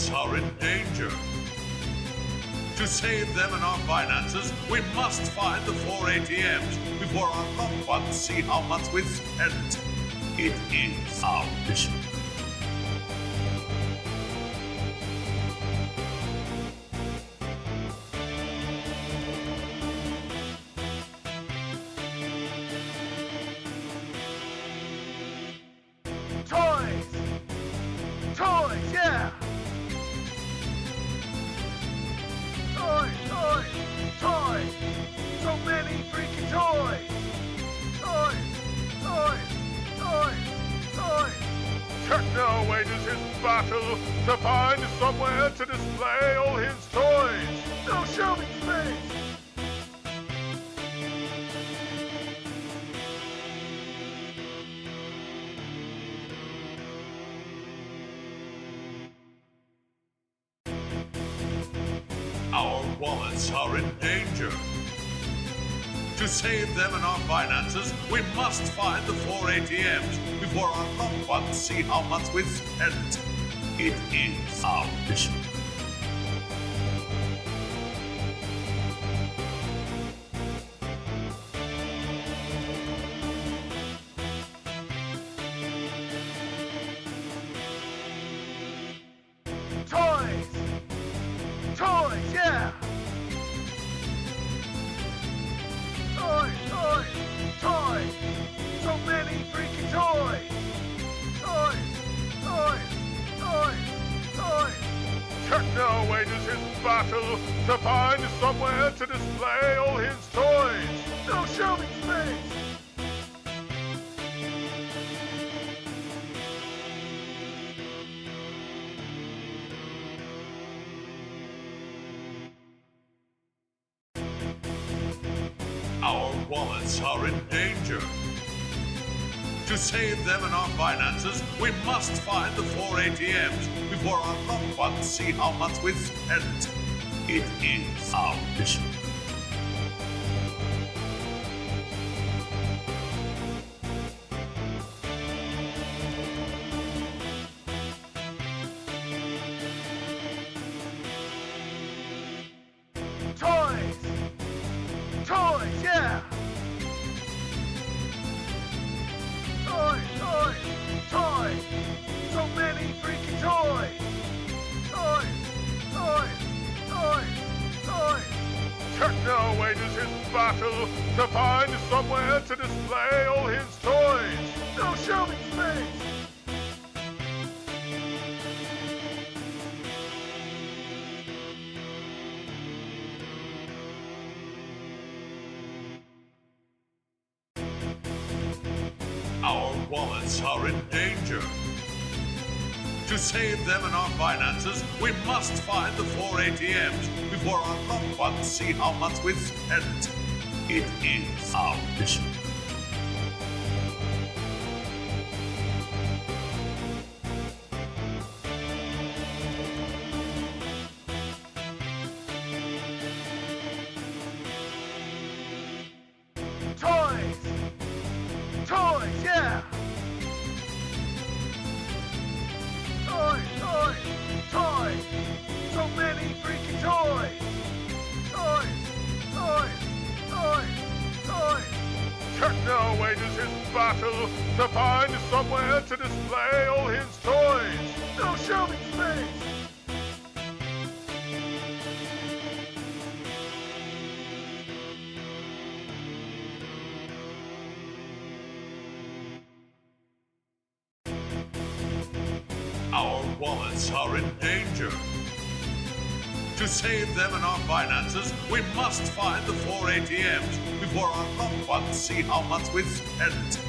wallets are in danger. To save them and our finances, we must find the 4 ATMs before our loved ones see how much we've spent. It is our mission. Toys! Toys, yeah! Toys, toys, toys! So many freaking toys! Toys, toys, toys, toys! Techno wages his battle to find somewhere to display all his toys! No shelving space! Our wallets are in danger. To save them and our finances, we must find the 4 ATMs before our loved ones see how much we've spent. It is our mission. Toys! Toys, yeah! Toys, toys, toys! So many freaking toys! Toys, toys, toys, toys! Techno wages his battle to find somewhere to display all his toys! No shelving space! Our wallets are in danger. To save them and our finances, we must find the 4 ATMs before our loved ones see how much we've spent. It is our mission. Toys! Toys, yeah! Toys, toys, toys! So many freaking toys! Toys, toys, toys, toys! Techno wages his battle to find somewhere to display all his toys! No shelving space! Our wallets are in danger. To save them and our finances, we must find the 4 ATMs before our loved ones see how much we've spent. It is our mission. Toys! Toys, yeah! Toys, toys, toys! So many freaking toys! Toys, toys, toys, toys! Techno wages his battle to find somewhere to display all his toys! No shelving space! Our wallets are in danger. To save them and our finances, we must find the 4 ATMs before our loved ones see how much we've spent.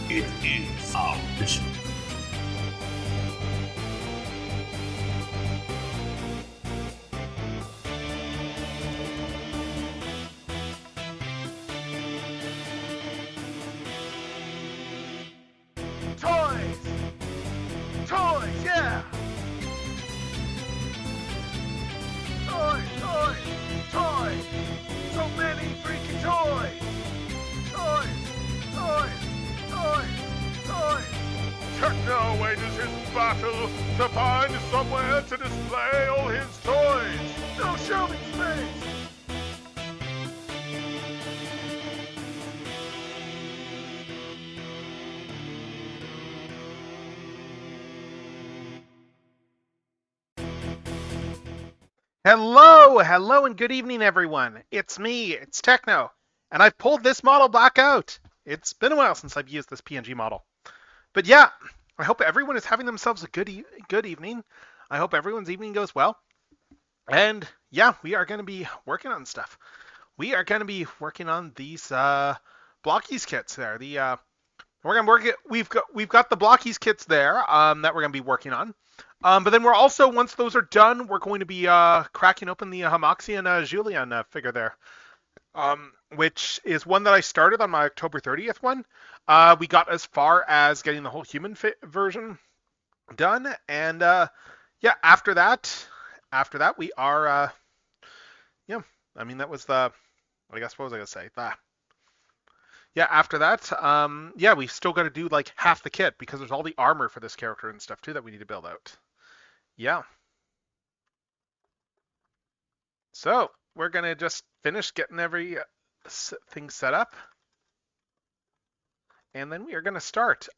It is our mission. Toys! Toys, yeah! Toys, toys, toys! So many freaking toys! Toys, toys, toys, toys! Techno wages his battle to find somewhere to display all his toys. No shelving space. Hello, and good evening, everyone. It's me, it's Techno, and I've pulled this model back out. It's been a while since I've used this PNG model. But yeah, I hope everyone is having themselves a good evening. I hope everyone's evening goes well. And yeah, we are going to be working on stuff. We are going to be working on these Blokees kits there. We're going to work it. We've got the Blokees kits there that we're going to be working on. But then we're also, once those are done, we're going to be cracking open the Hamoxian Julian figure there, which is one that I started on my October 30th one. We got as far as getting the whole human version done, and yeah, after that we are, yeah, I mean that was the, I guess what was I gonna say? Yeah, after that, yeah, we still got to do like half the kit because there's all the armor for this character and stuff too that we need to build out. Yeah. So we're gonna just finish getting every thing set up, and then we are gonna start.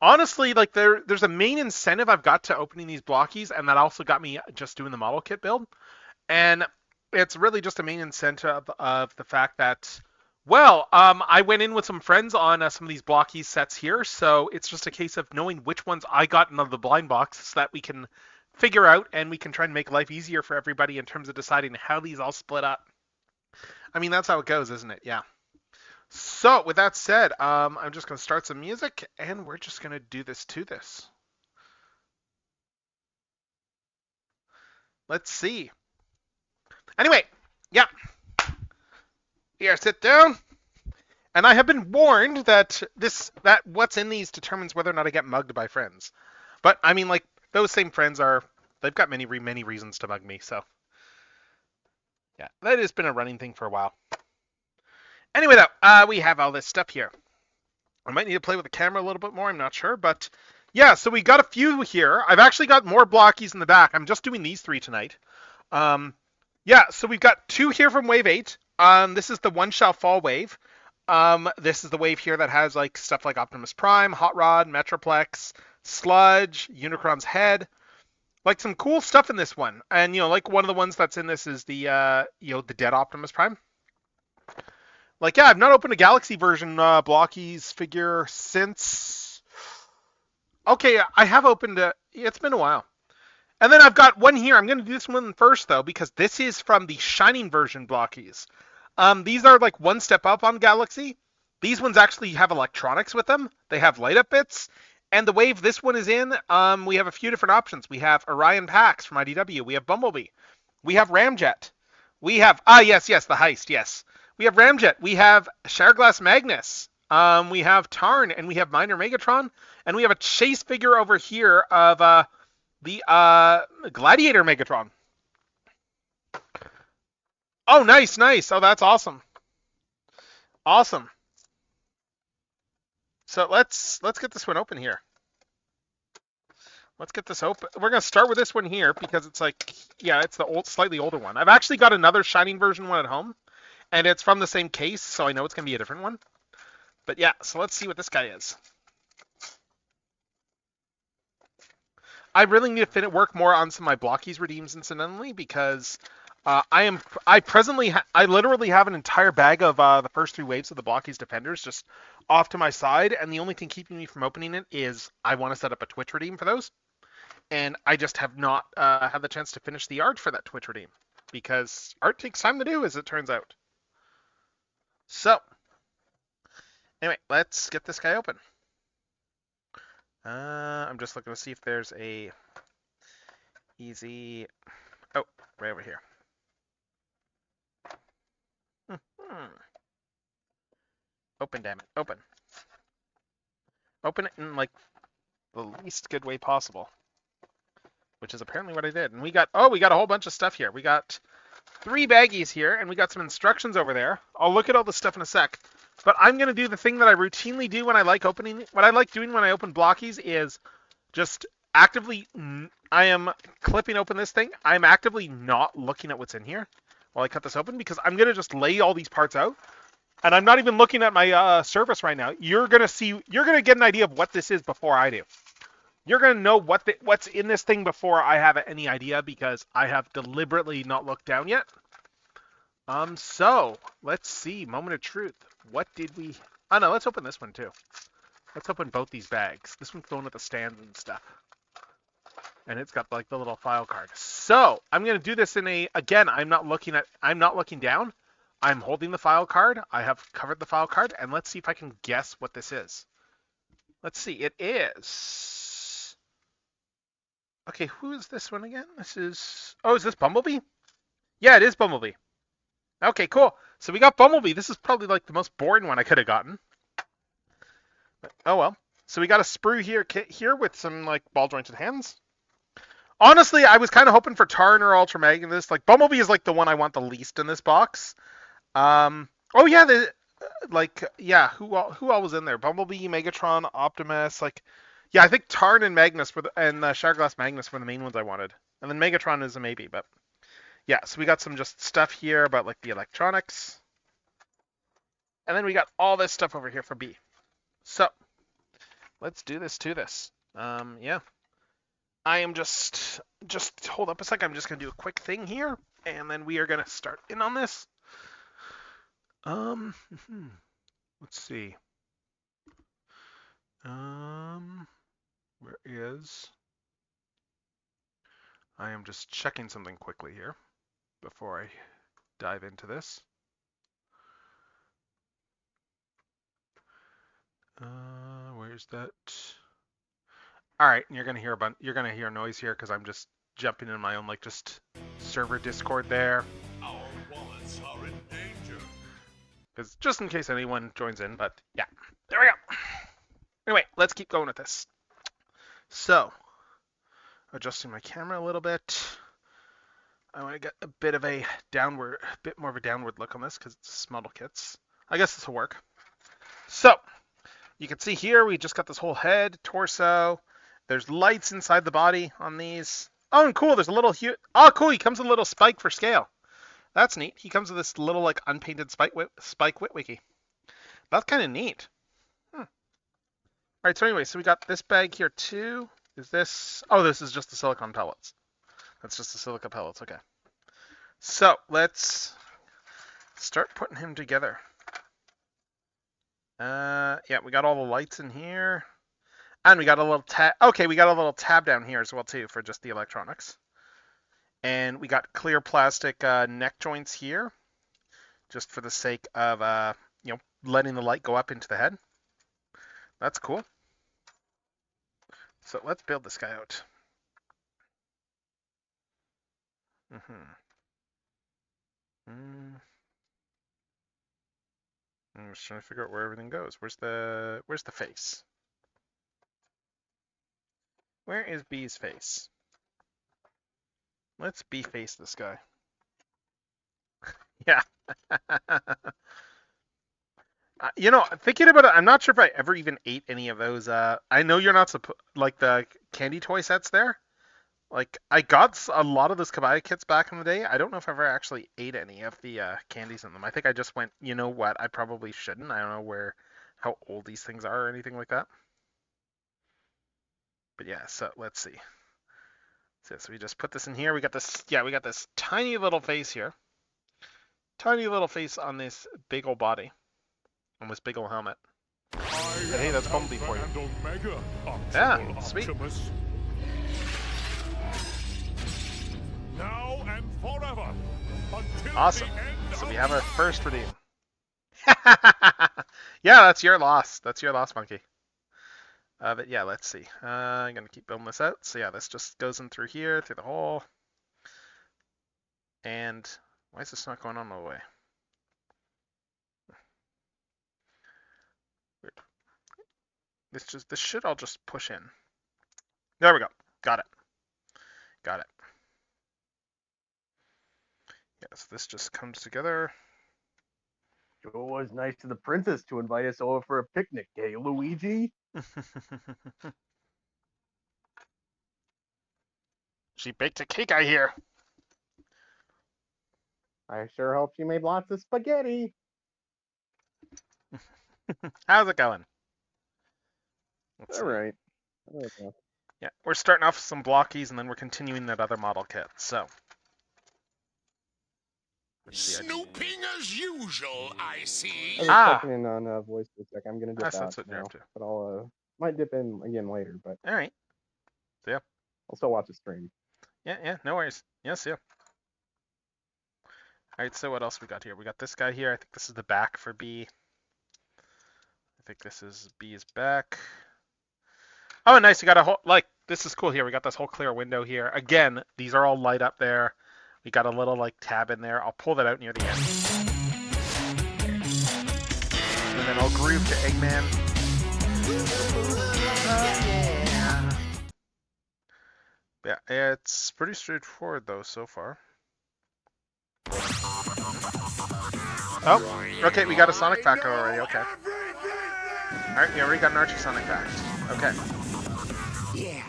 Honestly, like there's a main incentive I've got to opening these Blokees, and that also got me just doing the model kit build, and it's really just a main incentive of the fact that, well, I went in with some friends on some of these Blokees sets here, so it's just a case of knowing which ones I got in the blind box so that we can figure out and we can try and make life easier for everybody in terms of deciding how these all split up. I mean, that's how it goes, isn't it? Yeah. So with that said, I'm just going to start some music and we're just going to do this to this. Let's see. Anyway, yeah. Here, sit down. And I have been warned that what's in these determines whether or not I get mugged by friends. But I mean, like, those same friends they've got many reasons to mug me, so. Yeah, that has been a running thing for a while. Anyway, though, we have all this stuff here. I might need to play with the camera a little bit more, I'm not sure, but yeah, so we got a few here. I've actually got more Blokees in the back. I'm just doing these 3 tonight. Yeah, so we've got 2 here from Wave 8. This is the One Shall Fall wave. This is the wave here that has like stuff like Optimus Prime, Hot Rod, Metroplex, Sludge, Unicron's head. Like some cool stuff in this one. And like one of the ones that's in this is the the dead Optimus Prime. Like, yeah, I've not opened a Galaxy version Blokees figure since. Okay, I have opened it. It's been a while. And then I've got one here. I'm going to do this one first, though, because this is from the Shining version Blokees. These are like one step up on Galaxy. These ones actually have electronics with them. They have light up bits. And the wave this one is in, we have a few different options. We have Orion Pax from IDW. We have Bumblebee. We have Ramjet. We have, yes, the heist, yes. We have Ramjet. We have Shatterglass Magnus. We have Tarn, and we have Minor Megatron. And we have a chase figure over here of the Gladiator Megatron. Oh, nice. Oh, that's awesome. Awesome. So let's get this one open here. Let's get this open. We're going to start with this one here because it's like, yeah, it's the slightly older one. I've actually got another Shining version one at home, and it's from the same case, so I know it's going to be a different one. But yeah, so let's see what this guy is. I really need to work more on some of my Blokees redeems, incidentally, because I literally have an entire bag of the first 3 waves of the Blokees Defenders just off to my side, and the only thing keeping me from opening it is I want to set up a Twitch redeem for those, and I just have not had the chance to finish the art for that Twitch redeem, because art takes time to do, as it turns out. So, anyway, let's get this guy open. I'm just looking to see if there's a easy... Oh, right over here. Open, damn it. Open. Open it in, like, the least good way possible. Which is apparently what I did. And we got a whole bunch of stuff here. We got 3 baggies here, and we got some instructions over there. I'll look at all the stuff in a sec. But I'm gonna do the thing that I routinely do when I like opening. What I like doing when I open Blockies is just actively. I am clipping open this thing. I'm actively not looking at what's in here while I cut this open because I'm gonna just lay all these parts out, and I'm not even looking at my surface right now. You're gonna get an idea of what this is before I do. You're gonna know what's in this thing before I have any idea because I have deliberately not looked down yet. So let's see. Moment of truth. What did we? Oh no, let's open this one too. Let's open both these bags. This one's going with the stands and stuff, and it's got like the little file card. So I'm gonna do this in a. Again, I'm not looking down. I'm holding the file card. I have covered the file card, and let's see if I can guess what this is. Let's see. It is. Okay, who is this one again? This is. Oh, is this Bumblebee? Yeah, it is Bumblebee. Okay, cool. So we got Bumblebee. This is probably like the most boring one I could have gotten. But, oh well. So we got a Sprue here with some like ball jointed hands. Honestly, I was kind of hoping for Tarn or Ultra Magnus. Like Bumblebee is like the one I want the least in this box. Oh yeah, who all was in there? Bumblebee, Megatron, Optimus. Like, yeah, I think Tarn and Magnus and Shatterglass Magnus were the main ones I wanted, and then Megatron is a maybe, but. Yeah, so we got some just stuff here about like the electronics. And then we got all this stuff over here for B. So let's do this to this. Yeah. I am just hold up a sec. I'm just gonna do a quick thing here, and then we are gonna start in on this. Let's see. Where is? I am just checking something quickly here before I dive into this. Where's that? All right, and you're gonna hear noise here because I'm just jumping in my own like just server Discord there. Our wallets are in danger. Because just in case anyone joins in, but yeah, there we go. Anyway, let's keep going with this. So, adjusting my camera a little bit. I want to get a bit more of a downward look on this because it's small kits. I guess this will work. So, you can see here we just got this whole head, torso. There's lights inside the body on these. Oh, and cool, there's a little cool, he comes with a little spike for scale. That's neat. He comes with this little like unpainted spike Witwicky. That's kind of neat. All right, so anyway, so we got this bag here too. Is this? Oh, this is just the silicone pellets. That's just the silica pellets. Okay. So let's start putting him together. Yeah, we got all the lights in here, and we got a little tab. Okay, we got a little tab down here as well too for just the electronics. And we got clear plastic neck joints here, just for the sake of letting the light go up into the head. That's cool. So let's build this guy out. I'm just trying to figure out where everything goes. Where's the face? Where is B's face? Let's B face this guy. Yeah. Thinking about it, I'm not sure if I ever even ate any of those. I know you're not like the candy toy sets there. Like, I got a lot of those Kabaya kits back in the day. I don't know if I ever actually ate any of the candies in them. I think I just went, you know what, I probably shouldn't. I don't know how old these things are or anything like that. But yeah, so let's see. So we just put this in here. We got this tiny little face here. Tiny little face on this big old body. On this big old helmet. Hey, that's Bumblebee for you. Yeah, sweet. Now and forever. Awesome. So we have our first redeem. Yeah, that's your loss. That's your loss, monkey. But yeah, let's see. I'm gonna keep building this out. So yeah, this just goes in through here, through the hole. And why is this not going on all the way? Weird. This should all just push in. There we go. Got it. Got it. Yes, this just comes together. Sure was nice to the princess to invite us over for a picnic, eh, Luigi? She baked a cake, I hear. I sure hope she made lots of spaghetti. How's it going? Let's All see. right. Yeah, we're starting off with some Blokees, and then we're continuing that other model kit. So. Snooping as usual, I see. I was checking in on voice for a sec. I'm gonna dip out That's what you're now, up to. but I'll might dip in again later. But All right. So, yeah. I'll still watch the stream. Yeah, no worries. Yes, yeah. All right, so what else we got here? We got this guy here. I think this is the back for B. I think this is B's back. Oh, nice. You got a whole, like, this is cool here. We got this whole clear window here. Again, these are all light up there. We got a little, like, tab in there. I'll pull that out near the end. And then I'll groove to Eggman. Yeah, it's pretty straightforward, though, so far. Oh, okay, we got a Sonic Fact already, okay. Alright, we already got an Archie Sonic Fact. Okay. Yeah.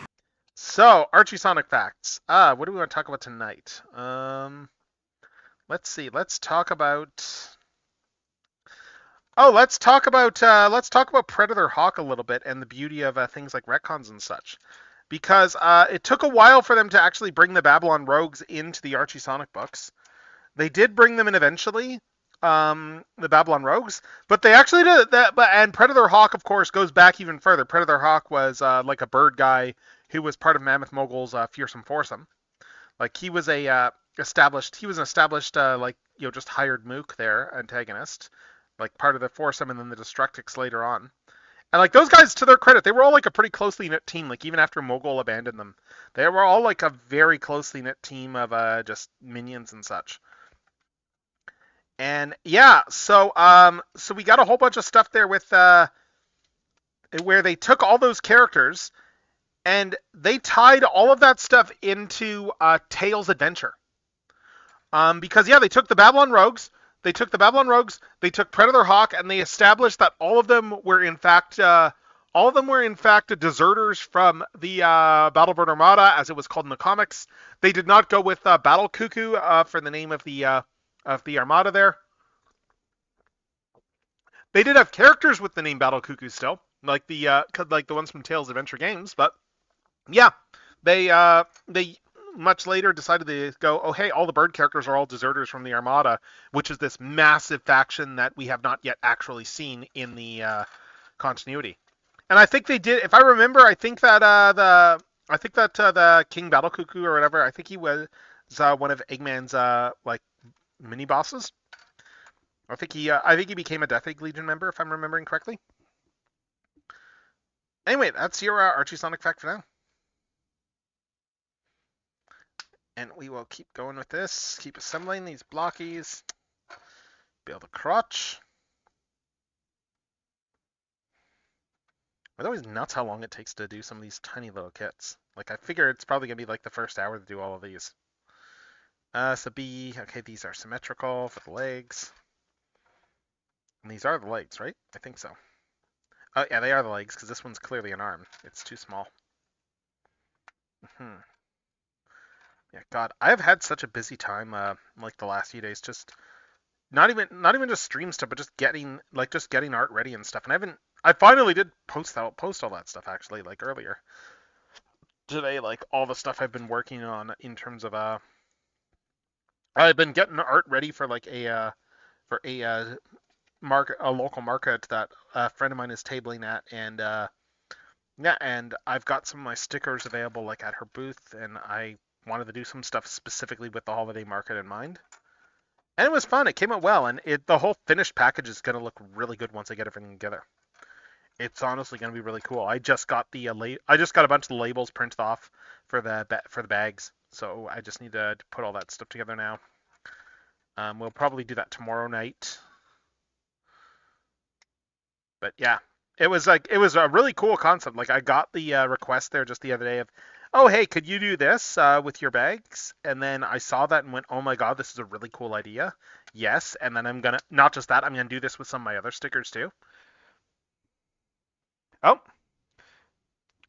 So, Archie Sonic Facts. What do we want to talk about tonight? Let's see, let's talk about... Oh, let's talk about Predator Hawk a little bit and the beauty of things like retcons and such. Because it took a while for them to actually bring the Babylon Rogues into the Archie Sonic books. They did bring them in eventually, the Babylon Rogues, but they actually did that. And Predator Hawk, of course, goes back even further. Predator Hawk was like a bird guy who was part of Mammoth Mogul's Fearsome Foursome. Like he was an established like just hired mook there, antagonist, like part of the foursome, and then the Destructics later on. And like those guys, to their credit, they were all like a pretty closely knit team. Like even after Mogul abandoned them, they were all like a very closely knit team of just minions and such. And yeah, so we got a whole bunch of stuff there with where they took all those characters and they tied all of that stuff into Tails' adventure. Because yeah, they took the Babylon Rogues, they took Predator Hawk, and they established that all of them were in fact deserters from the Battlebird Armada, as it was called in the comics. They did not go with Battle Cuckoo for the name of the Armada there. They did have characters with the name Battle Cuckoo still, like the ones from Tales Adventure Games, but yeah, they much later decided to go, oh hey, all the bird characters are all deserters from the Armada, which is this massive faction that we have not yet actually seen in the continuity. And I think they did, if I remember, I think that the King Battle Cuckoo or whatever, I think he was one of Eggman's like mini bosses. I think he became a Death Egg Legion member, if I'm remembering correctly. Anyway, that's your Archie Sonic fact for now. And we will keep going with this. Keep assembling these blockies. Build a crotch. It's always nuts how long it takes to do some of these tiny little kits. Like, I figure it's probably going to be like the first hour to do all of these. So B, okay, these are symmetrical for the legs. And these are the legs, right? I think so. Oh, yeah, they are the legs, because this one's clearly an arm. It's too small. Yeah, God, I've had such a busy time, like the last few days, just not even just stream stuff, but just getting art ready and stuff. And I finally did post all that stuff actually, like earlier today, like all the stuff I've been working on in terms of I've been getting art ready for like a local market that a friend of mine is tabling at, and yeah, and I've got some of my stickers available like at her booth, and I wanted to do some stuff specifically with the holiday market in mind. And it was fun. It came out well, and the whole finished package is going to look really good once I get everything together. It's honestly going to be really cool. I just got a bunch of the labels printed off for the bags, so I just need to put all that stuff together now. We'll probably do that tomorrow night. But yeah, it was a really cool concept. Like I got the request there just the other day of, oh, hey, could you do this with your bags? And then I saw that and went, oh my god, this is a really cool idea. Yes, and then I'm gonna, not just that, I'm gonna do this with some of my other stickers too. Oh,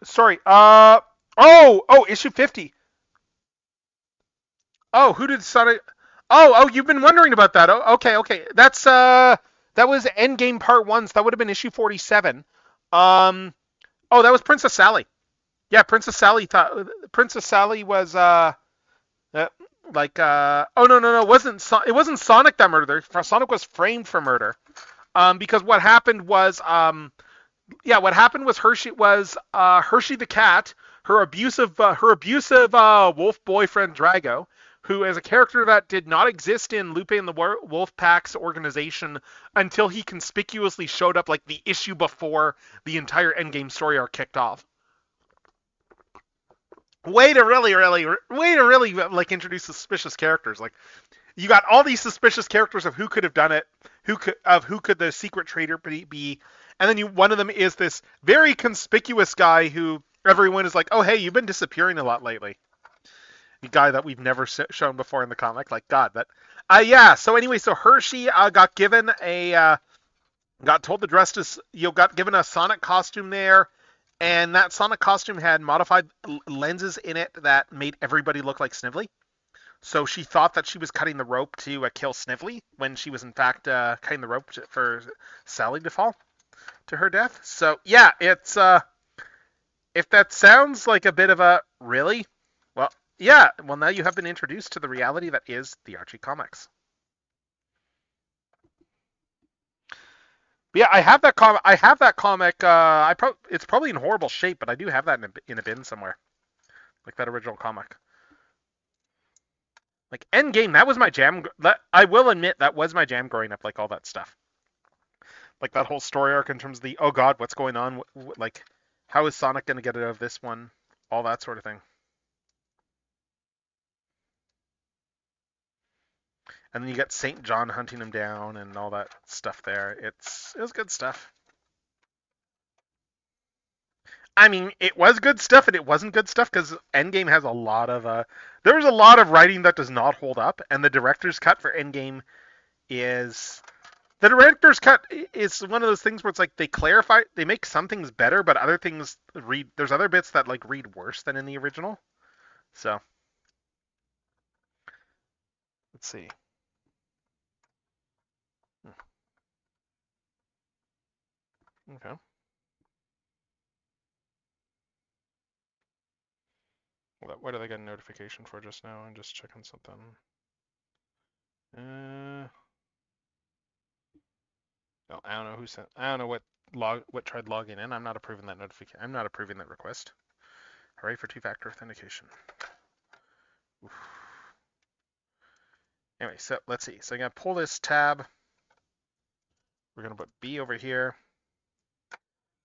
sorry. Issue 50. Oh, who did Sonic? Oh, you've been wondering about that. Oh, okay. That was Endgame Part 1, so that would have been issue 47. That was Princess Sally. Yeah, Princess Sally was uh oh no, it wasn't Sonic that murdered her. Sonic was framed for murder. Because what happened was Hershey the cat, her abusive wolf boyfriend Drago, who is a character that did not exist in Lupe and the Wolf Pack's organization until he conspicuously showed up like the issue before the entire Endgame story arc kicked off. Way to really like introduce suspicious characters. Like you got all these suspicious characters of who could have done it, who could the secret traitor be, and then one of them is this very conspicuous guy who everyone is like, oh hey, you've been disappearing a lot lately. The guy that we've never shown before in the comic, like God. But yeah. So anyway, so Hershey got given got told to dress as got given a Sonic costume there. And that Sonic costume had modified lenses in it that made everybody look like Snively. So she thought that she was cutting the rope to kill Snively when she was in fact cutting the rope for Sally to fall to her death. So yeah, it's if that sounds like a bit of a really, well, yeah, well now you have been introduced to the reality that is the Archie comics. Yeah, I have that comic. It's probably in horrible shape, but I do have that in a bin somewhere, like that original comic. Like Endgame, that was my jam. I will admit that was my jam growing up. Like all that stuff, like that whole story arc in terms of the oh god, what's going on? Like, how is Sonic gonna get out of this one? All that sort of thing. And then you got Saint John hunting him down and all that stuff there. It was good stuff. I mean, it was good stuff and it wasn't good stuff because Endgame has a lot of there was a lot of writing that does not hold up, and the director's cut for Endgame is one of those things where it's like they make some things better, but other things there's other bits that like read worse than in the original. So let's see. Okay. What did I get a notification for just now? I'm just checking something. No, I don't know who sent. I don't know what tried logging in. I'm not approving that notification. I'm not approving that request. Hooray for two-factor authentication. Oof. Anyway, so let's see. So I'm gonna pull this tab. We're gonna put B over here.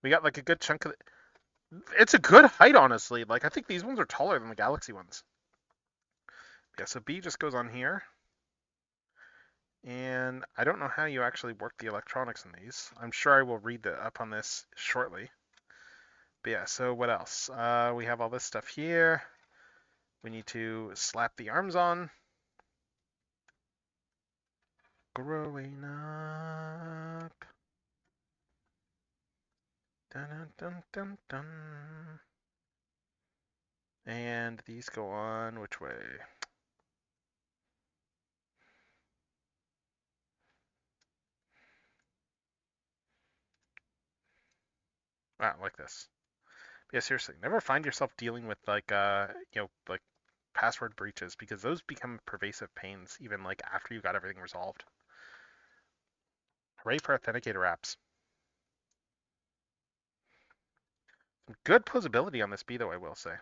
We got like a good chunk of it. It's a good height, honestly. Like I think these ones are taller than the Galaxy ones. Yeah, so B just goes on here. And I don't know how you actually work the electronics in these. I'm sure I will read up on this shortly. But yeah, so what else? We have all this stuff here. We need to slap the arms on. Growing up. Dun, dun, dun, dun. And these go on which way? Like this. Yeah, seriously, never find yourself dealing with like like password breaches because those become pervasive pains even like after you got everything resolved. Hooray for authenticator apps. Some good posability on this B though, I will say.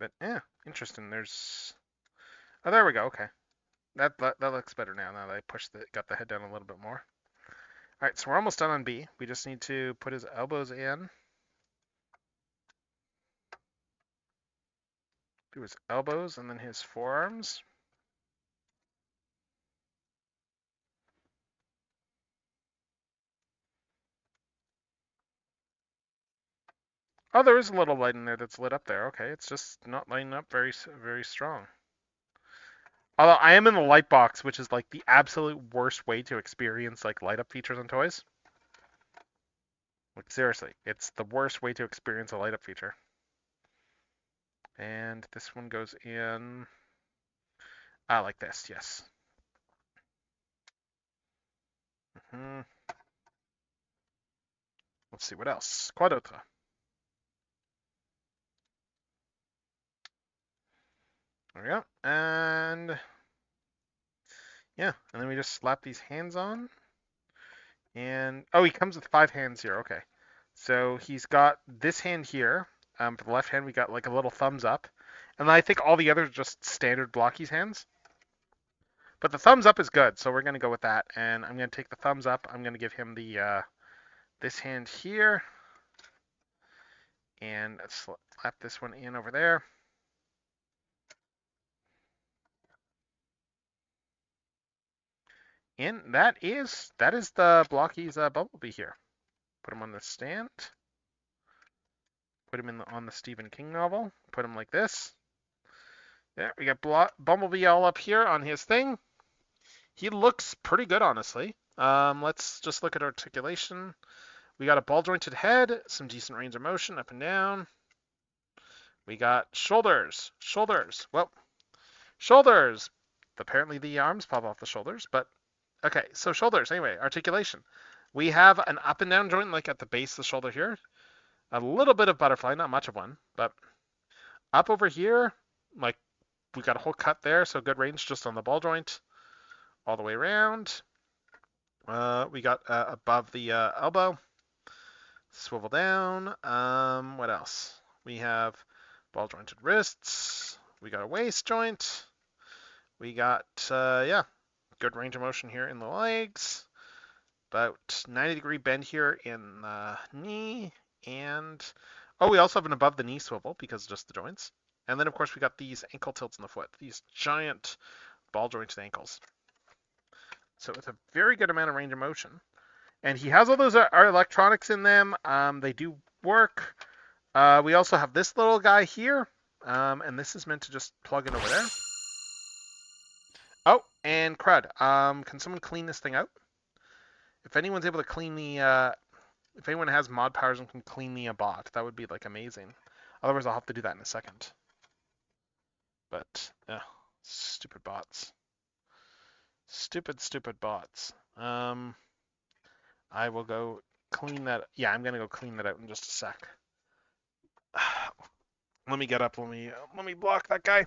But interesting. Oh, there we go. Okay, that looks better now. Now that I got the head down a little bit more. All right, so we're almost done on B. We just need to put his elbows in. Do his elbows and then his forearms. Oh, there is a little light in there that's lit up there. Okay, it's just not lighting up very strong. Although I am in the light box, which is like the absolute worst way to experience like light up features on toys. Like seriously, it's the worst way to experience a light up feature. And this one goes in like this, yes. Let's see what else. Quad autre. There we go. And yeah, and then we just slap these hands on. And oh, he comes with 5 hands here. Okay. So he's got this hand here. For the left hand, we got like a little thumbs up. And then I think all the others are just standard Blokees hands. But the thumbs up is good, so we're going to go with that. And I'm going to take the thumbs up. I'm going to give him the this hand here. And let's slap this one in over there. And that is the Blokees Bumblebee here. Put him on the stand. Put him on the Stephen King novel. Put him like this. There, we got Bumblebee all up here on his thing. He looks pretty good, honestly. Let's just look at articulation. We got a ball jointed head, some decent range of motion up and down. We got shoulders. Well, shoulders. Apparently the arms pop off the shoulders, but okay, so shoulders. Anyway, articulation. We have an up and down joint like at the base of the shoulder here. A little bit of butterfly, not much of one, but up over here, like we got a whole cut there, so good range just on the ball joint all the way around. We got above the elbow, swivel down. What else? We have ball jointed wrists. We got a waist joint. We got, yeah, good range of motion here in the legs. About 90-degree bend here in the knee. And, oh, we also have an above the knee swivel because of just the joints. And then, of course, we got these ankle tilts in the foot. These giant ball jointed ankles. So it's a very good amount of range of motion. And he has all those electronics in them. They do work. We also have this little guy here. And this is meant to just plug in over there. Oh, and crud. Can someone clean this thing out? If anyone's able to clean the, if anyone has mod powers and can clean the bot, that would be like amazing. Otherwise, I'll have to do that in a second. But, stupid bots. Stupid bots. I will go clean that. Yeah, I'm gonna go clean that out in just a sec. Let me get up. Let me block that guy.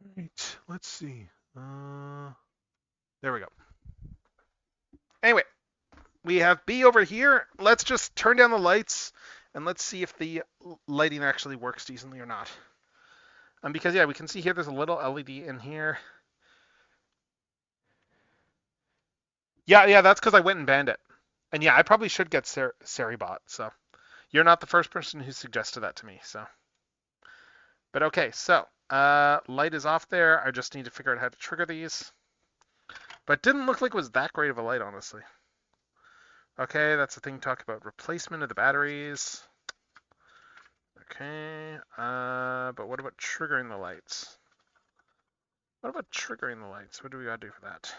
All right, let's see. There we go. Anyway, we have B over here. Let's just turn down the lights and let's see if the lighting actually works decently or not. Because yeah, we can see here there's a little LED in here. Yeah, that's because I went and banned it. And yeah, I probably should get Seribot, so you're not the first person who suggested that to me, so. But okay, so light is off there. I just need to figure out how to trigger these. But it didn't look like it was that great of a light, honestly. Okay, that's the thing to talk about. Replacement of the batteries. Okay, but what about triggering the lights? What about triggering the lights? What do we gotta do for that?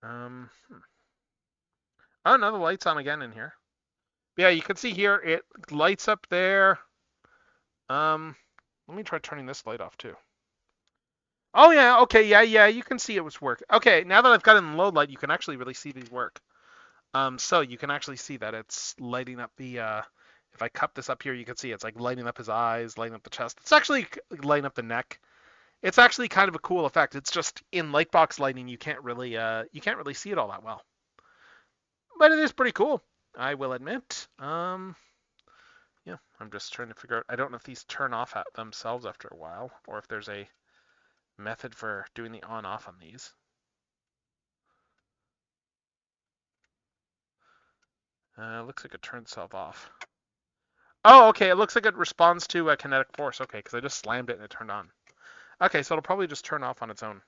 Oh, no, the light's on again in here. Yeah, you can see here, it lights up there. Let me try turning this light off too. Oh yeah, okay, yeah, you can see it was work. Okay, now that I've got it in low light, you can actually really see these work. So you can actually see that it's lighting up the, if I cup this up here, you can see it's like lighting up his eyes, lighting up the chest. It's actually lighting up the neck. It's actually kind of a cool effect. It's just in lightbox lighting, you can't really see it all that well. But it is pretty cool, I will admit. Yeah, I'm just trying to figure out. I don't know if these turn off at themselves after a while, or if there's a method for doing the on-off on these. Looks like it turns itself off. Oh, okay. It looks like it responds to a kinetic force. Okay, because I just slammed it and it turned on. Okay, so it'll probably just turn off on its own.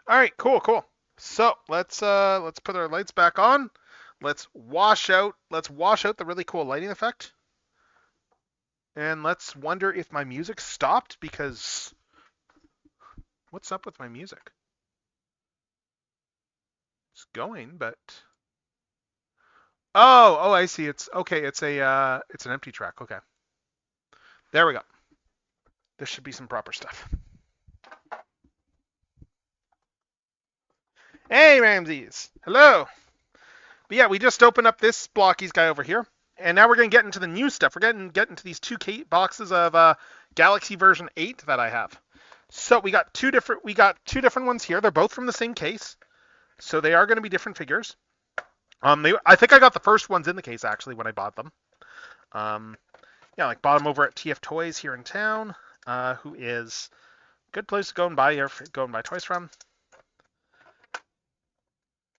All right, cool. So let's put our lights back on. Let's wash out the really cool lighting effect. And let's wonder if my music stopped, because what's up with my music? It's going, but oh, I see. It's okay. It's an empty track. Okay. There we go. This should be some proper stuff. Hey, Ramses. Hello. But yeah, we just opened up this Blokees guy over here, and now we're going to get into the new stuff. We're going to get into these two boxes of Galaxy version 8 that I have. So we got two different ones here. They're both from the same case, so they are going to be different figures. I think I got the first ones in the case actually when I bought them. Yeah, like bought them over at TF Toys here in town, who is a good place to go and buy toys from.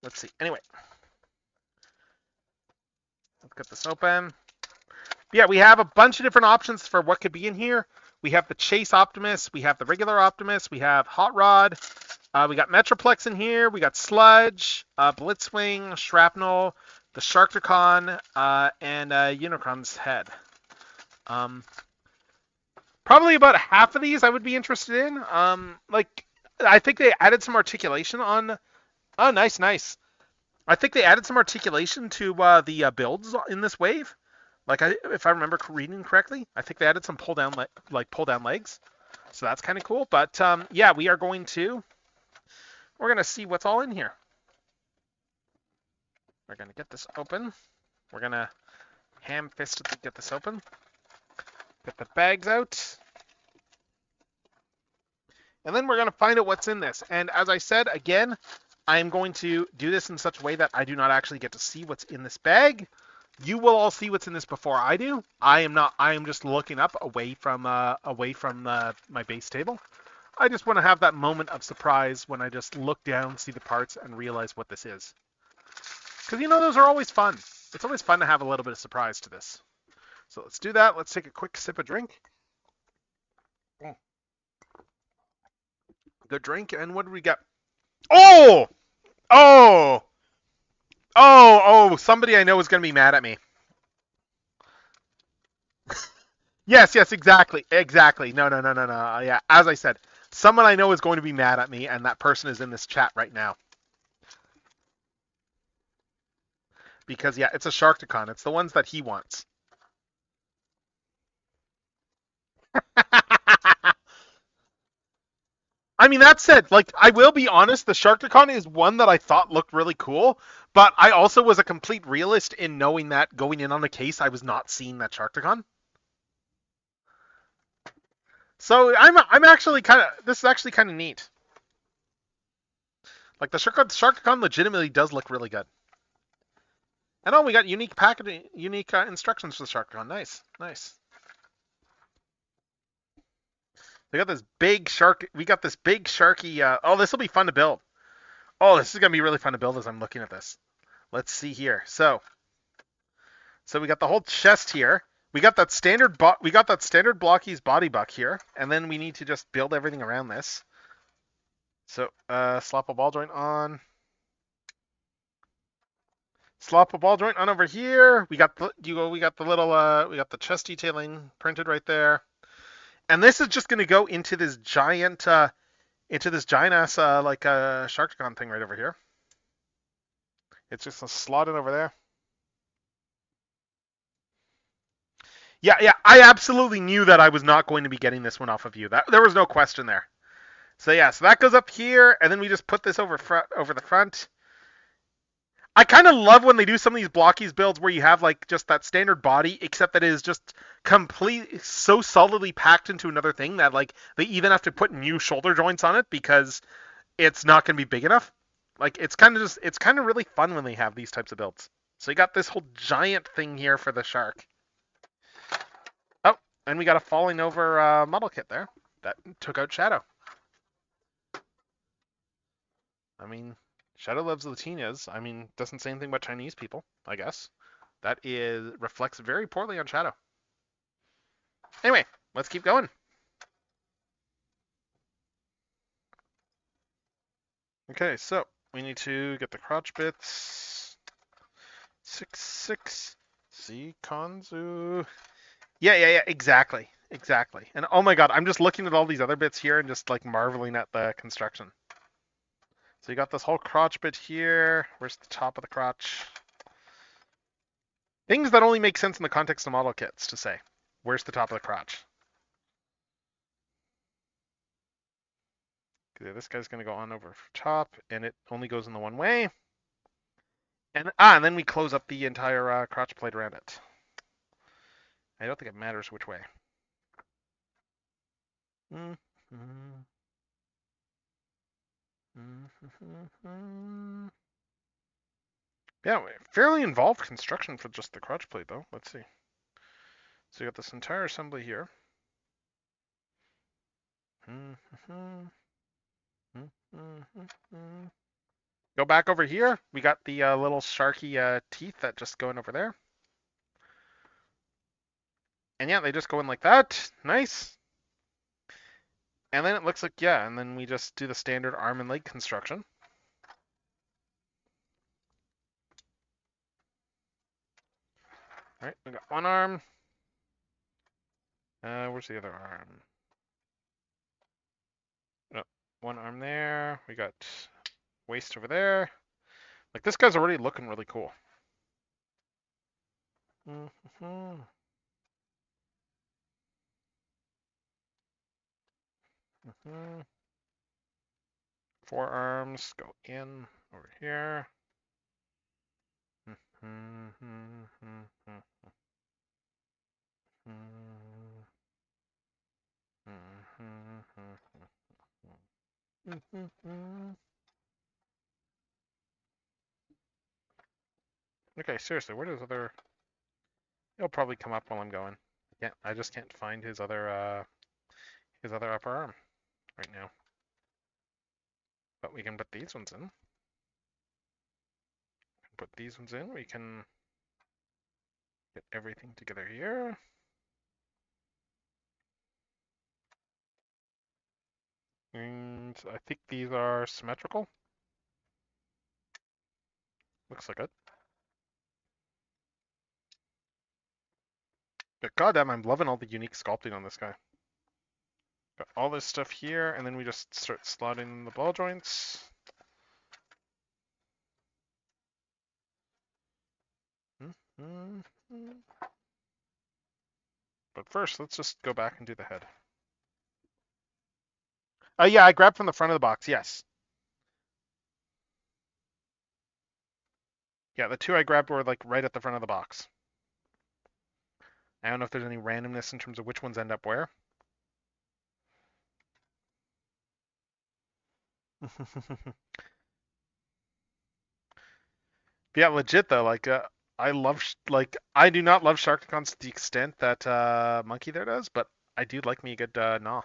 Let's see. Anyway, let's get this open. Yeah, we have a bunch of different options for what could be in here. We have the Chase Optimus, we have the regular Optimus, we have Hot Rod, we got Metroplex in here, we got Sludge, Blitzwing, Shrapnel, the Sharkticon, and Unicron's head. Probably about half of these I would be interested in. Like, I think they added some articulation on. Oh, nice. I think they added some articulation to the builds in this wave. Like, if I remember reading correctly, I think they added some pull down legs. So that's kind of cool. But yeah, we're going to see what's all in here. We're gonna get this open. We're gonna ham-fistedly get this open. Get the bags out. And then we're going to find out what's in this. And as I said, again, I'm going to do this in such a way that I do not actually get to see what's in this bag. You will all see what's in this before I do. I am just looking up away from my base table. I just want to have that moment of surprise when I just look down, see the parts, and realize what this is. Because, those are always fun. It's always fun to have a little bit of surprise to this. So let's do that. Let's take a quick sip of drink. Good drink. And what do we got? Oh! Somebody I know is going to be mad at me. Yes, exactly. No. Yeah, as I said, someone I know is going to be mad at me, and that person is in this chat right now. Because, yeah, it's a Sharkticon. It's the ones that he wants. I mean, that said, I will be honest, the Sharkticon is one that I thought looked really cool, but I also was a complete realist in knowing that going in on the case, I was not seeing that Sharkticon. So I'm actually this is actually kind of neat. Like, the Sharkticon legitimately does look really good. And we got unique packaging, unique instructions for the Sharkticon. Nice. We got this big shark. We got this big sharky. This will be fun to build. Oh, this is gonna be really fun to build as I'm looking at this. Let's see here. So we got the whole chest here. We got that standard Blokees body buck here, and then we need to just build everything around this. So slap a ball joint on. Slap a ball joint on over here. We got the chest detailing printed right there. And this is just going to go into this giant ass Sharkticon thing right over here. It's just going to slot it over there. Yeah, I absolutely knew that I was not going to be getting this one off of you. There was no question there. So yeah, so that goes up here, and then we just put this over the front. I kind of love when they do some of these Blokees builds where you have just that standard body, except that it is just so solidly packed into another thing that they even have to put new shoulder joints on it because it's not going to be big enough. It's kind of really fun when they have these types of builds. So you got this whole giant thing here for the shark. Oh, and we got a falling over model kit there that took out Shadow. I mean, Shadow loves Latinas. I mean, doesn't say anything about Chinese people, I guess. That reflects very poorly on Shadow. Anyway, let's keep going. Okay, so we need to get the crotch bits. 6 Zikonzu. Yeah, exactly. And oh my god, I'm just looking at all these other bits here and just like marveling at the construction. So you got this whole crotch bit here. Where's the top of the crotch? Things that only make sense in the context of model kits to say. Where's the top of the crotch? Okay, this guy's gonna go on over top, and it only goes in the one way. And then we close up the entire crotch plate around it. I don't think it matters which way. Yeah, fairly involved construction for just the crotch plate, though. Let's see. So you got this entire assembly here. Go back over here. We got the little sharky teeth that just go in over there. And yeah, they just go in like that. Nice. And then it looks like, yeah, and then we just do the standard arm and leg construction. All right, we got one arm. Where's the other arm? Oh, one arm there. We got waist over there. Like, this guy's already looking really cool. Four arms go in over here. Okay, seriously, where does other? He'll probably come up while I'm going. I just can't find his other upper arm right now. But we can put these ones in. Put these ones in. We can get everything together here. And I think these are symmetrical. Looks like it. But goddamn, I'm loving all the unique sculpting on this guy. Got all this stuff here, and then we just start slotting in the ball joints. But first, let's just go back and do the head. Yeah, I grabbed from the front of the box, yes. Yeah, the two I grabbed were like right at the front of the box. I don't know if there's any randomness in terms of which ones end up where. Yeah, legit though, like I do not love Sharkticons to the extent that Monkey there does, but I do like me a good gnaw.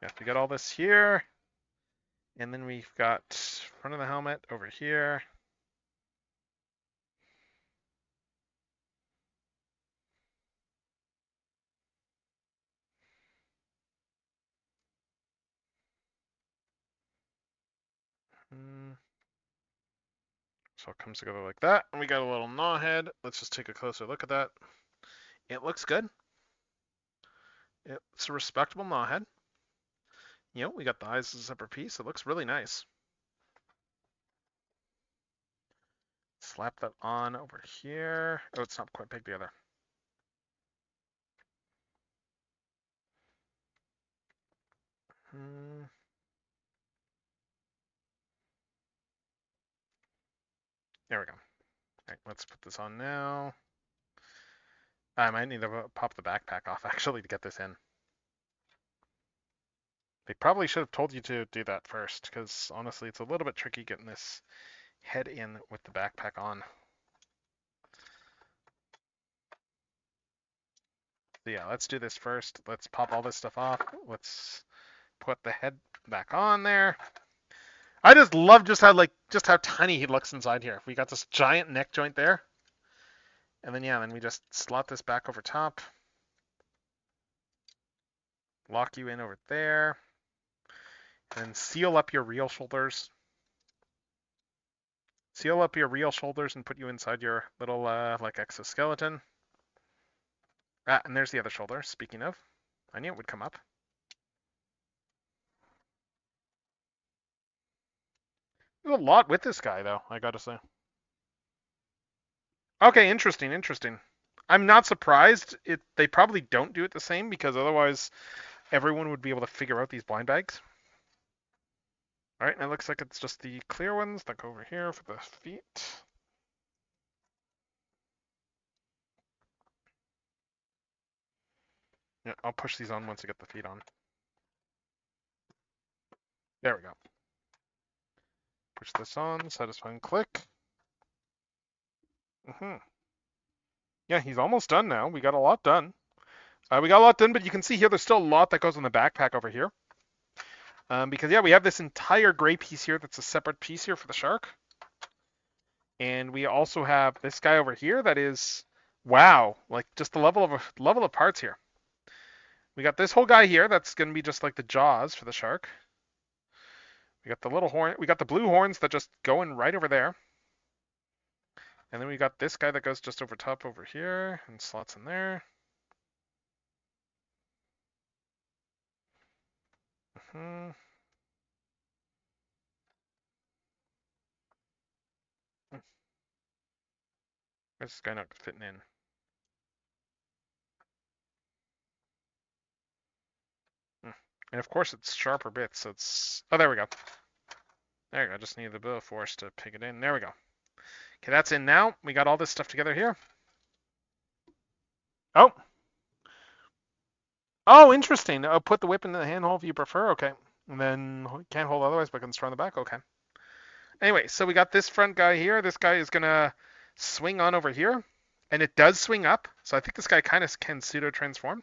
Yeah, we got all this here, and then we've got front of the helmet over here. So it comes together like that, and we got a little gnaw head. Let's just take a closer look at that. It looks good. It's a respectable gnaw head. You know, we got the eyes as a separate piece. It looks really nice. Slap that on over here. Oh, it's not quite peg together. There we go. All right, let's put this on now. I might need to pop the backpack off actually to get this in. They probably should have told you to do that first, because honestly, it's a little bit tricky getting this head in with the backpack on. So yeah, let's do this first. Let's pop all this stuff off. Let's put the head back on there. I just love just how tiny he looks inside here. We got this giant neck joint there. And then yeah, then we just slot this back over top. Lock you in over there. And seal up your real shoulders. Seal up your real shoulders and put you inside your little like exoskeleton. Ah, and there's the other shoulder. Speaking of, I knew it would come up. There's a lot with this guy, though, I gotta say. Okay, interesting, interesting. I'm not surprised. They probably don't do it the same because otherwise everyone would be able to figure out these blind bags. All right, and it looks like it's just the clear ones that go over here for the feet. Yeah, I'll push these on once I get the feet on. There we go. Push this on, satisfying click. Yeah, he's almost done now. We got a lot done. But you can see here there's still a lot that goes on the backpack over here. Because, yeah, we have this entire gray piece here that's a separate piece here for the shark. And we also have this guy over here that is, wow, like just the level of parts here. We got this whole guy here that's going to be just like the jaws for the shark. We got the little horn. We got the blue horns that just go in right over there. And then we got this guy that goes just over top over here and slots in there. Where's this guy not fitting in? And of course it's sharper bits, so it's... Oh, there we go. There we go, I just need the bit of force to pick it in. There we go. Okay, that's in now. We got all this stuff together here. Oh! Oh, interesting. Oh, put the whip in the handhold if you prefer. Okay. And then can't hold otherwise, but can throw on the back. Okay. Anyway, so we got this front guy here. This guy is going to swing on over here. And it does swing up. So I think this guy kind of can pseudo-transform.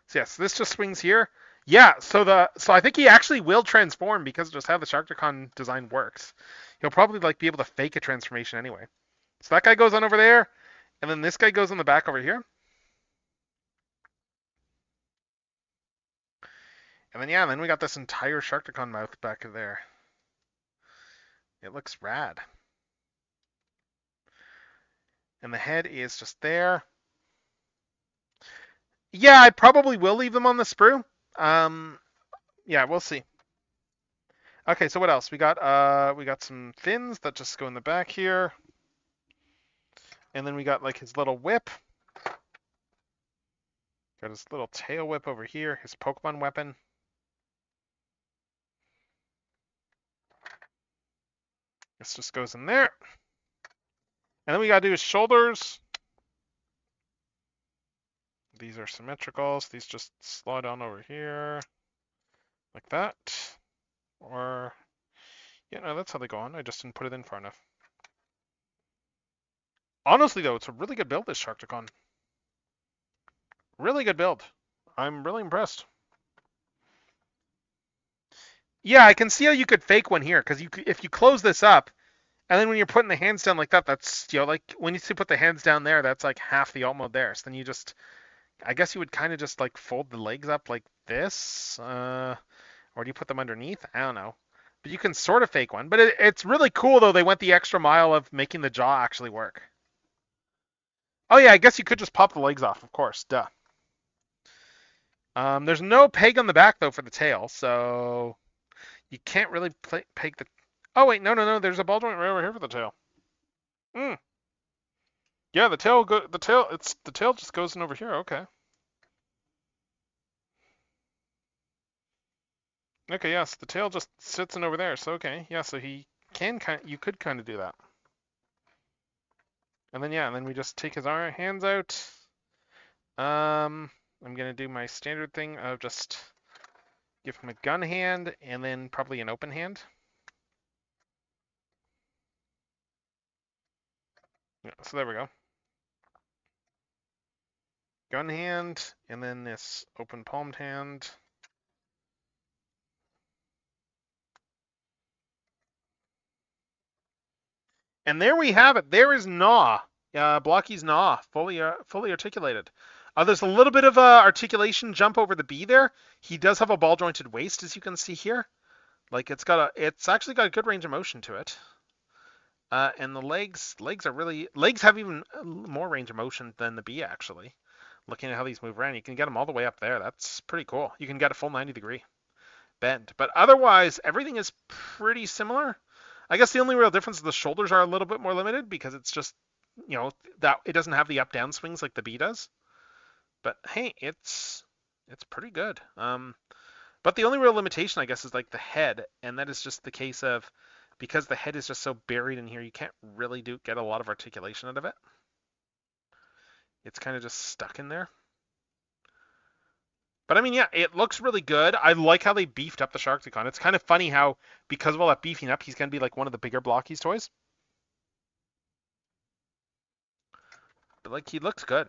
So yes, this just swings here. Yeah, so I think he actually will transform because of just how the Sharkticon design works. He'll probably like be able to fake a transformation anyway. So that guy goes on over there. And then this guy goes on the back over here. And then, yeah, then we got this entire Sharkticon mouth back there. It looks rad. And the head is just there. Yeah, I probably will leave them on the sprue. Yeah, we'll see. Okay, so what else? We got some fins that just go in the back here. And then we got like his little whip. Got his little tail whip over here, his Pokemon weapon. This just goes in there. And then we got to do his shoulders. These are symmetrical, so these just slide on over here. Like that. Or, yeah, no, that's how they go on. I just didn't put it in far enough. Honestly, though, it's a really good build, this Sharkticon. Really good build. I'm really impressed. Yeah, I can see how you could fake one here, because if you close this up, and then when you're putting the hands down like that, that's, you know, like, when you put the hands down there, that's like half the alt mode there. So then you just, I guess you would kind of just like fold the legs up like this, or do you put them underneath? I don't know. But you can sort of fake one. But it's really cool, though, they went the extra mile of making the jaw actually work. Oh, yeah, I guess you could just pop the legs off, of course. Duh. There's no peg on the back, though, for the tail, so you can't really peg the... Oh, wait, no, there's a ball joint right over here for the tail. Yeah, the tail just goes in over here, okay. Okay, yes, the tail just sits in over there, so okay. Yeah, so you could kind of do that. And then, yeah, and then we just take his hands out. I'm going to do my standard thing of just give him a gun hand and then probably an open hand. Yeah, so there we go. Gun hand, and then this open palmed hand. And there we have it. There is Gnaw. Blokees Gnaw, fully articulated. There's a little bit of articulation jump over the B there. He does have a ball jointed waist, as you can see here. Like it's actually got a good range of motion to it. And the legs have even more range of motion than the B actually. Looking at how these move around, you can get them all the way up there. That's pretty cool. You can get a full 90-degree bend. But otherwise, everything is pretty similar. I guess the only real difference is the shoulders are a little bit more limited because it's just, that it doesn't have the up-down swings like the B does. But hey, it's pretty good. But the only real limitation, I guess, is like the head, and that is just the case of because the head is just so buried in here, you can't really get a lot of articulation out of it. It's kind of just stuck in there. But I mean, yeah, it looks really good. I like how they beefed up the Sharkticon. It's kind of funny how, because of all that beefing up, he's going to be like one of the bigger Blokees toys. But like, he looks good.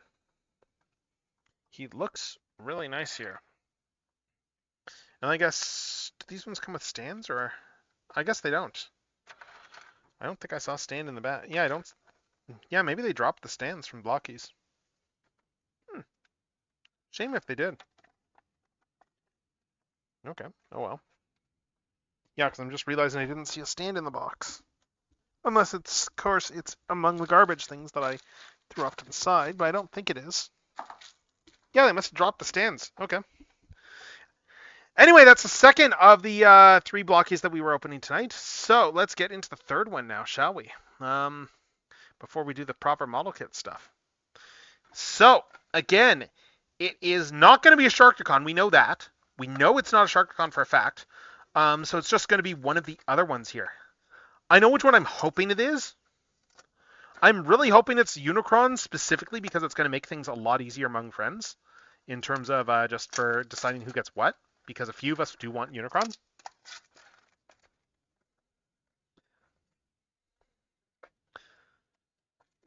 He looks really nice here. And I guess, do these ones come with stands, or? I guess they don't. I don't think I saw a stand in the back. Yeah, I don't. Yeah, maybe they dropped the stands from Blokees. Shame if they did. Okay. Oh well. Yeah, because I'm just realizing I didn't see a stand in the box. Unless it's, of course, it's among the garbage things that I threw off to the side, but I don't think it is. Yeah, they must have dropped the stands. Okay. Anyway, that's the second of the 3 Blokees that we were opening tonight. So let's get into the third one now, shall we? Before we do the proper model kit stuff. So, again, it is not going to be a Sharkticon. We know that. We know it's not a Sharkticon for a fact. So it's just going to be one of the other ones here. I know which one I'm hoping it is. I'm really hoping it's Unicron specifically because it's going to make things a lot easier among friends in terms of just for deciding who gets what, because a few of us do want Unicron.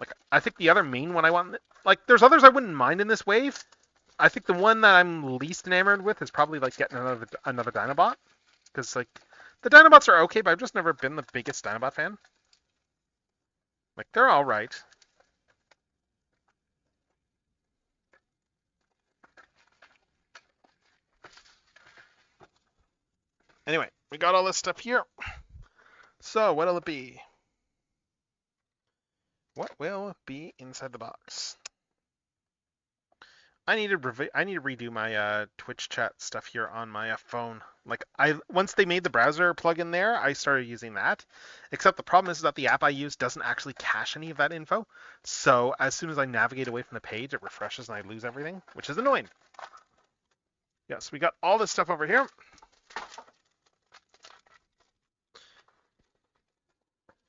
Like, I think the other main one I want, like, there's others I wouldn't mind in this wave. I think the one that I'm least enamored with is probably like getting another Dinobot, because like the Dinobots are okay, but I've just never been the biggest Dinobot fan. Like, they're all right. Anyway, we got all this stuff here. So what'll it be? What will be inside the box? I need to redo my Twitch chat stuff here on my phone. Like, once they made the browser plugin there, I started using that. Except the problem is that the app I use doesn't actually cache any of that info. So as soon as I navigate away from the page, it refreshes and I lose everything, which is annoying. Yeah, so we got all this stuff over here.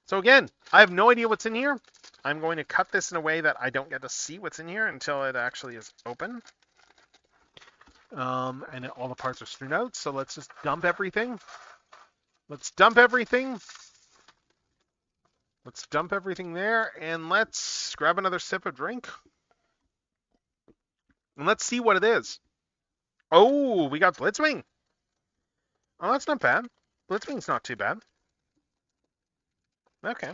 So again, I have no idea what's in here. I'm going to cut this in a way that I don't get to see what's in here until it actually is open. And all the parts are strewn out, so let's just dump everything. Let's dump everything. Let's dump everything there, and let's grab another sip of drink. And let's see what it is. Oh, we got Blitzwing. Oh, that's not bad. Blitzwing's not too bad. Okay.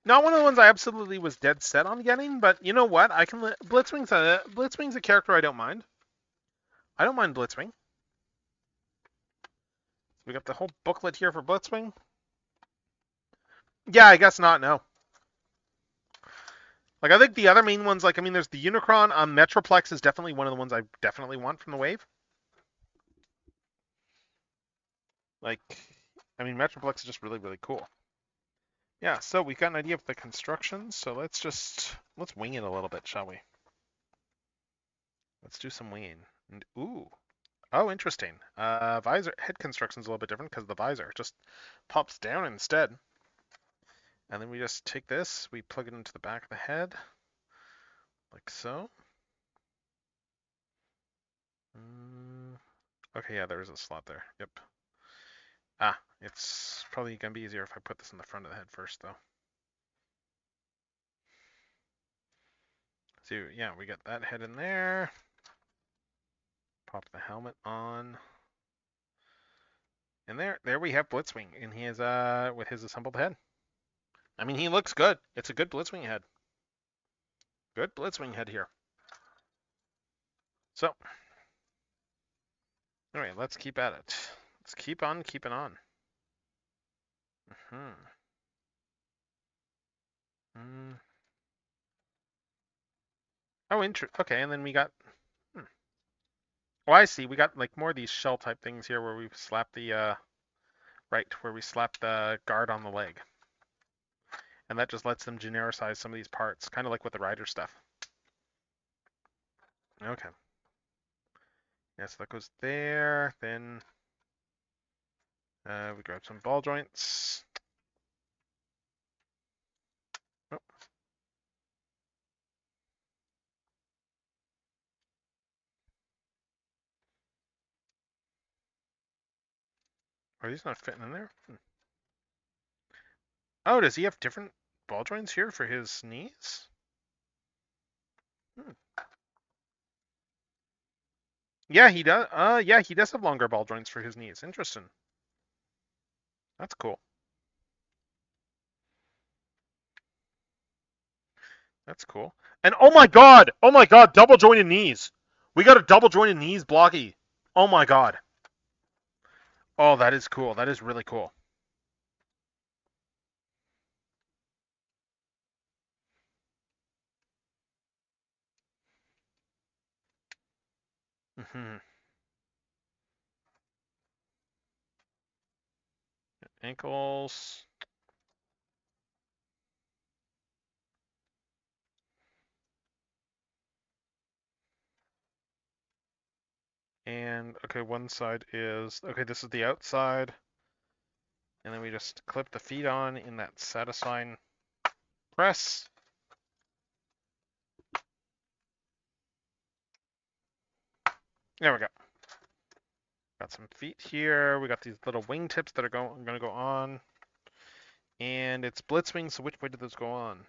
Not one of the ones I absolutely was dead set on getting, but you know what? Blitzwing's a character I don't mind. I don't mind Blitzwing. We got the whole booklet here for Blitzwing. Yeah, I guess not, no. Like, I think the other main ones, like, I mean, there's the Unicron. Metroplex is definitely one of the ones I definitely want from the wave. Like, I mean, Metroplex is just really, really cool. Yeah, so we've got an idea of the construction, so let's wing it a little bit, shall we? Let's do some winging. And, ooh. Oh, interesting. Visor head construction is a little bit different because the visor just pops down instead. And then we just take this, we plug it into the back of the head, like so. Okay, yeah, there is a slot there. Yep. Ah, it's probably going to be easier if I put this in the front of the head first, though. So, yeah, we got that head in there. Pop the helmet on. And there we have Blitzwing in his, with his assembled head. I mean, he looks good. It's a good Blitzwing head. Good Blitzwing head here. So, anyway, let's keep at it. Let's keep on keeping on. Mm. Oh, interesting. Okay, and then we got. Oh, I see. We got like more of these shell type things here where we slap the right where we slap the guard on the leg, and that just lets them genericize some of these parts, kind of like with the rider stuff. Okay. Yeah, so that goes there. Then we grab some ball joints. Oh. Are these not fitting in there? Oh, does he have different ball joints here for his knees? Hmm. Yeah, he does. Yeah, he does have longer ball joints for his knees. Interesting. That's cool. That's cool. And oh my god, double jointed knees. We got a double jointed knees blocky. Oh my god. Oh, that is cool. That is really cool. Hmm. Ankles. And okay, one side is okay, this is the outside. And then we just clip the feet on in that satisfying press. There we go. Got some feet here. We got these little wing tips that are going to go on. And it's blitzwing, so which way did those go on?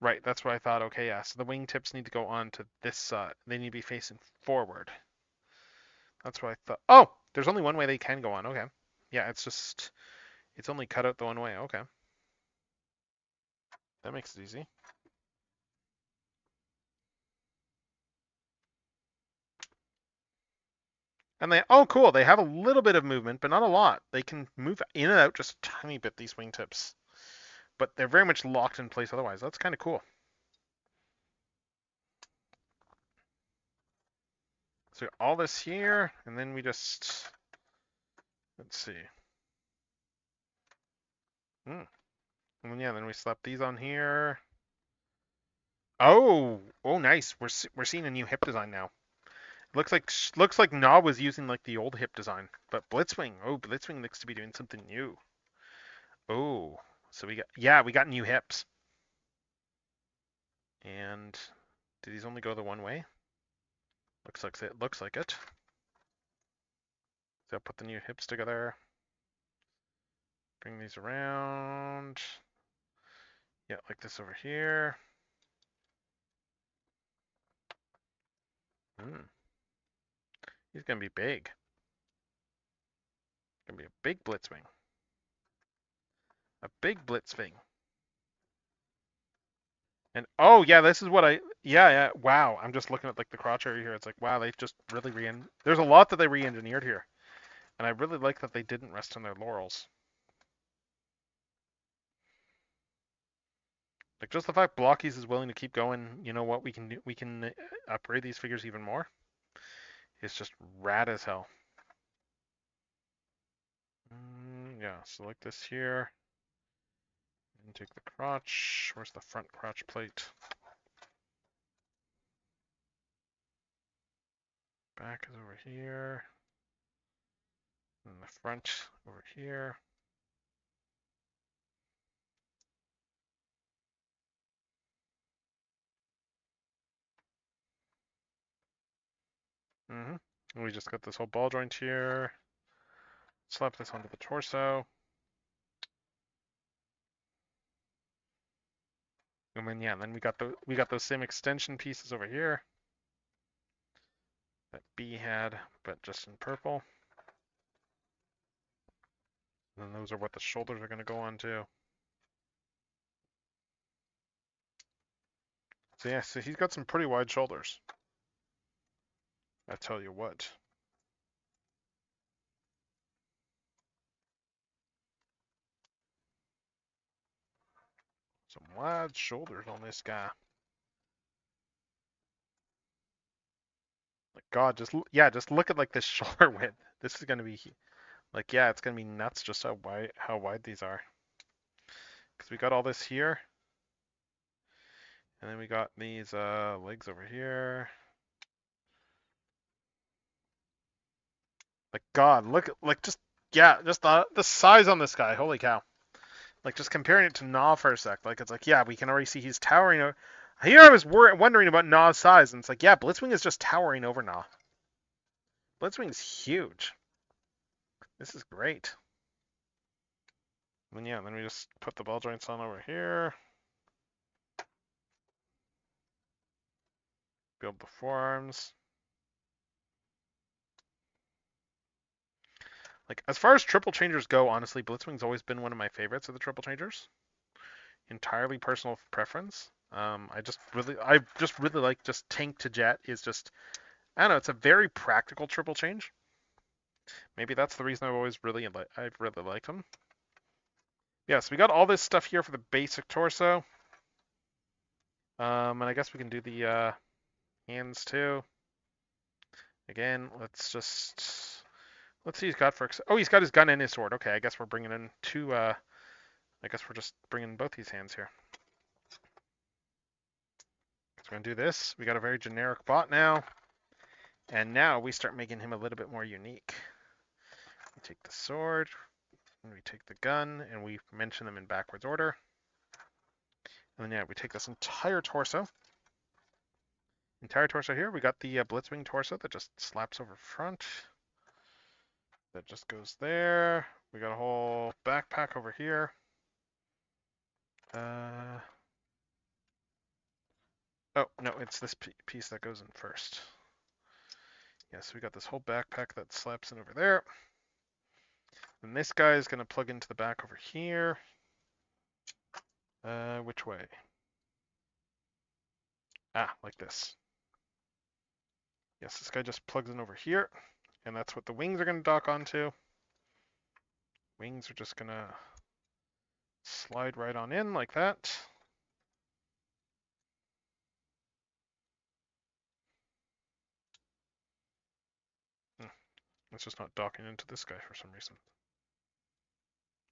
Right, that's what I thought. Okay, yeah. So the wing tips need to go on to this side. They need to be facing forward. That's what I thought. Oh, there's only one way they can go on. Okay. Yeah, it's only cut out the one way. Okay. That makes it easy. And oh, cool. They have a little bit of movement, but not a lot. They can move in and out just a tiny bit, these wingtips. But they're very much locked in place otherwise. That's kind of cool. So all this here, and then we just, let's see. And then, yeah, then we slap these on here. Oh, nice. We're seeing a new hip design now. Looks like Na was using like the old hip design, but Blitzwing. Oh, Blitzwing looks to be doing something new. Oh, so we got new hips. And do these only go the one way? Looks like it. So I'll put the new hips together. Bring these around. Yeah, like this over here. He's gonna be big. Gonna be a big Blitzwing. A big Blitzwing. And oh yeah, this is what yeah. Wow, I'm just looking at like the crotch area here. It's like wow, they've just really there's a lot that they re-engineered here, and I really like that they didn't rest on their laurels. Like just the fact Blokees is willing to keep going. You know what we can do? We can upgrade these figures even more. It's just rad as hell. Yeah, so like this here. And take the crotch. Where's the front crotch plate? Back is over here. And the front over here. And we just got this whole ball joint here. Slap this onto the torso. And then yeah, then we got those same extension pieces over here that B had, but just in purple. And then those are what the shoulders are going to go on to. So yeah, so he's got some pretty wide shoulders. I tell you what. Some wide shoulders on this guy. Like God, just look at like this shoulder width. This is gonna be like, yeah, it's gonna be nuts just how wide these are. Because we got all this here, and then we got these legs over here. Like God, look at like just the size on this guy. Holy cow! Like just comparing it to Gnaw for a sec, like it's like, yeah, we can already see he's towering. Here I was wondering about Gnaw's size, and it's like, yeah, Blitzwing is just towering over Gnaw. Blitzwing's huge. This is great. And then we just put the ball joints on over here. Build the forearms. Like, as far as triple changers go, honestly, Blitzwing's always been one of my favorites of the triple changers. Entirely personal preference. I just really like just tank to jet is just, I don't know, it's a very practical triple change. Maybe that's the reason I've really liked him. Yeah, so we got all this stuff here for the basic torso. And I guess we can do the hands too. Again, let's see he's got he's got his gun and his sword. Okay, I guess we're bringing in two, I guess we're just bringing both these hands here. So we're going to do this. We got a very generic bot now. And now we start making him a little bit more unique. We take the sword, and we take the gun, and we mention them in backwards order. And then, yeah, we take this entire torso. Here. We got the Blitzwing torso that just slaps over front. That just goes there. We got a whole backpack over here. Oh, no, it's this piece that goes in first. Yes, we got this whole backpack that slaps in over there. And this guy is going to plug into the back over here. Which way? Ah, like this. Yes, this guy just plugs in over here. And that's what the wings are going to dock onto. Wings are just going to slide right on in like that. It's just not docking into this guy for some reason.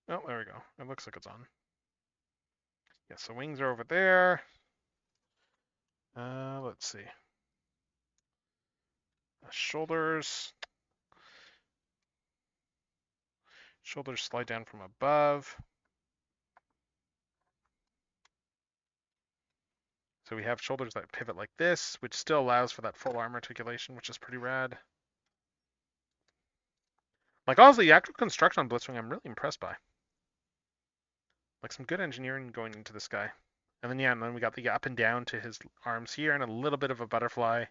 Oh, there we go. It looks like it's on. Yes, the wings are over there. Let's see. Shoulders. Shoulders slide down from above. So we have shoulders that pivot like this, which still allows for that full arm articulation, which is pretty rad. Like, honestly, the actual construction on Blitzwing, I'm really impressed by. Like, some good engineering going into this guy. And then, yeah, and then we got the up and down to his arms here, and a little bit of a butterfly.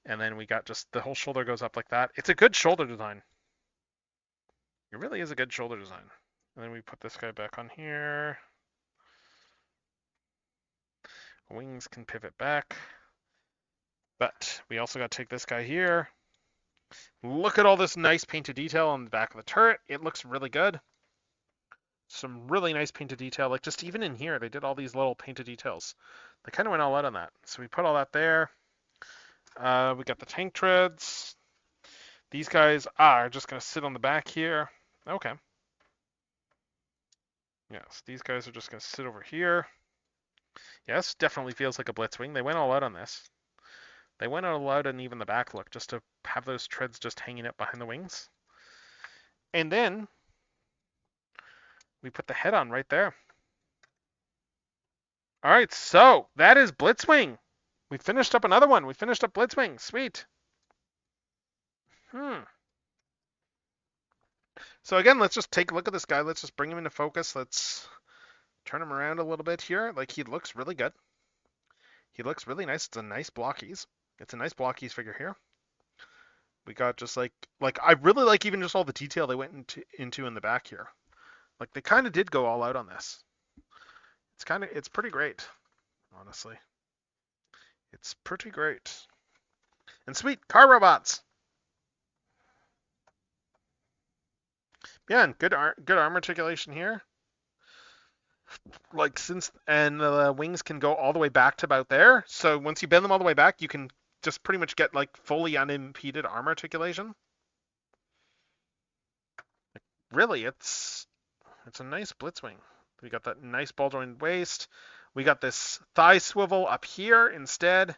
And then we got just the whole shoulder goes up like that. It's a good shoulder design. It really is a good shoulder design. And then we put this guy back on here. Wings can pivot back. But we also got to take this guy here. Look at all this nice painted detail on the back of the turret. It looks really good. Some really nice painted detail. Like, just even in here, they did all these little painted details. They kind of went all out on that. So we put all that there. We got the tank treads. These guys are just going to sit on the back here. Okay. Yes, these guys are just going to sit over here. Yes, definitely feels like a Blitzwing. They went all out on this. They went all out on even the back look, just to have those treads just hanging up behind the wings. And then we put the head on right there. All right, so that is Blitzwing. We finished up another one. We finished up Blitzwing. Sweet. So again, let's just take a look at this guy. Let's just bring him into focus. Let's turn him around a little bit here. Like, he looks really good. He looks really nice. It's a nice Blokees. It's a nice Blokees figure here. We got just like I really like even just all the detail they went into in the back here. Like, they kind of did go all out on this. It's pretty great, honestly. It's pretty great. And sweet, car robots. Yeah, and good arm articulation here. like and the wings can go all the way back to about there. So once you bend them all the way back, you can just pretty much get like fully unimpeded arm articulation. Like, really, it's a nice Blitzwing. We got that nice ball jointed waist. We got this thigh swivel up here instead.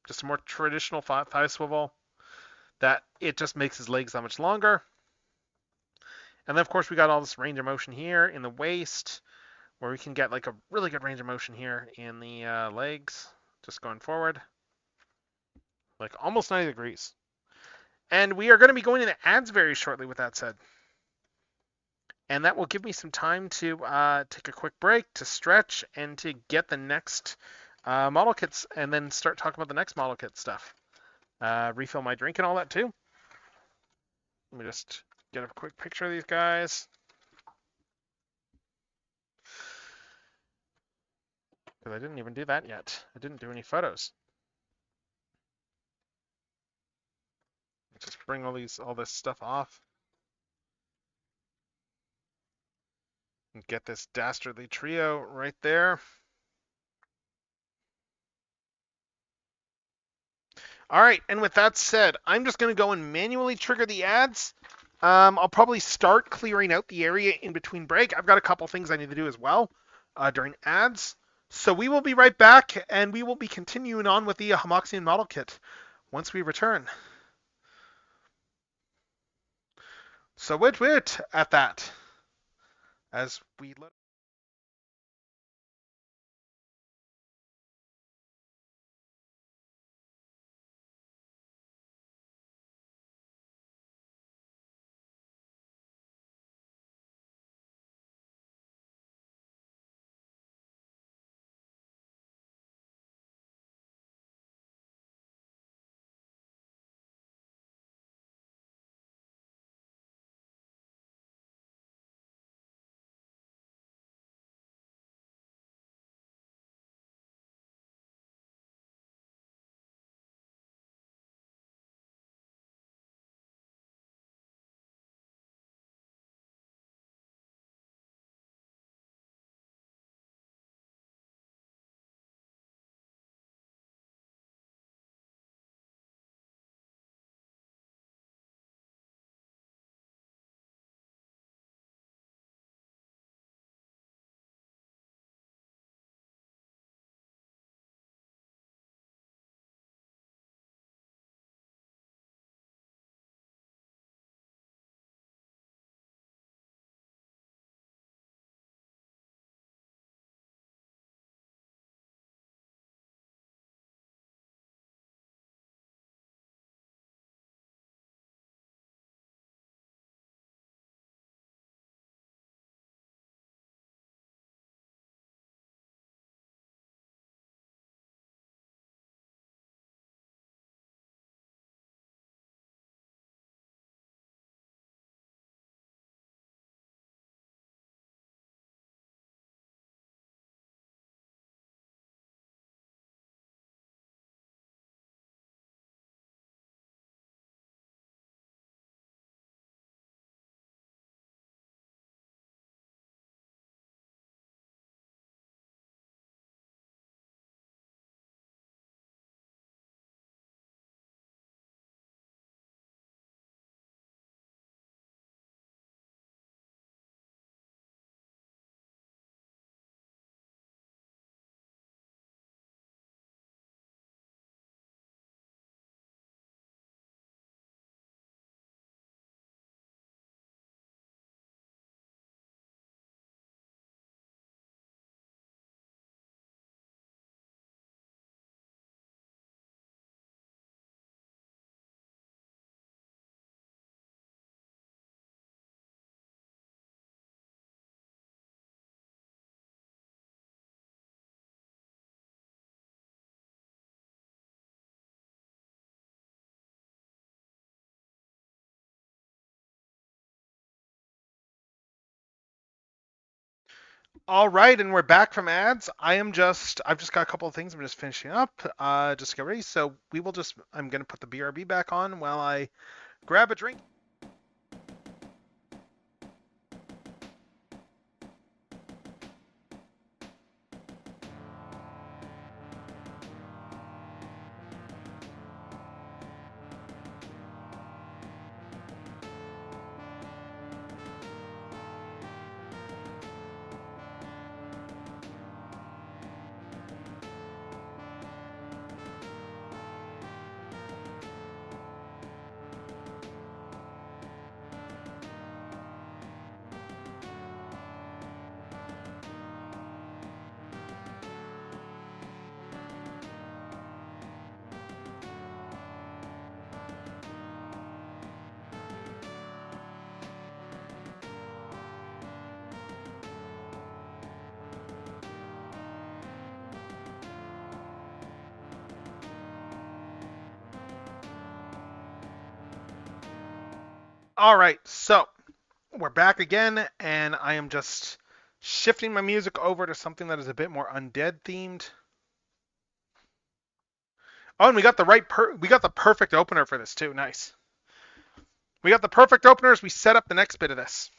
Just a more traditional thigh swivel. That it just makes his legs that much longer. And then of course we got all this range of motion here in the waist, where we can get like a really good range of motion here in the legs, just going forward, like almost 90 degrees. And we are going to be going into ads very shortly with that said. And that will give me some time to take a quick break, to stretch, and to get the next model kits, and then start talking about the next model kit stuff. Refill my drink and all that too. Let me just get a quick picture of these guys. Because I didn't even do that yet. I didn't do any photos. Let's just bring all this stuff off. And get this dastardly trio right there. All right, and with that said, I'm just going to go and manually trigger the ads. I'll probably start clearing out the area in between break. I've got a couple things I need to do as well during ads. So we will be right back, and we will be continuing on with the Homoxian model kit once we return. So wait at that as we let. All right, and we're back from ads. I've just got a couple of things I'm just finishing up, just to get ready. So I'm going to put the BRB back on while I grab a drink. All right, so we're back again, and I am just shifting my music over to something that is a bit more undead themed. Oh, and we got the perfect opener for this too. Nice. We got the perfect openers. We set up the next bit of this.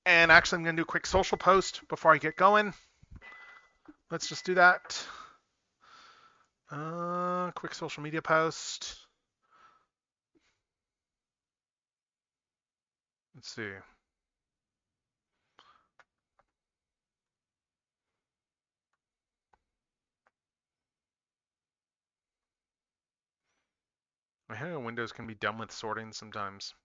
And actually, I'm going to do a quick social post before I get going. Let's just do that. Quick social media post. Let's see. I know Windows can be dumb with sorting sometimes.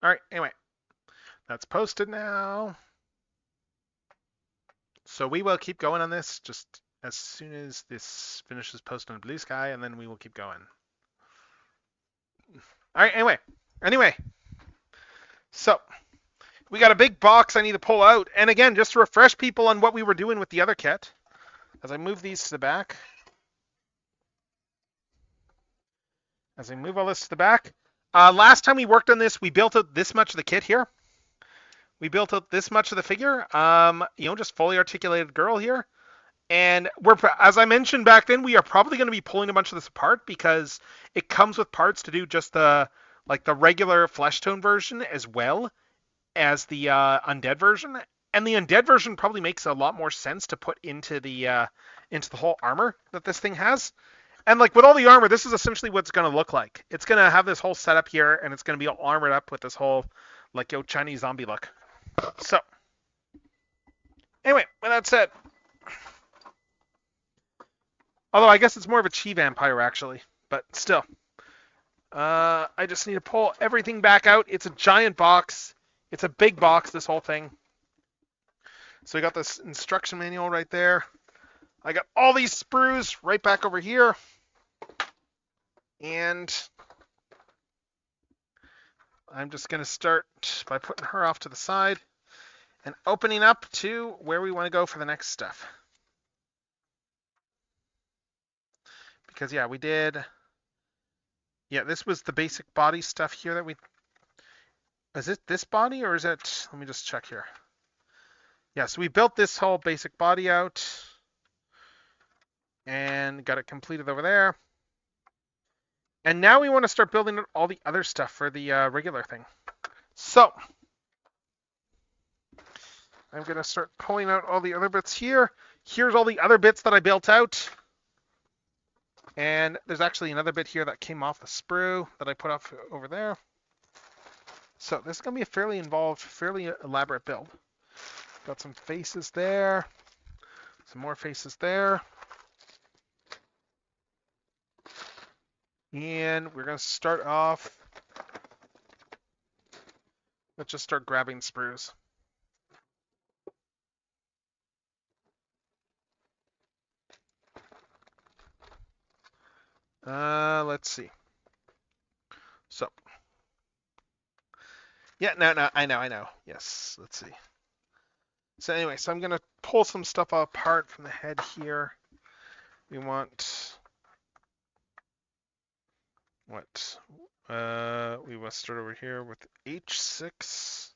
All right, anyway, that's posted now. So we will keep going on this just as soon as this finishes posting on Blue Sky, and then we will keep going. All right, anyway. So we got a big box I need to pull out. And again, just to refresh people on what we were doing with the other kit, as I move these to the back. As I move all this to the back. Last time we worked on this, we built out this much of the kit here. We built out this much of the figure. Just fully articulated girl here. And as I mentioned back then, we are probably going to be pulling a bunch of this apart because it comes with parts to do just the regular flesh tone version as well as the undead version. And the undead version probably makes a lot more sense to put into the whole armor that this thing has. And like with all the armor, this is essentially what it's going to look like. It's going to have this whole setup here, and it's going to be all armored up with this whole Chinese zombie look. So anyway, with that said, although I guess it's more of a chi vampire actually, but still. I just need to pull everything back out. It's a giant box. It's a big box, this whole thing. So we got this instruction manual right there. I got all these sprues right back over here. And I'm just going to start by putting her off to the side and opening up to where we want to go for the next stuff. Because, yeah, we did... Yeah, this was the basic body stuff here that we... Is it this body or is it... Let me just check here. Yeah, so we built this whole basic body out and got it completed over there. And now we want to start building all the other stuff for the regular thing. So I'm going to start pulling out all the other bits here. Here's all the other bits that I built out. And there's actually another bit here that came off the sprue that I put up over there. So this is going to be a fairly involved, fairly elaborate build. Got some faces there. Some more faces there. And we're going to start off. Let's just start grabbing sprues. Let's see. So. Yeah, no, I know. Yes, let's see. So anyway, so I'm going to pull some stuff apart from the head here. We want... What? We must start over here with H6.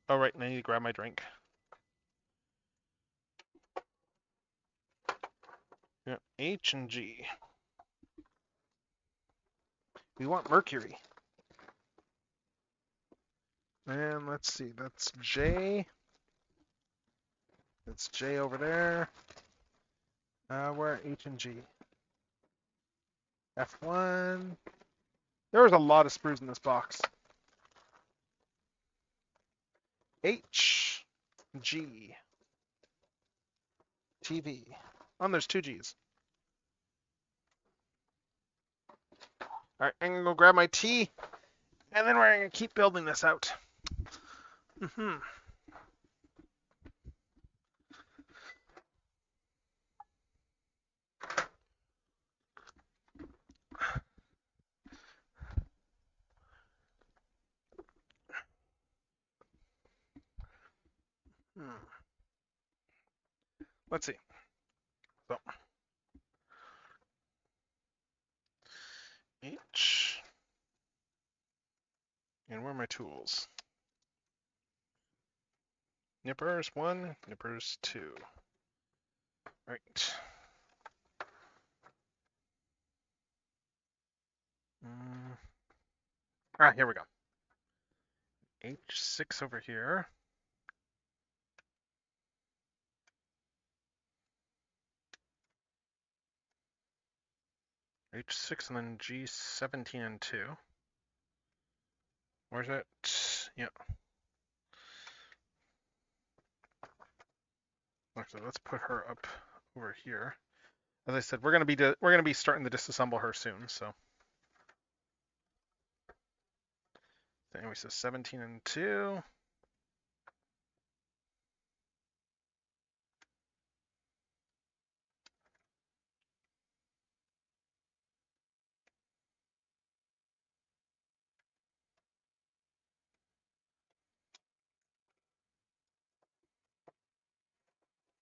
Oh, right, and I need to grab my drink. Yeah, H and G. We want Mercury. And let's see, that's J. That's J over there. Where are H and G? F1. There's a lot of sprues in this box. H, G, TV. Oh, and there's two G's. All right, I'm gonna go grab my tea, and then we're gonna keep building this out. Mm-hmm. Let's see. So H, and where are my tools? Nippers 1, nippers 2. Right. Ah, here we go. H6 over here. H6 and then G17 and 2. Where's it? Yeah. Actually, let's put her up over here. As I said, we're gonna be starting to disassemble her soon. So anyway, so 17 and 2.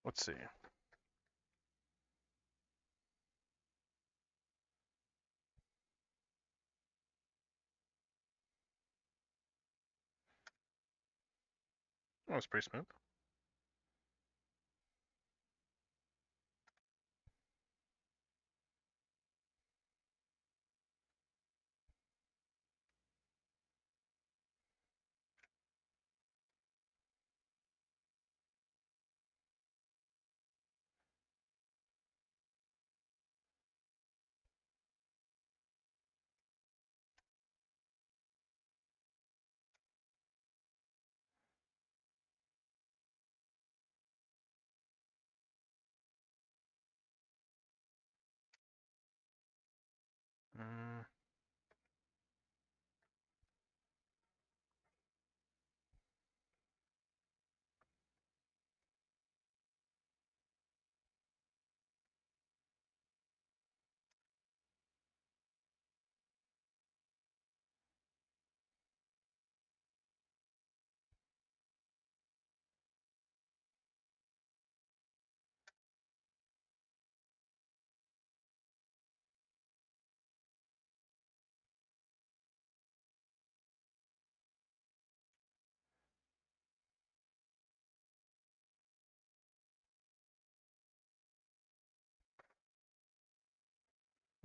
Let's see. Oh, it's pretty smooth. Mm.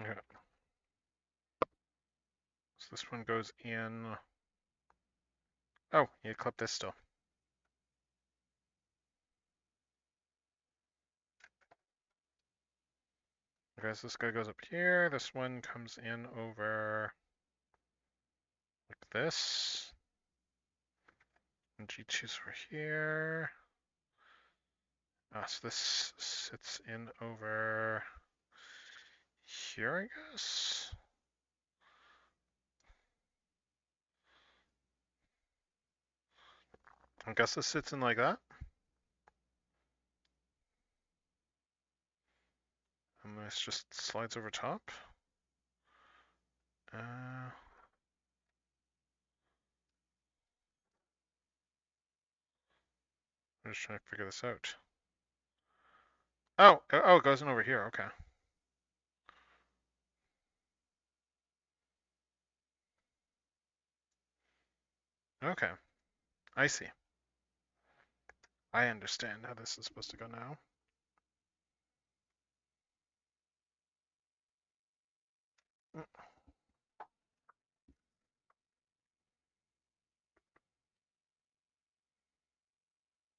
Okay. So this one goes in. Oh, you clip this still. Okay, so this guy goes up here. This one comes in over like this. And G2's over here. So this sits in over here, I guess. I guess this sits in like that. And this just slides over top. I'm just trying to figure this out. Oh, it goes in over here. Okay. Okay. I see. I understand how this is supposed to go now.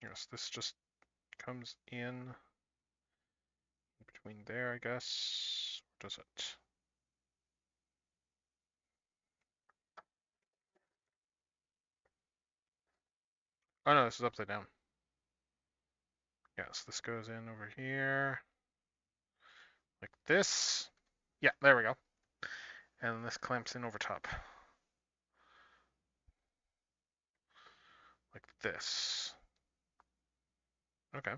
Yes, this just comes in between there, I guess. Or does it? Oh no, this is upside down. Yes, this goes in over here. Like this. Yeah, there we go. And then this clamps in over top. Like this. Okay.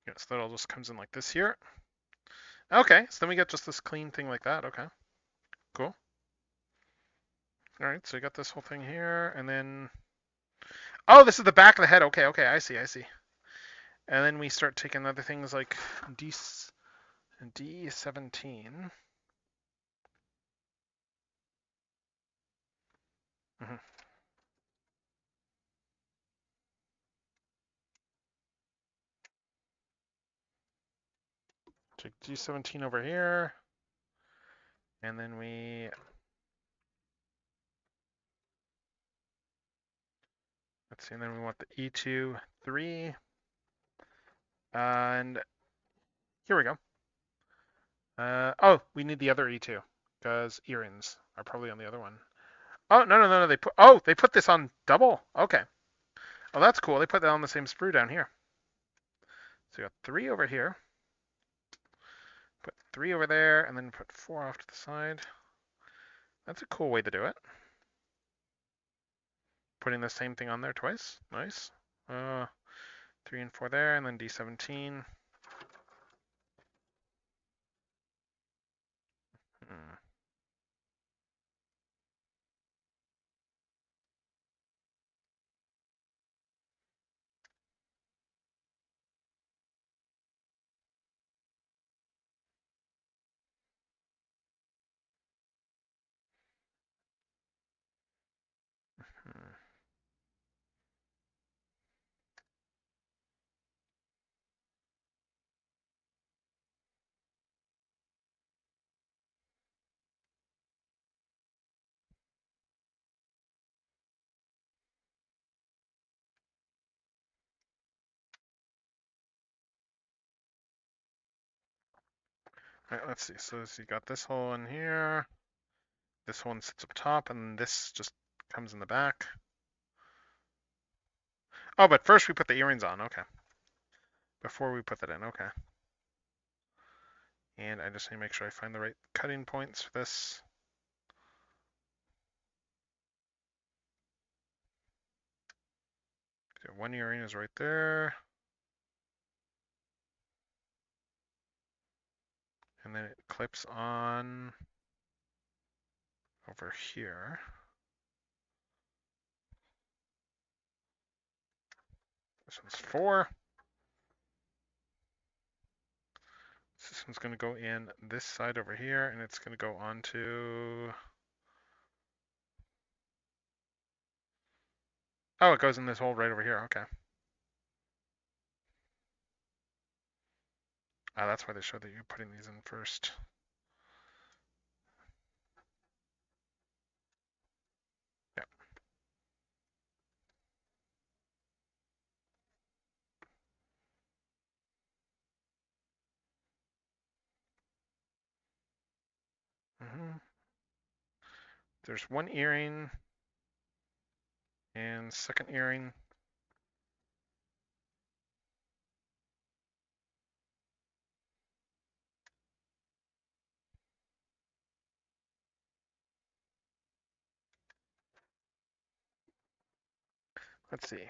Yeah, so that all just comes in like this here. Okay, so then we get just this clean thing like that. Okay, cool. All right, so we got this whole thing here, and then... Oh, this is the back of the head. Okay, okay, I see, I see. And then we start taking other things like D17. Mm-hmm. Take D17 over here, and then we... Let's see, and then we want the E2, 3. And here we go. Oh, we need the other E2, because earrings are probably on the other one. Oh, no, they put this on double. Okay. Oh, that's cool. They put that on the same sprue down here. So we got 3 over here. Put 3 over there, and then put 4 off to the side. That's a cool way to do it. Putting the same thing on there twice. Nice. 3 and 4 there, and then D17. Hmm. Hmm. All right, let's see. So you got this hole in here. This one sits up top, and this just comes in the back. Oh, but first we put the earrings on. Okay. Before we put that in. Okay. And I just need to make sure I find the right cutting points for this. So one earring is right there. And then it clips on over here. This one's 4. This one's going to go in this side over here, and it's going to go onto... Oh, it goes in this hole right over here. Okay. Ah, that's why they showed that you're putting these in first. Yeah. There's one earring and second earring. Let's see.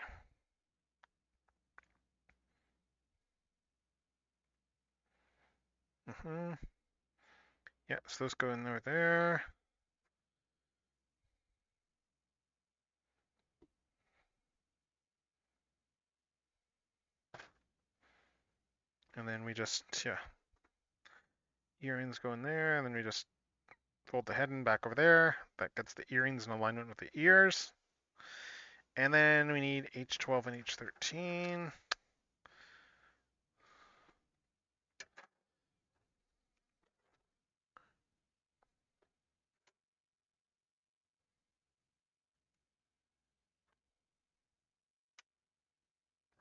Yeah, so those go in over there. And then we just, yeah, earrings go in there, and then we just fold the head in back over there. That gets the earrings in alignment with the ears. And then we need H12 and H13.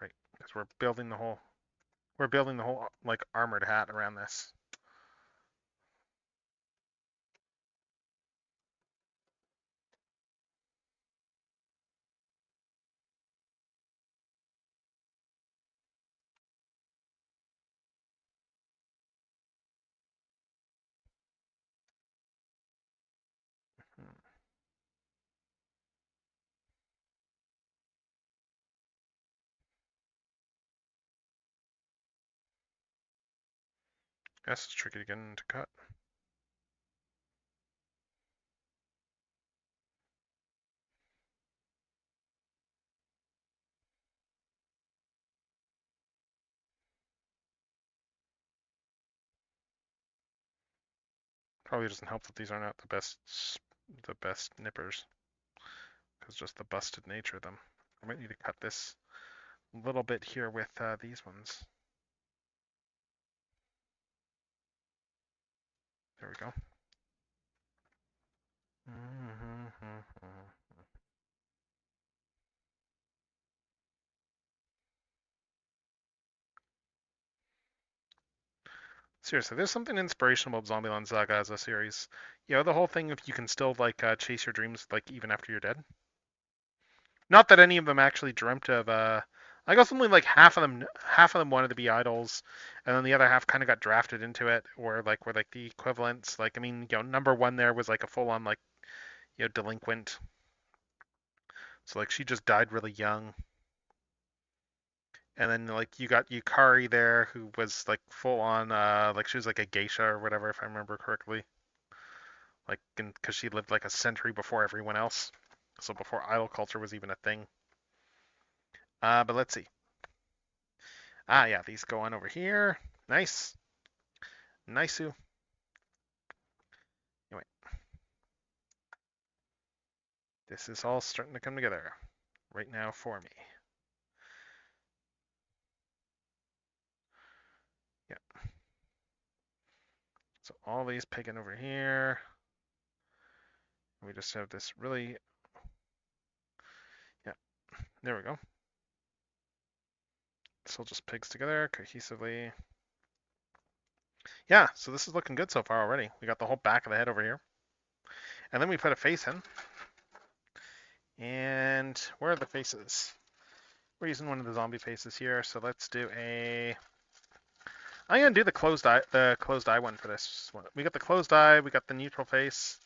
Right, because we're building the whole like armored hat around this. This is tricky to get into cut. Probably doesn't help that these are not the best nippers, because just the busted nature of them. I might need to cut this a little bit here with these ones. There we go. Seriously, there's something inspirational about Zombieland Saga as a series. You know, the whole thing if you can still like chase your dreams like even after you're dead. Not that any of them actually dreamt of. I guess only like half of them wanted to be idols, and then the other half kind of got drafted into it, or like were like the equivalents. Like I mean, you know, number one there was like a full-on like delinquent. So like she just died really young. And then like you got Yukari there, who was like full on like she was like a geisha or whatever, if I remember correctly. Like because she lived like a century before everyone else, so before idol culture was even a thing. But let's see. Yeah, these go on over here. Nice, nice. Anyway, this is all starting to come together right now for me. Yeah. So all these pegging over here. We just have this really, yeah, there we go. This all just pegs together cohesively. Yeah, so this is looking good so far already. We got the whole back of the head over here. And then we put a face in. And where are the faces? We're using one of the zombie faces here, so let's do a... I'm gonna do the closed eye one for this one. We got the closed eye, we got the neutral face.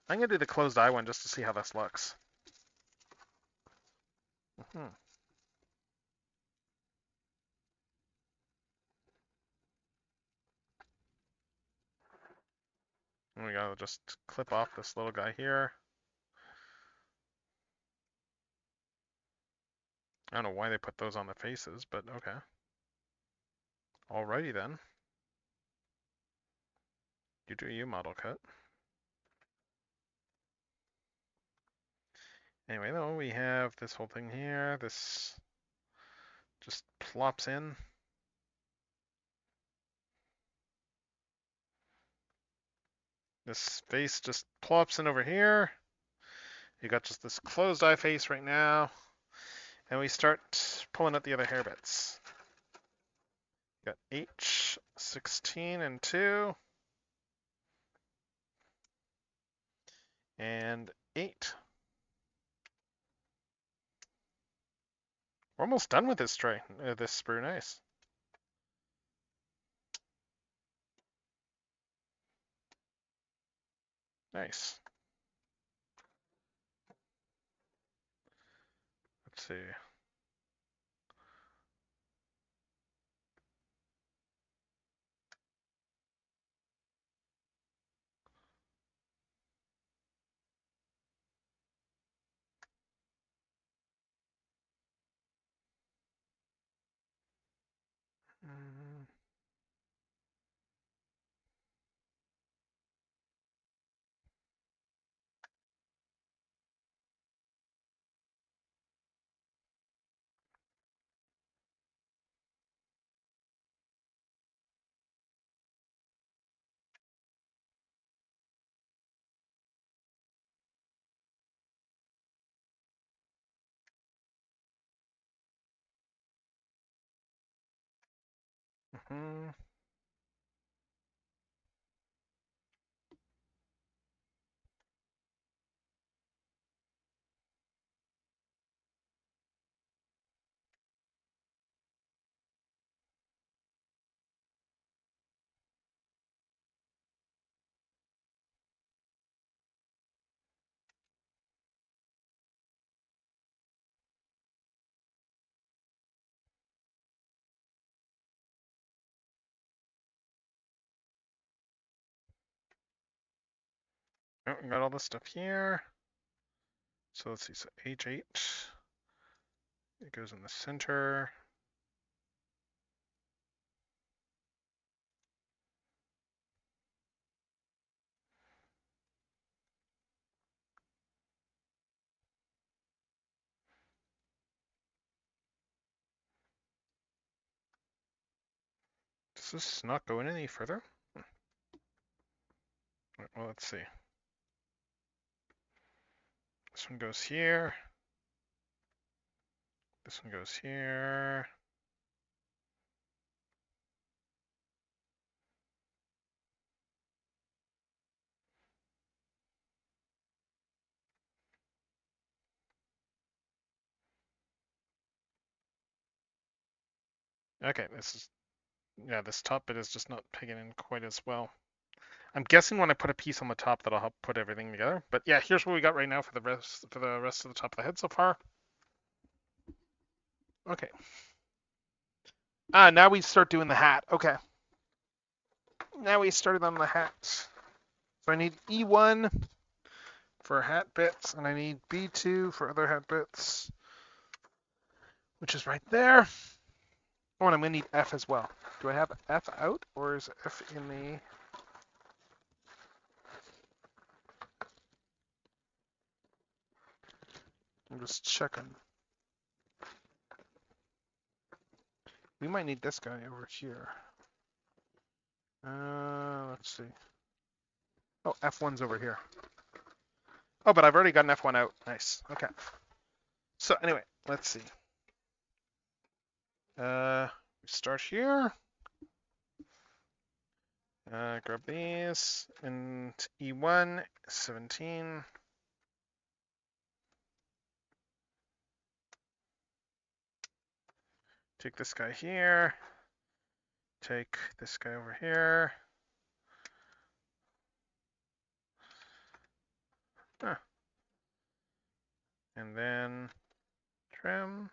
I'm gonna do the closed eye one just to see how this looks. And we gotta just clip off this little guy here. I don't know why they put those on the faces, but okay. Alrighty then. You do you, model cut. Anyway, though, we have this whole thing here. This just plops in. This face just plops in over here. You got just this closed eye face right now. And we start pulling out the other hair bits. Got H, 16, and 2. And 8. We're almost done with this tray, this sprue. Nice. Nice. Let's see. Mm-hmm. Oh, we got all this stuff here. So let's see, so H8. It goes in the center. Does this not go in any further? Well, let's see. This one goes here. This one goes here. Okay, this top bit is just not picking in quite as well. I'm guessing when I put a piece on the top that'll help put everything together. But yeah, here's what we got right now for the rest of the top of the head so far. Okay. Now we start doing the hat. Okay. Now we started on the hat. So I need E1 for hat bits, and I need B2 for other hat bits, which is right there. Oh, and I'm going to need F as well. Do I have F out, or is F in the... I'm just checking. We might need this guy over here. Let's see. Oh, F1's over here. Oh, but I've already got an F1 out. Nice. Okay. So anyway, let's see. We start here. Grab these and E1, 17. Take this guy here. Take this guy over here. Huh. And then trim.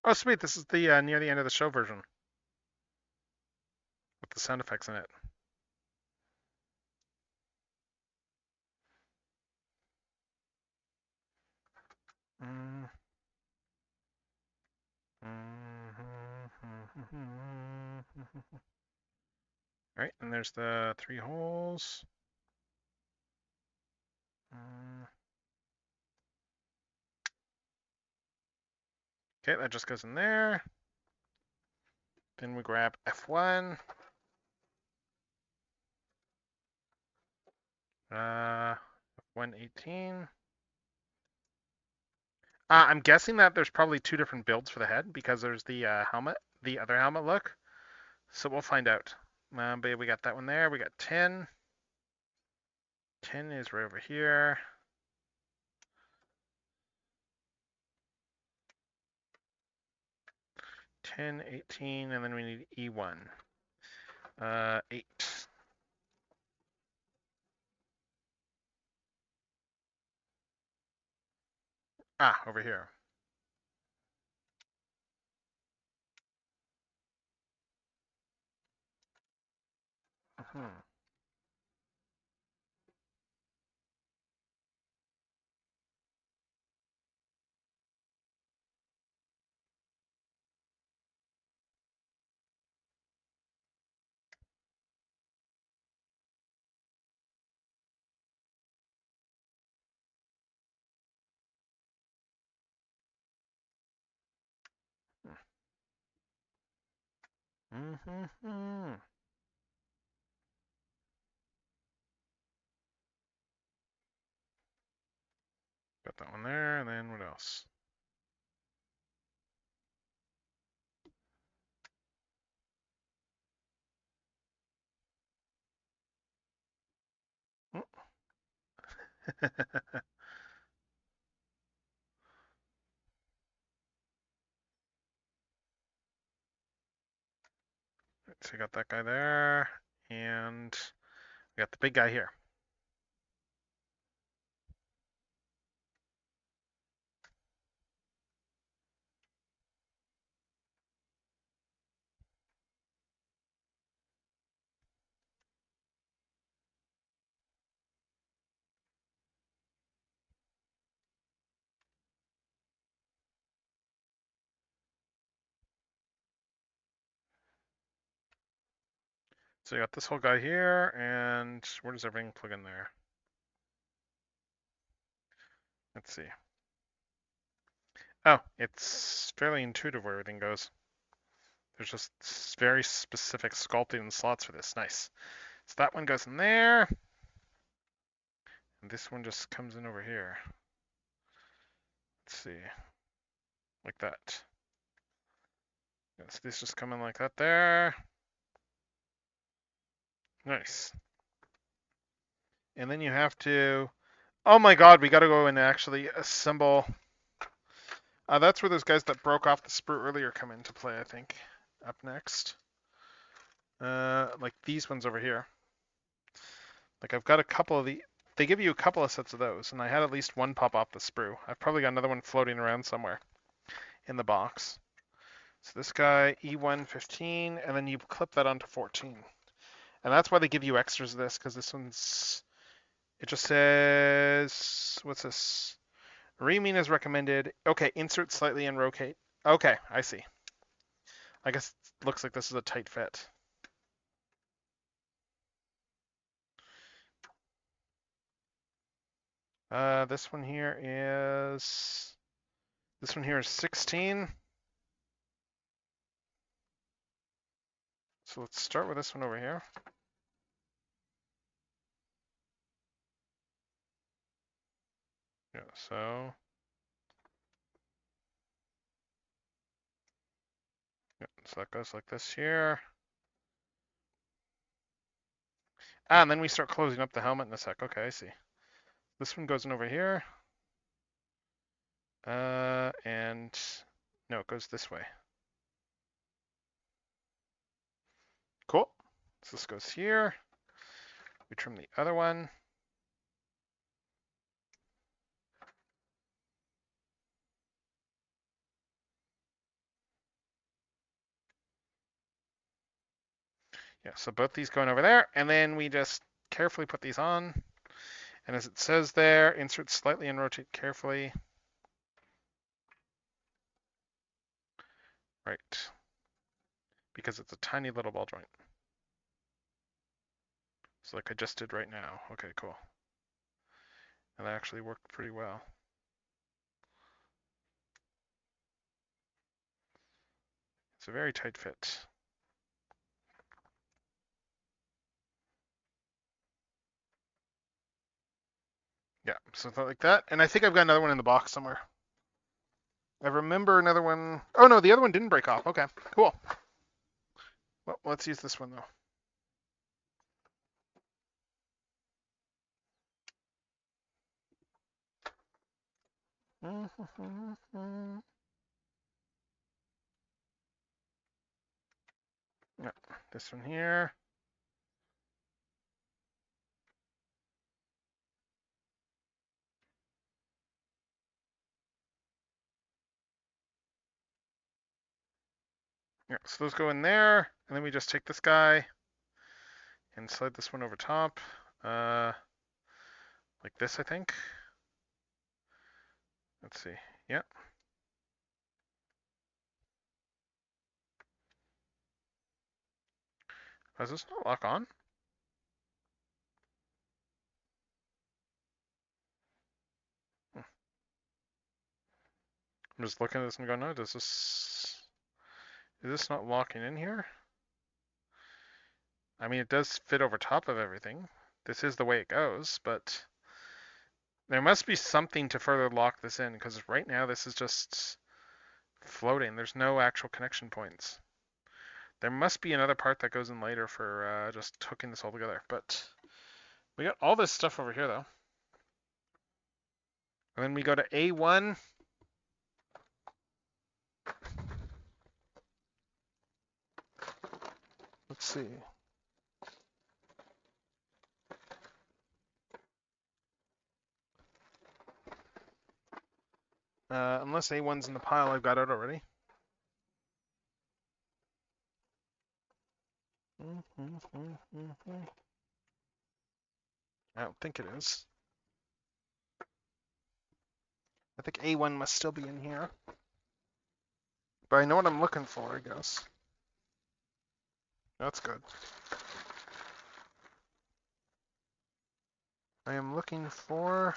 Oh, sweet. This is the near the end of the show version with the sound effects in it. Mm. All right, and there's the 3 holes. Okay, that just goes in there. Then we grab F1. F118. I'm guessing that there's probably 2 different builds for the head because there's the helmet, the other helmet look. So we'll find out. But we got that one there. We got 10. 10 is right over here. 10, 18, and then we need E1. 8. Over here. Mm-hmm. Got that one there, and then what else? Oh. So we got that guy there, and we got the big guy here. So you got this whole guy here, and where does everything plug in there? Let's see. Oh, it's fairly intuitive where everything goes. There's just very specific sculpting and slots for this. Nice. So that one goes in there. And this one just comes in over here. Let's see. Like that. Yes, these just come in like that there. Nice. And then you have to... Oh my god, we gotta go and actually assemble... that's where those guys that broke off the sprue earlier come into play, I think. Up next. Like these ones over here. Like I've got a couple of the... They give you a couple of sets of those, and I had at least one pop off the sprue. I've probably got another one floating around somewhere in the box. So this guy, E115, and then you clip that onto 14. And that's why they give you extras of this, because this one's... It just says... What's this? Reaming is recommended. Okay, insert slightly and rotate. Okay, I see. I guess it looks like this is a tight fit. This one here is... This one here is 16. So let's start with this one over here. Yeah, so... Yeah, so that goes like this here. Ah, and then we start closing up the helmet in a sec. Okay, I see. This one goes in over here. And no, it goes this way. Cool. So this goes here. We trim the other one. Yeah, so both these going over there, and then we just carefully put these on. And as it says there, insert slightly and rotate carefully. Right. Because it's a tiny little ball joint. So like I just did right now. Okay, cool. And that actually worked pretty well. It's a very tight fit. Yeah, something like that. And I think I've got another one in the box somewhere. I remember another one. Oh no, the other one didn't break off. Okay, cool. Well, let's use this one though. Yeah, this one here. Yeah, so those go in there, and then we just take this guy and slide this one over top, like this, I think. Let's see. Yep. Does this not lock on? I'm just looking at this and going, no, is this not locking in here? I mean, it does fit over top of everything. This is the way it goes, but there must be something to further lock this in, because right now this is just floating. There's no actual connection points. There must be another part that goes in later for just hooking this all together, but we got all this stuff over here, though. And then we go to A1. Let's see. Unless A1's in the pile, I've got it already. I don't think it is. I think A1 must still be in here. But I know what I'm looking for, I guess. That's good. I am looking for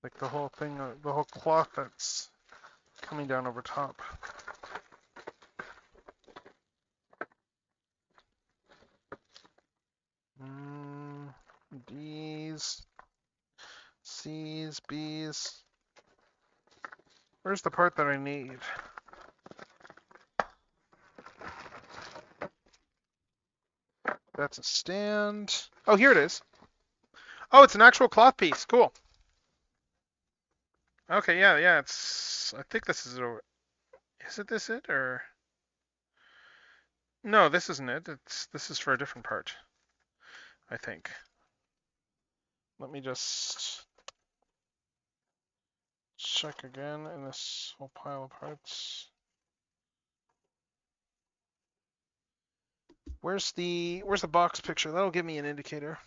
like the whole thing, the whole cloth that's coming down over top. D's, C's, B's. Where's the part that I need? That's a stand. Oh, here it is. Oh, it's an actual cloth piece. Cool. Okay, yeah, it's. I think this is it. Is it this it or? No, this isn't it. This is for a different part. I think. Let me just check again in this whole pile of parts. Where's the box picture? That'll give me an indicator.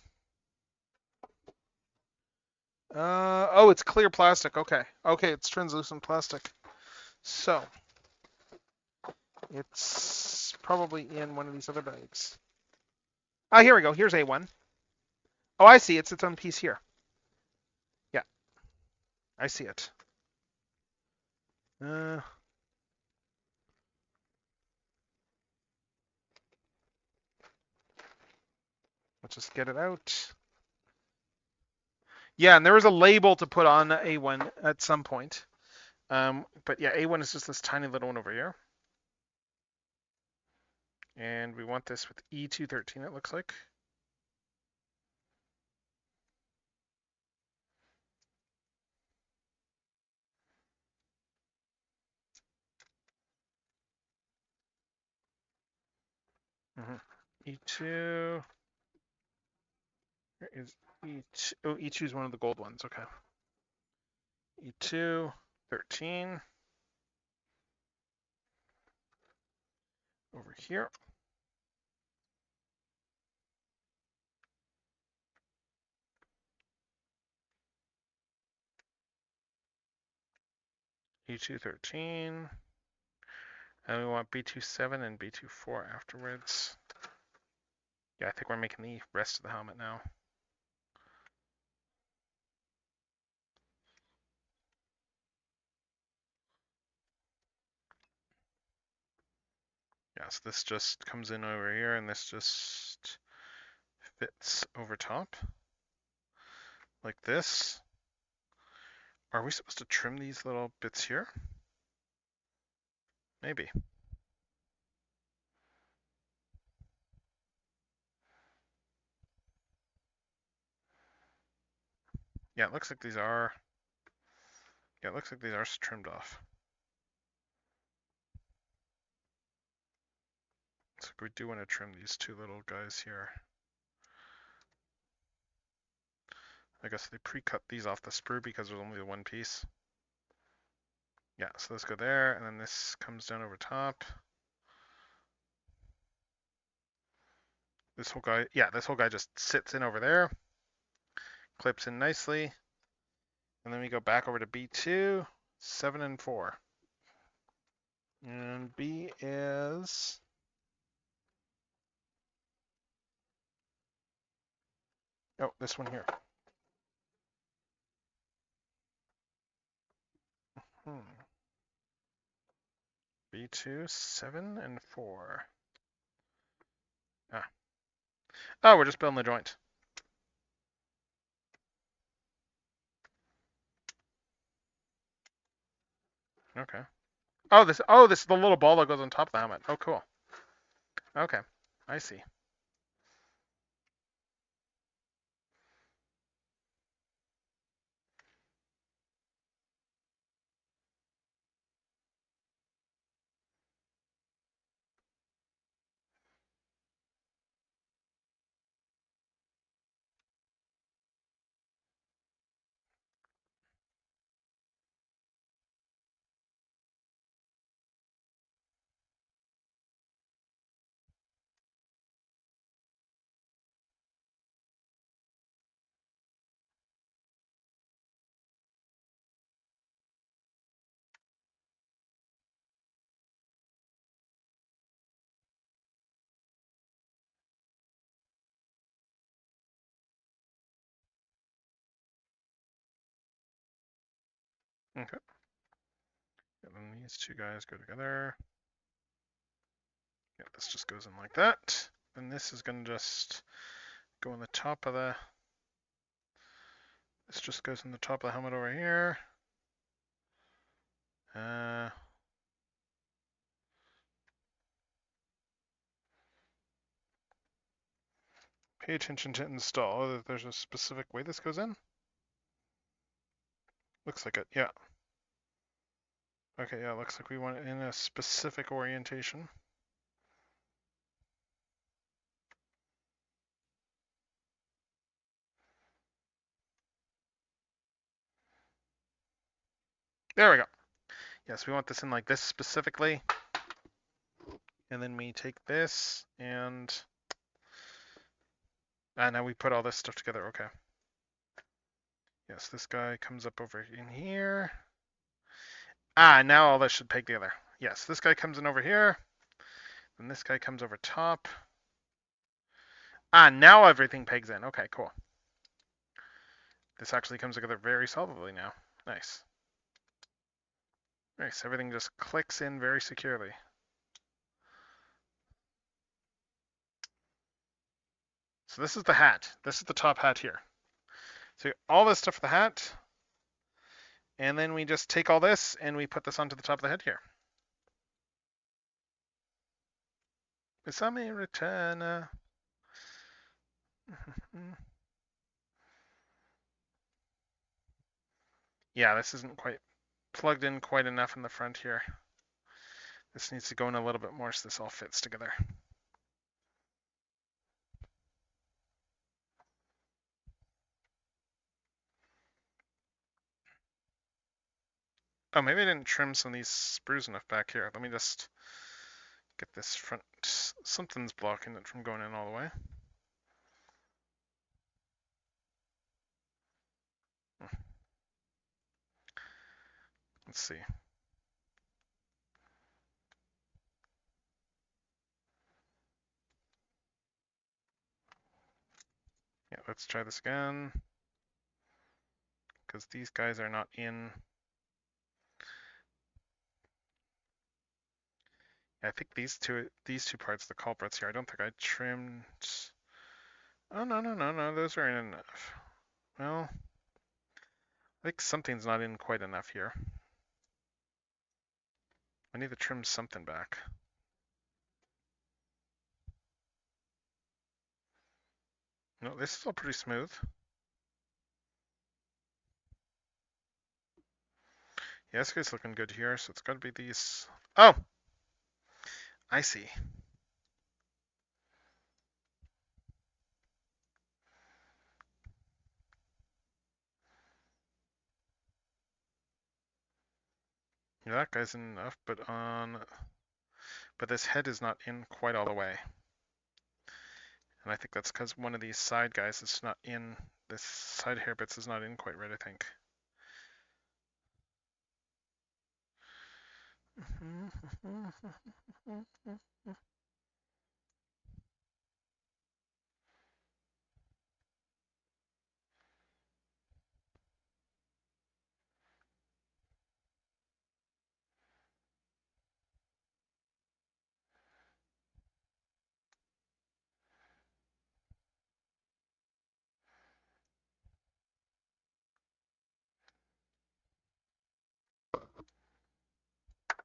Oh, it's clear plastic. Okay, it's translucent plastic. So it's probably in one of these other bags. Ah, here we go. Here's A1. Oh, I see. It's its own piece here. Yeah, I see it. Let's just get it out. Yeah, and there was a label to put on A1 at some point. But yeah, A1 is just this tiny little one over here. And we want this with E213, it looks like. E2. Where is E2? Oh, E2 is one of the gold ones. Okay. E2, 13. Over here. E213. And we want B27 and B24 afterwards. Yeah, I think we're making the rest of the helmet now. Yeah, so this just comes in over here and this just fits over top. Like this. Are we supposed to trim these little bits here? Maybe. Yeah, it looks like these are. Yeah, it looks like these are trimmed off. So we do want to trim these two little guys here. I guess they pre-cut these off the sprue because there's only the one piece. Yeah, so let's go there, and then this comes down over top. This whole guy, yeah, this whole guy just sits in over there. Clips in nicely. And then we go back over to B2, 7 and 4. And B is... Oh, this one here. B2, 7 and 4. Ah, Oh, we're just building the joint. Okay. Oh, this is the little ball that goes on top of the helmet. Oh, cool. Okay. I see. Okay. And then these two guys go together. Yeah, this just goes in like that. And this is going to just go on the top of the... This just goes in the top of the helmet over here. Pay attention to install. There's a specific way this goes in. Looks like it, yeah. Okay, yeah, looks like we want it in a specific orientation. There we go. Yes, we want this in like this specifically. And then we take this and... now we put all this stuff together, okay. Yes, this guy comes up over in here. Now all this should peg together. Yes, this guy comes in over here. And this guy comes over top. Now everything pegs in. Okay, cool. This actually comes together very solidly now. Nice. Nice, everything just clicks in very securely. So this is the hat. This is the top hat here. So all this stuff for the hat. And then we just take all this and we put this onto the top of the head here. Besame return. Yeah, this isn't quite plugged in quite enough in the front here. This needs to go in a little bit more so this all fits together. Oh, maybe I didn't trim some of these sprues enough back here. Let me just get this front. Something's blocking it from going in all the way. Let's see. Yeah, let's try this again. Because these guys are not in. I think these two parts, the culprits here. I don't think I trimmed. Oh no, those are in enough. Well, I think something's not in quite enough here. I need to trim something back. No, this is all pretty smooth. Yeah, this guy's looking good here, so it's got to be these. Oh! I see. Yeah, that guy's in enough, but this head is not in quite all the way. And I think that's because one of these side guys is not in. This side hair bits is not in quite right, I think.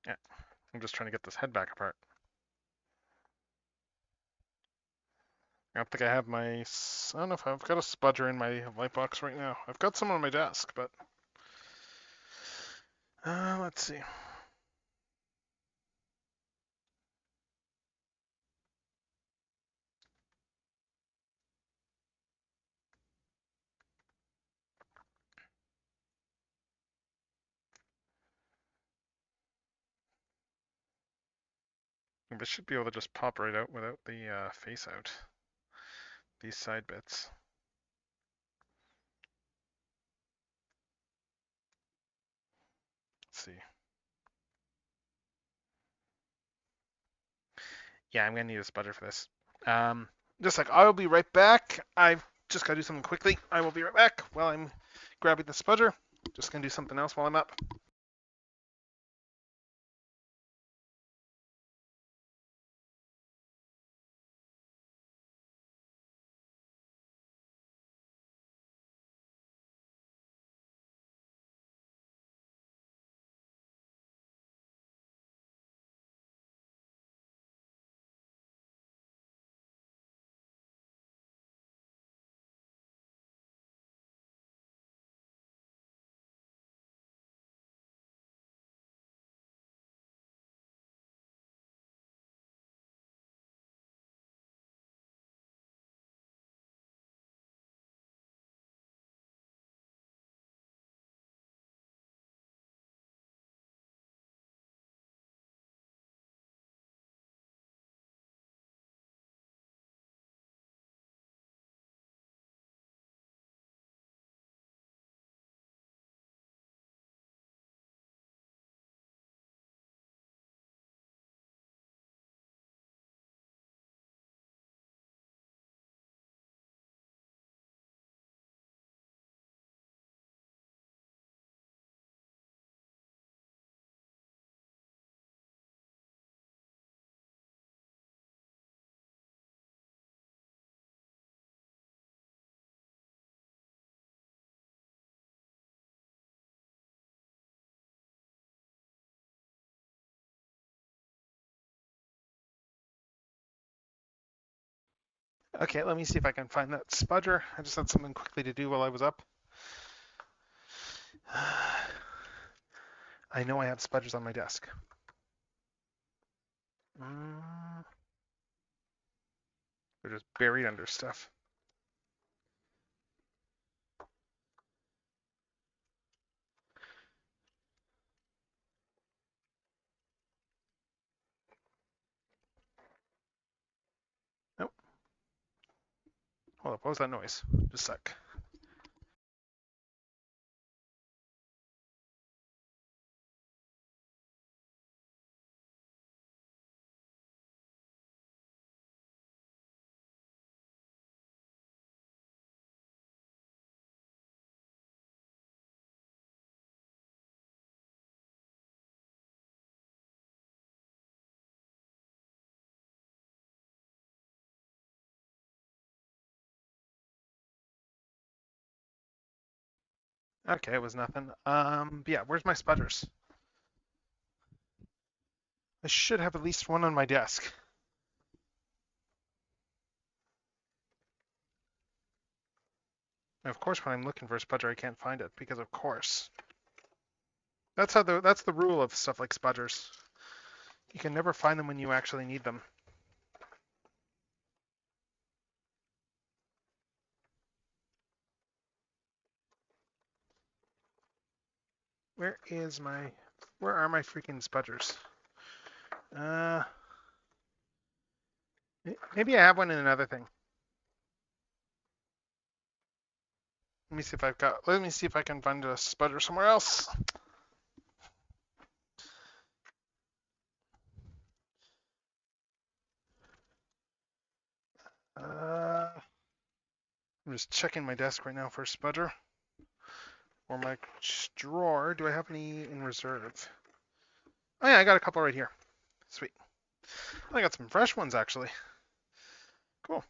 Yeah, I'm just trying to get this head back apart. I don't think I have my. I don't know if I've got a spudger in my light box right now. I've got some on my desk, but let's see. This should be able to just pop right out without the face out. These side bits. Let's see. Yeah, I'm gonna need a spudger for this. Just like I'll be right back. I've just gotta do something quickly. I will be right back while I'm grabbing the spudger. Just gonna do something else while I'm up. Okay, let me see if I can find that spudger. I just had something quickly to do while I was up. I know I have spudgers on my desk. They're just buried under stuff. Nope. Hold up, what was that noise? Just a sec. Okay, it was nothing. Yeah, where's my spudders? I should have at least one on my desk. And of course, when I'm looking for a spudger, I can't find it because, of course, that's the rule of stuff like spudgers. You can never find them when you actually need them. Where are my freaking spudgers? Maybe I have one in another thing. Let me see if I can find a spudger somewhere else. I'm just checking my desk right now for a spudger. Or my drawer. Do I have any in reserve? Oh yeah, I got a couple right here. Sweet. I got some fresh ones actually. Cool.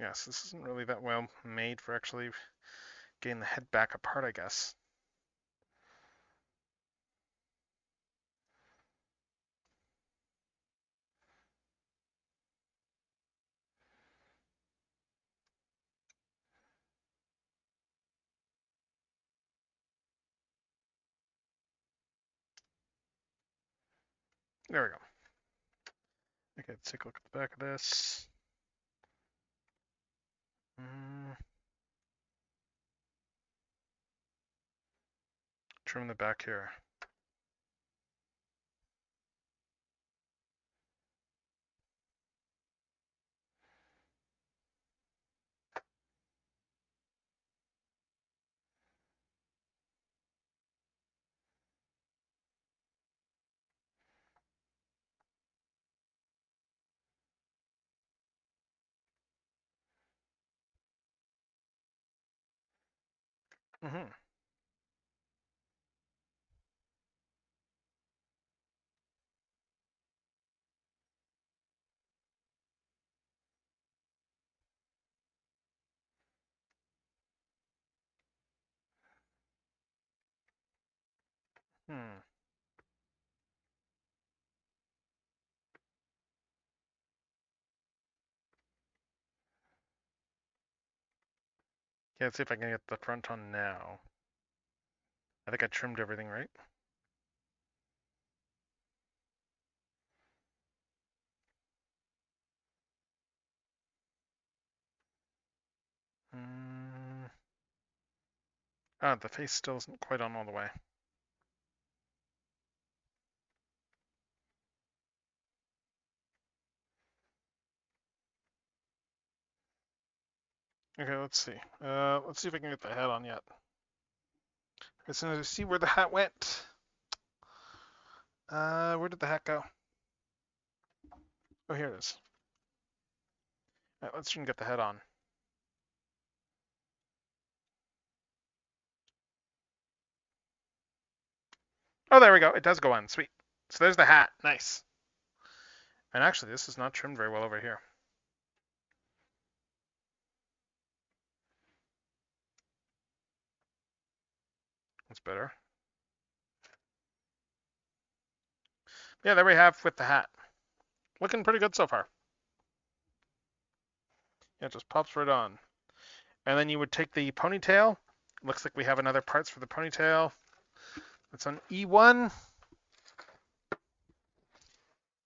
Yes, this isn't really that well made for actually getting the head back apart, I guess. There we go. Okay, let's take a look at the back of this. Trim the back here. Mm-hmm. Hmm. Yeah, let's see if I can get the front on now. I think I trimmed everything right. Ah, the face still isn't quite on all the way. Okay, let's see. Let's see if I can get the head on yet. As soon as I see where the hat went. Where did the hat go? Oh, here it is. All right, let's try and get the head on. Oh, there we go. It does go on. Sweet. So there's the hat. Nice. And actually, this is not trimmed very well over here. That's better. Yeah, there we have with the hat. Looking pretty good so far. Yeah, it just pops right on. And then you would take the ponytail. Looks like we have another parts for the ponytail. It's on E1.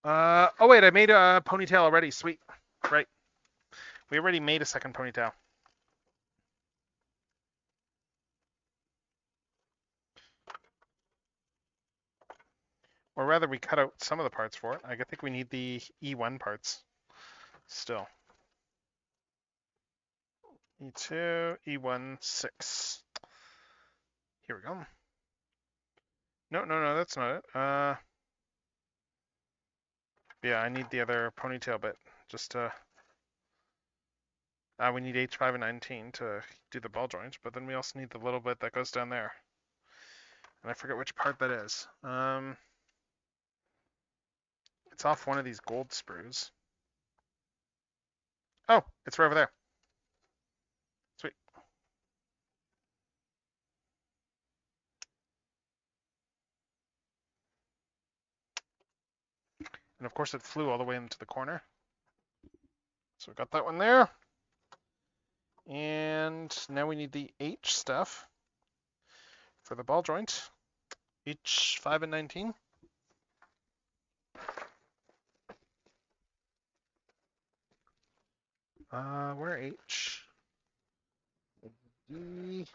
Oh wait, I made a ponytail already. Sweet. Right. We already made a second ponytail. Or rather, we cut out some of the parts for it. I think we need the E1 parts still. E2, E1, 6. Here we go. No, that's not it. Yeah, I need the other ponytail bit. Just to... we need H5 and 19 to do the ball joint, but then we also need the little bit that goes down there. And I forget which part that is. It's off one of these gold sprues. Oh, it's right over there. Sweet. And of course it flew all the way into the corner. So we got that one there. And now we need the H stuff for the ball joint. H5 and 19. Where H? D,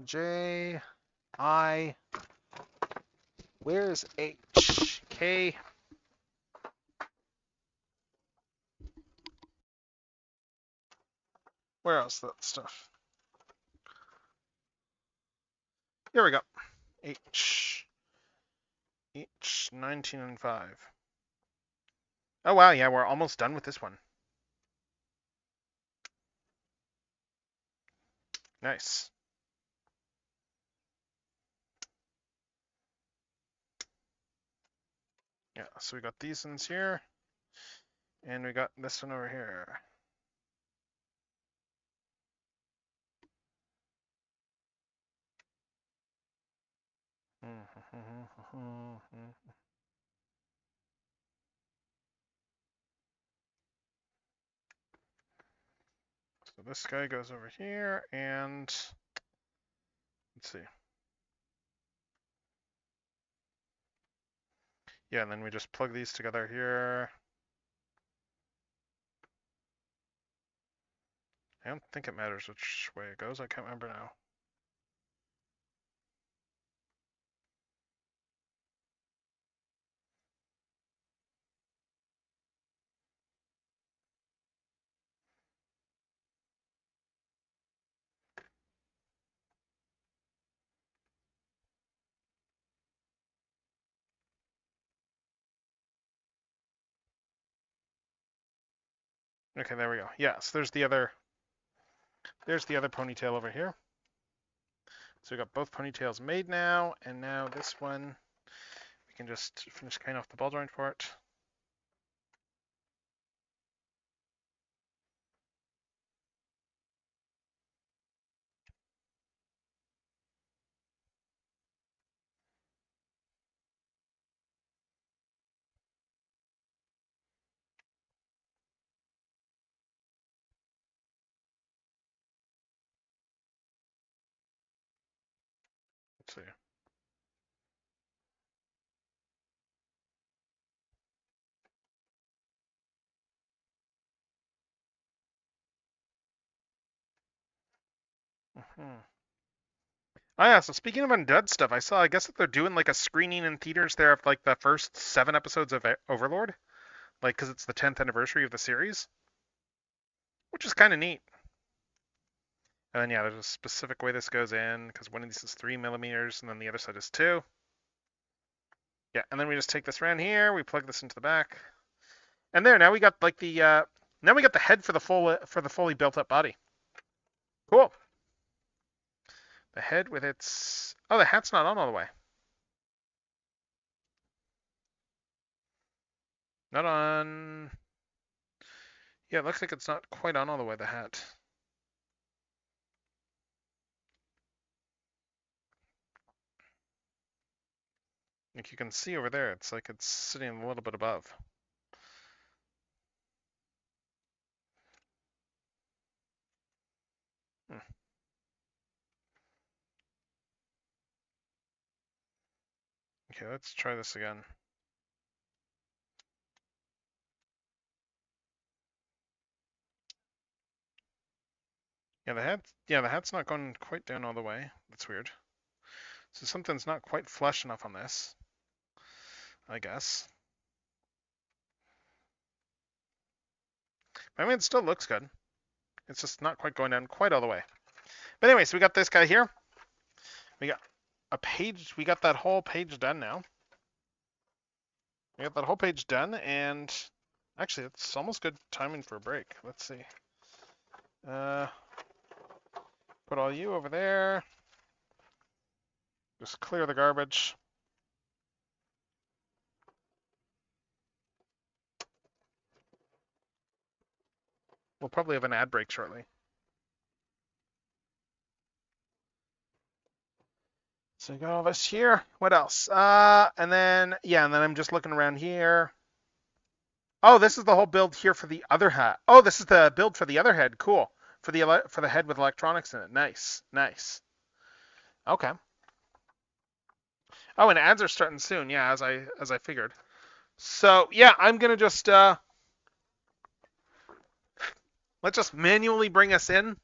J, I. Where's H? K. Where else that stuff? Here we go. H. H, 19 and 5. Oh wow, yeah, we're almost done with this one. Nice. Yeah, so we got these ones here. And we got this one over here. So this guy goes over here, and let's see. Yeah, and then we just plug these together here. I don't think it matters which way it goes. I can't remember now. Okay, there we go. Yes, there's the other ponytail over here. So we got both ponytails made now, and now this one, we can just finish cutting off the ball joint for it. Let's see. Oh yeah, so speaking of undead stuff, I guess that they're doing like a screening in theaters there of like the first 7 episodes of Overlord, like because it's the 10th anniversary of the series, which is kind of neat. And then yeah, there's a specific way this goes in because one of these is 3mm and then the other side is 2. Yeah, and then we just take this around here, we plug this into the back, and there now we got like the now we got the head for the fully built up body. Cool. The head with its the hat's not on all the way. Not on. Yeah, it looks like it's not quite on all the way, the hat. Like you can see over there, it's like it's sitting a little bit above. Okay, let's try this again. Yeah, the hat's not going quite down all the way. That's weird. So something's not quite flush enough on this, I guess. I mean, it still looks good. It's just not quite going down quite all the way. But anyway, so we got this guy here. We got a page. We got that whole page done now. We got that whole page done, and actually, it's almost good timing for a break. Let's see. Put all you over there. Just clear the garbage. We'll probably have an ad break shortly. So we got all this here. What else? And then I'm just looking around here. Oh, this is the whole build here for the other hat. Oh, this is the build for the other head. Cool. For the head with electronics in it. Nice, nice. Okay. Oh, and ads are starting soon. Yeah, as I figured. So yeah, I'm gonna just let's just manually bring us in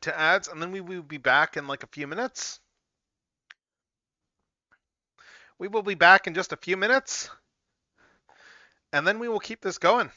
to ads, and then we will be back in like a few minutes. We will be back in just a few minutes, and then we will keep this going.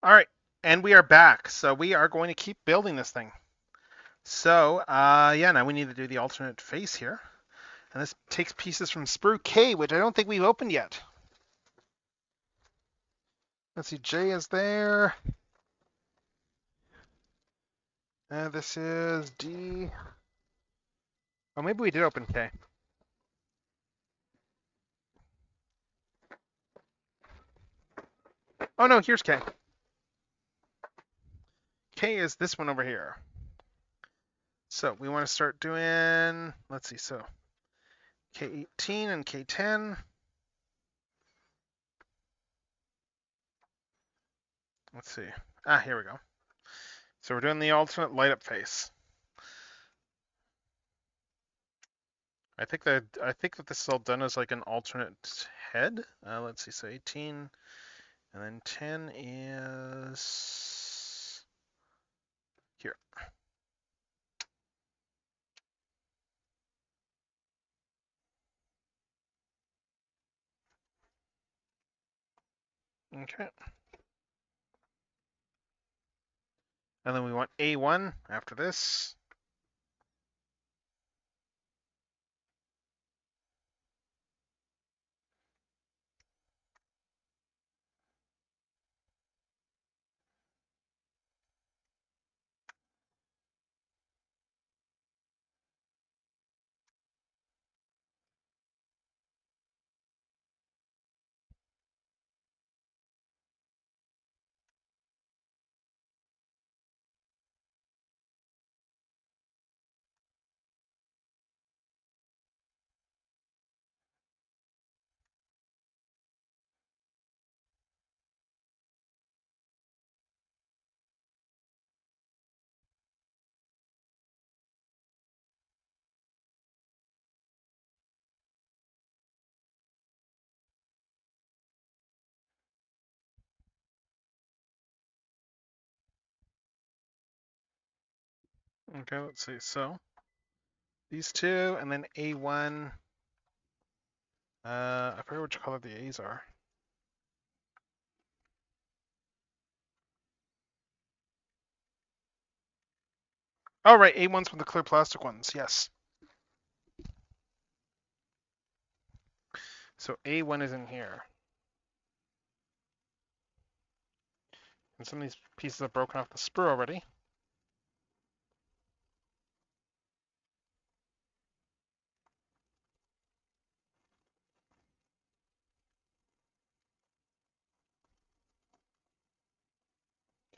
All right, and we are back. So we are going to keep building this thing. So, yeah, now we need to do the alternate face here. And this takes pieces from Sprue K, which I don't think we've opened yet. Let's see, J is there. And this is D. Oh, maybe we did open K. Oh, no, here's K. K is this one over here. So we want to start doing, let's see, so K18 and K10. Let's see. Ah, here we go. So we're doing the alternate light up face. I think that this is all done as like an alternate head. Let's see. So 18, and then 10 is here. Okay. And then we want A1 after this. Okay, let's see. So these two, and then A1. I forget which color the A's are. Oh, right, A1's from the clear plastic ones. Yes. So A1 is in here. And some of these pieces are broken off the sprue already.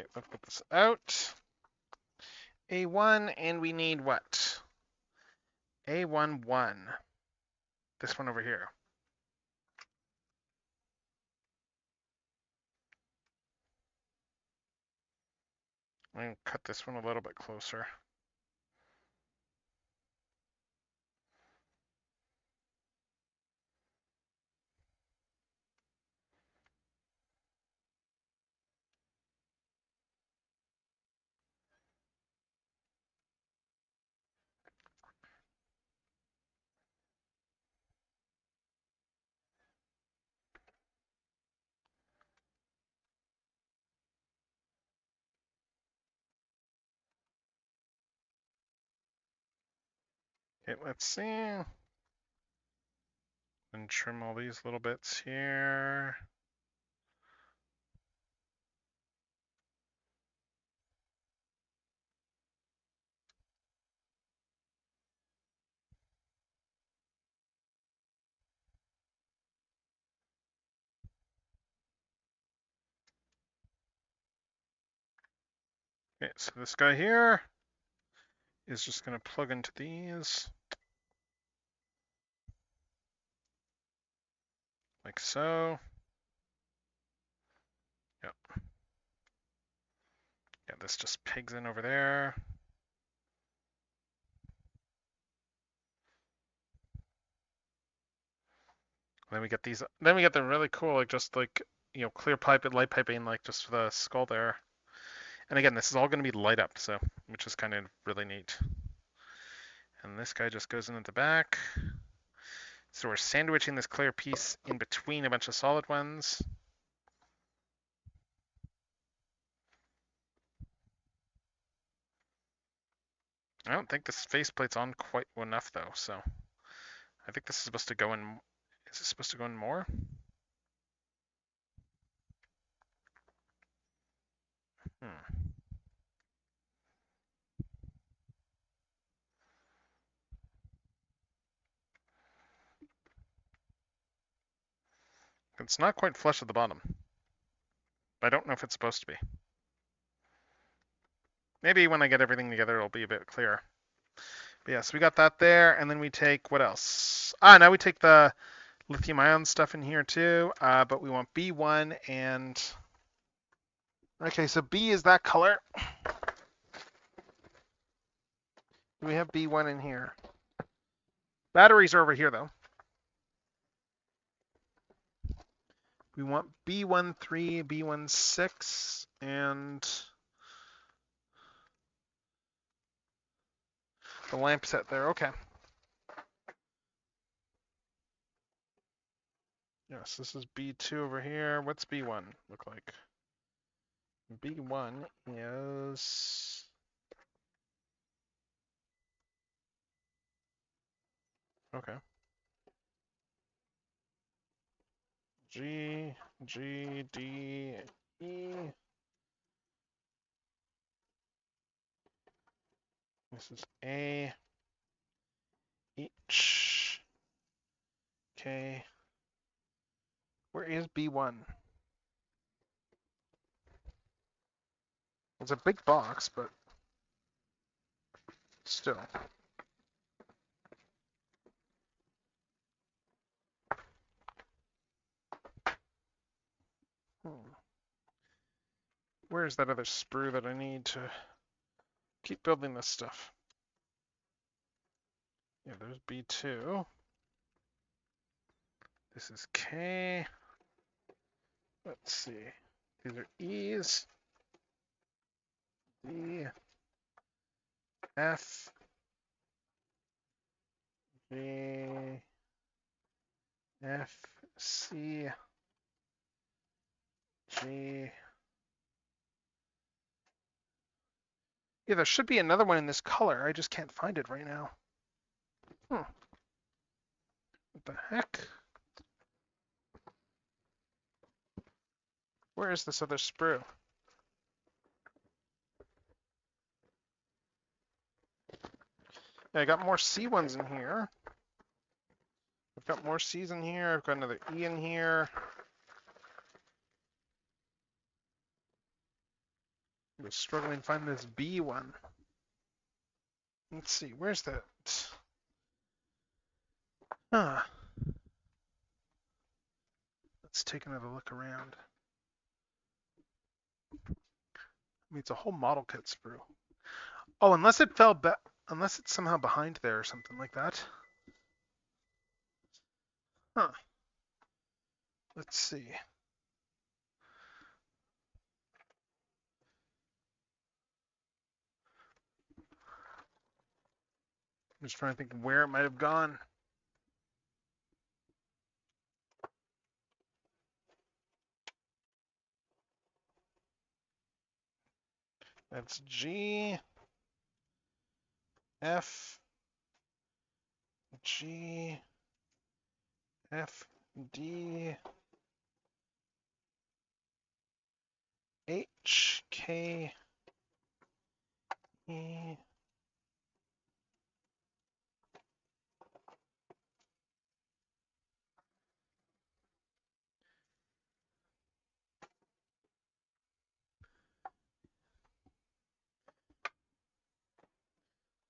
Okay, let's put this out. A1, and we need what? A1, 1. This one over here. I'm going to cut this one a little bit closer. Okay, let's see. And trim all these little bits here. Okay, so this guy here is just going to plug into these. Like so. Yep. Yeah, this just pegs in over there. Then we get these. Then we get the really cool, like just like clear pipe and light piping, like just for the skull there. And again, this is all going to be light up, so which is kind of really neat. And this guy just goes into the back. So we're sandwiching this clear piece in between a bunch of solid ones. I don't think this faceplate's on quite enough though, so I think this is supposed to go in. Is it supposed to go in more? Hmm. It's not quite flush at the bottom. I don't know if it's supposed to be. Maybe when I get everything together, it'll be a bit clearer. But yes, we got that there, and then we take what else? Now we take the lithium-ion stuff in here too, but we want B1 and... Okay, so B is that color. We have B1 in here. Batteries are over here, though. We want B13, B16, and the lamp set there. Okay. Yes, this is B2 over here. What's B1 look like? B1 is... Okay. G, G, D, E. This is A, H, K. Where is B1? It's a big box, but still. Where's that other sprue that I need to keep building this stuff? Yeah, there's B2. This is K. Let's see. These are E's. D. F. G. F. C. G. Yeah, there should be another one in this color. I just can't find it right now. What the heck? Where is this other sprue? Yeah, I got more C ones in here. I've got more C's in here. I've got another E in here. I'm just struggling to find this B one. Let's see, where's that? Huh. Let's take another look around. I mean, it's a whole model kit sprue. Oh, unless it fell back, unless it's somehow behind there or something like that. Huh. Let's see. I'm just trying to think where it might have gone. That's G, F, G, F, D, H, K, E.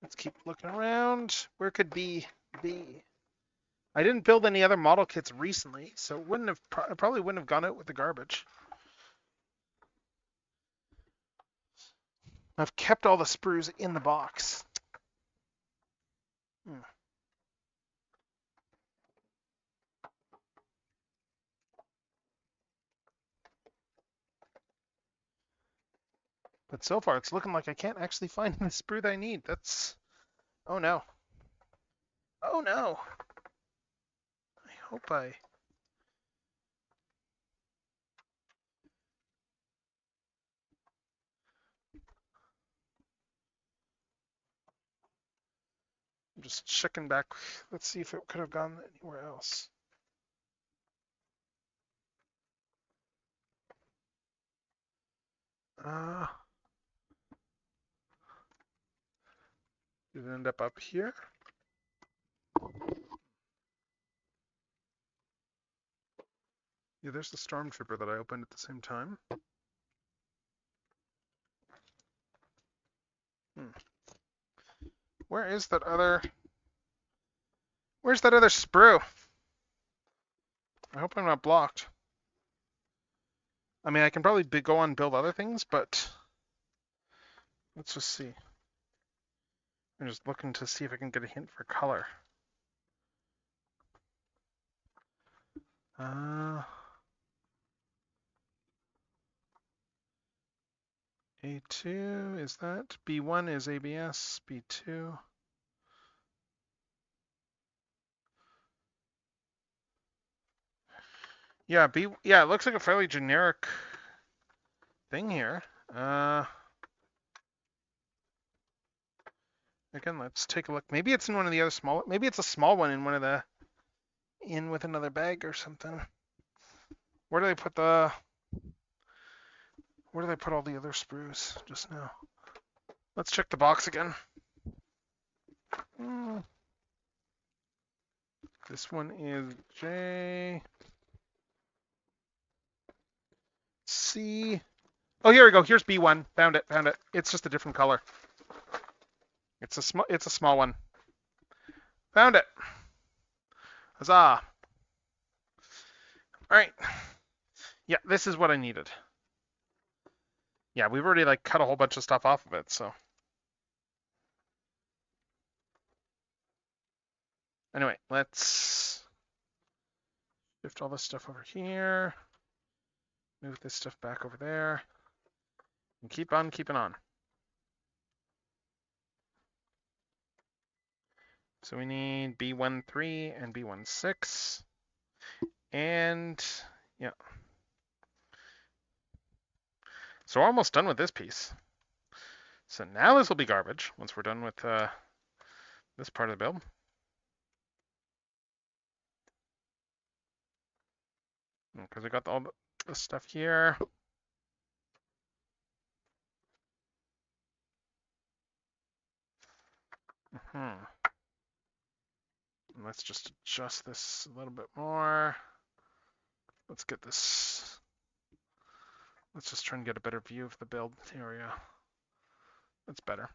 Let's keep looking around. Where could B be? I didn't build any other model kits recently, so it wouldn't have probably wouldn't have gone out with the garbage. I've kept all the sprues in the box. But so far, it's looking like I can't actually find the sprue that I need. That's... Oh no. Oh no. I hope I... just checking back. Let's see if it could have gone anywhere else. Did it end up here? Yeah, there's the stormtrooper that I opened at the same time. Where's that other sprue? I hope I'm not blocked. I mean, I can probably go on and build other things, but let's just see. I'm just looking to see if I can get a hint for color. A2, is that? B1 is ABS, B2. Yeah, it looks like a fairly generic thing here. Again, let's take a look. Maybe it's in one of the other small, maybe it's a small one in one of the, in with another bag or something. Where do they put all the other sprues just now? Let's check the box again. This one is J. C. Oh, here we go. Here's B1. Found it. It's just a different color. It's a small one. Found it. Huzzah. All right. Yeah, this is what I needed. Yeah, we've already like cut a whole bunch of stuff off of it, so. Anyway, let's shift all this stuff over here. Move this stuff back over there. And keep on keeping on. So we need B13 and B16. And yeah. So we're almost done with this piece. So now this will be garbage once we're done with this part of the build. Because we got all the stuff here. And let's just adjust this a little bit more. Let's get this. Let's just try and get a better view of the build area. That's better.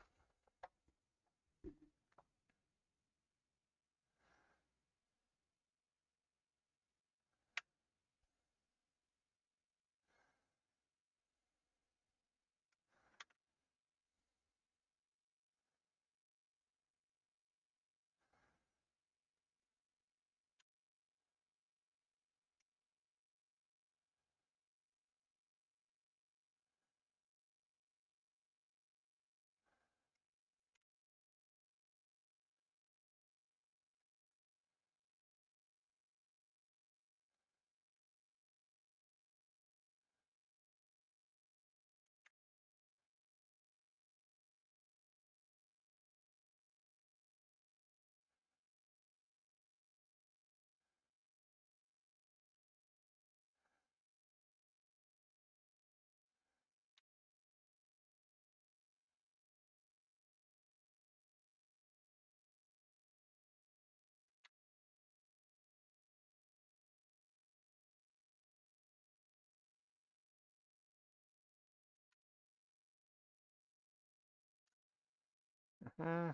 Yeah,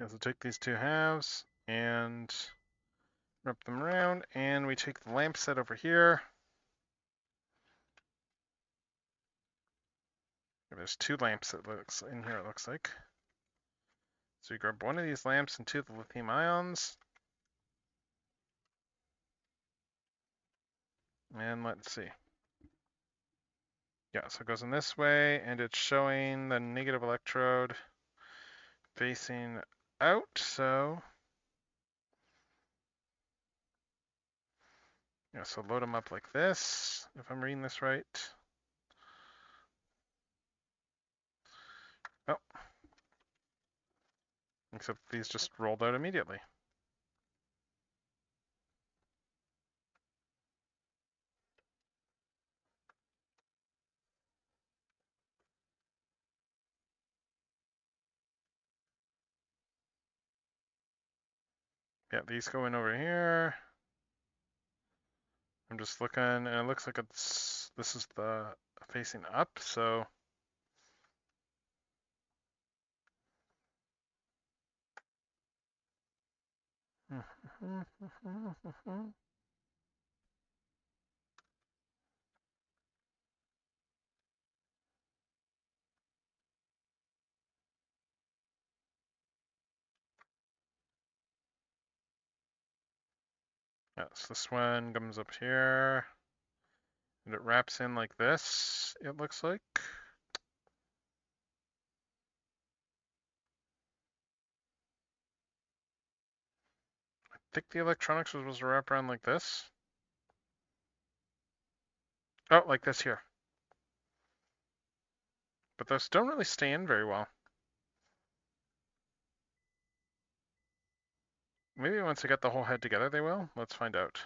so take these two halves and wrap them around, and we take the lamp set over here. There's two lamps that looks in here, it looks like. So you grab one of these lamps and two of the lithium ions. And let's see. Yeah, so it goes in this way, and it's showing the negative electrode facing out, so yeah, so load them up like this, if I'm reading this right. Oh. Except these just rolled out immediately. Yeah, these go in over here. I'm just looking, and it looks like this is the facing up, so yes, this one comes up here, and it wraps in like this, it looks like. I think the electronics was supposed to wrap around like this. Oh, like this here. But those don't really stay in very well. Maybe once I get the whole head together they will. Let's find out.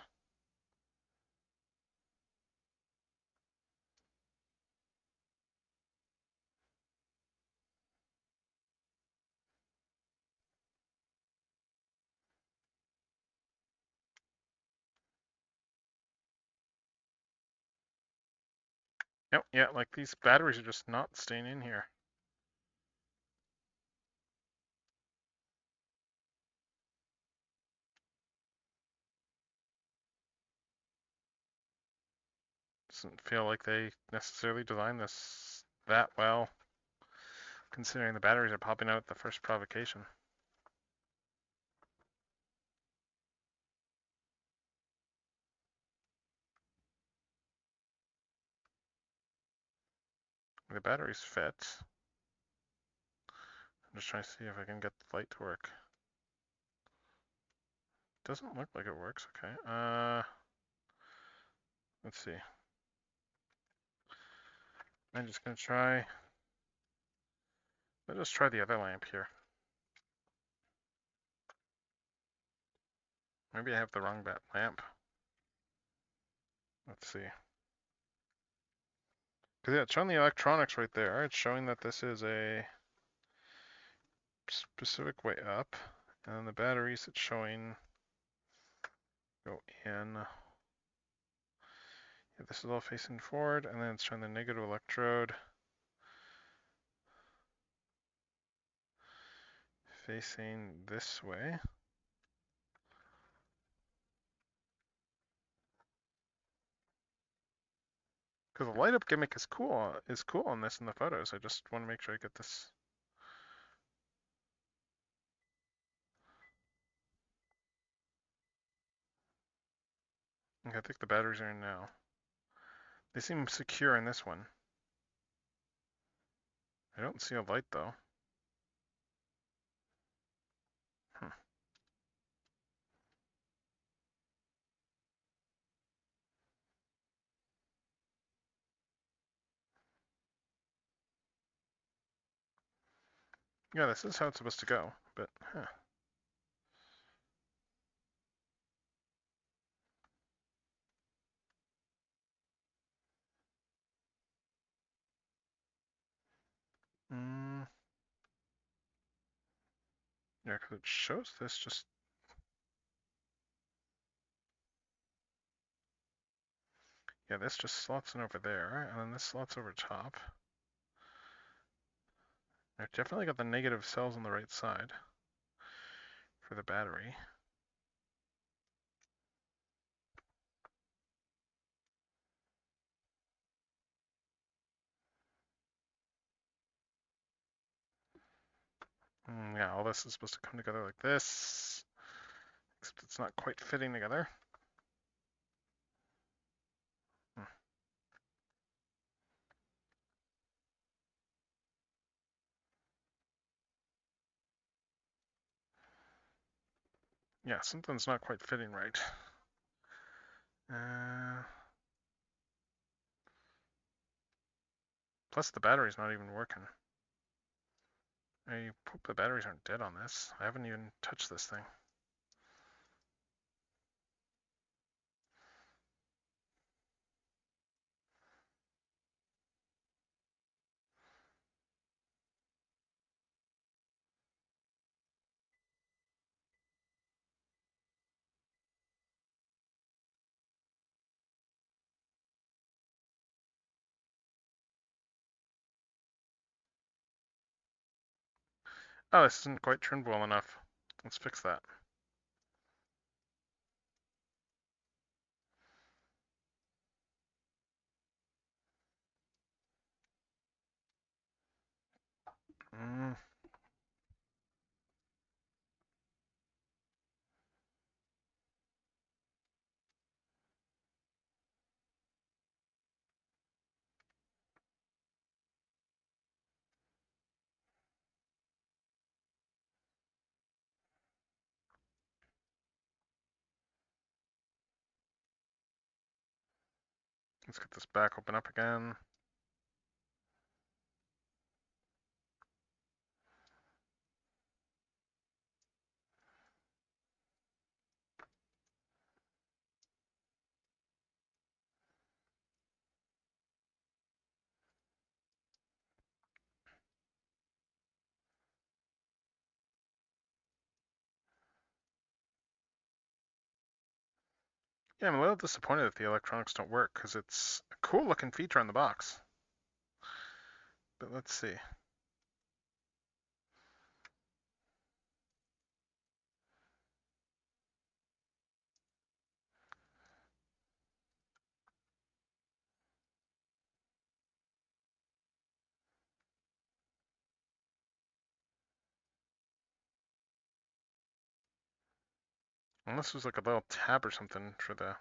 Yep, yeah, like these batteries are just not staying in here. Doesn't feel like they necessarily designed this that well, considering the batteries are popping out the first provocation. The batteries fit. I'm just trying to see if I can get the light to work. Doesn't look like it works. Okay. Let's see. I'm just gonna try. Let's just try the other lamp here. Maybe I have the wrong lamp. Let's see. Because yeah, it's showing the electronics right there. It's showing that this is a specific way up. And then the batteries it's showing go in. Yeah, this is all facing forward, and then it's showing the negative electrode facing this way. Because the light up gimmick is cool on this in the photos. I just want to make sure I get this. Okay, I think the batteries are in now. They seem secure in this one. I don't see a light though. Yeah, this is how it's supposed to go, but huh. Yeah, because it shows this just. Yeah, this just slots in over there, and then this slots over top. I've definitely got the negative cells on the right side for the battery. Yeah, all this is supposed to come together like this, except it's not quite fitting together. Yeah, something's not quite fitting right. Plus the battery's not even working. I hope the batteries aren't dead on this. I haven't even touched this thing. Oh, this isn't quite trimmed well enough. Let's fix that. Mm. Let's get this back open up again. Yeah, I'm a little disappointed that the electronics don't work because it's a cool looking feature on the box. But let's see. Unless there's like a little tab or something for the...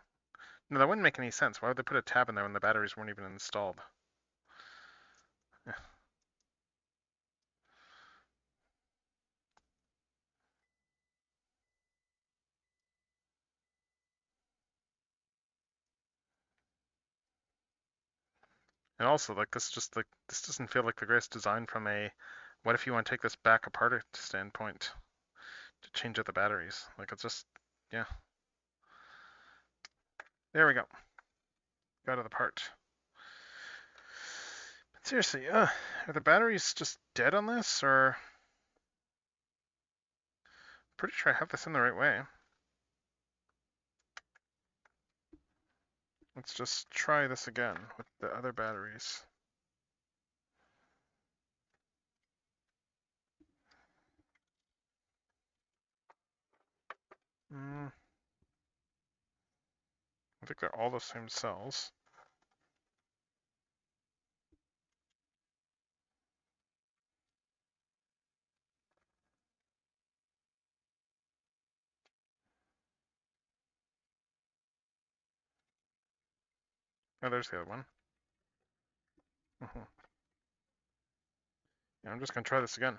No, that wouldn't make any sense. Why would they put a tab in there when the batteries weren't even installed? Yeah. And also, like, this doesn't feel like the greatest design from a what if you want to take this back apart standpoint to change out the batteries. Like, it's just, yeah. There we go. Got to the part. But seriously, are the batteries just dead on this, or? Pretty sure I have this in the right way. Let's just try this again with the other batteries. I think they're all the same cells. Oh, there's the other one. Yeah, I'm just gonna try this again.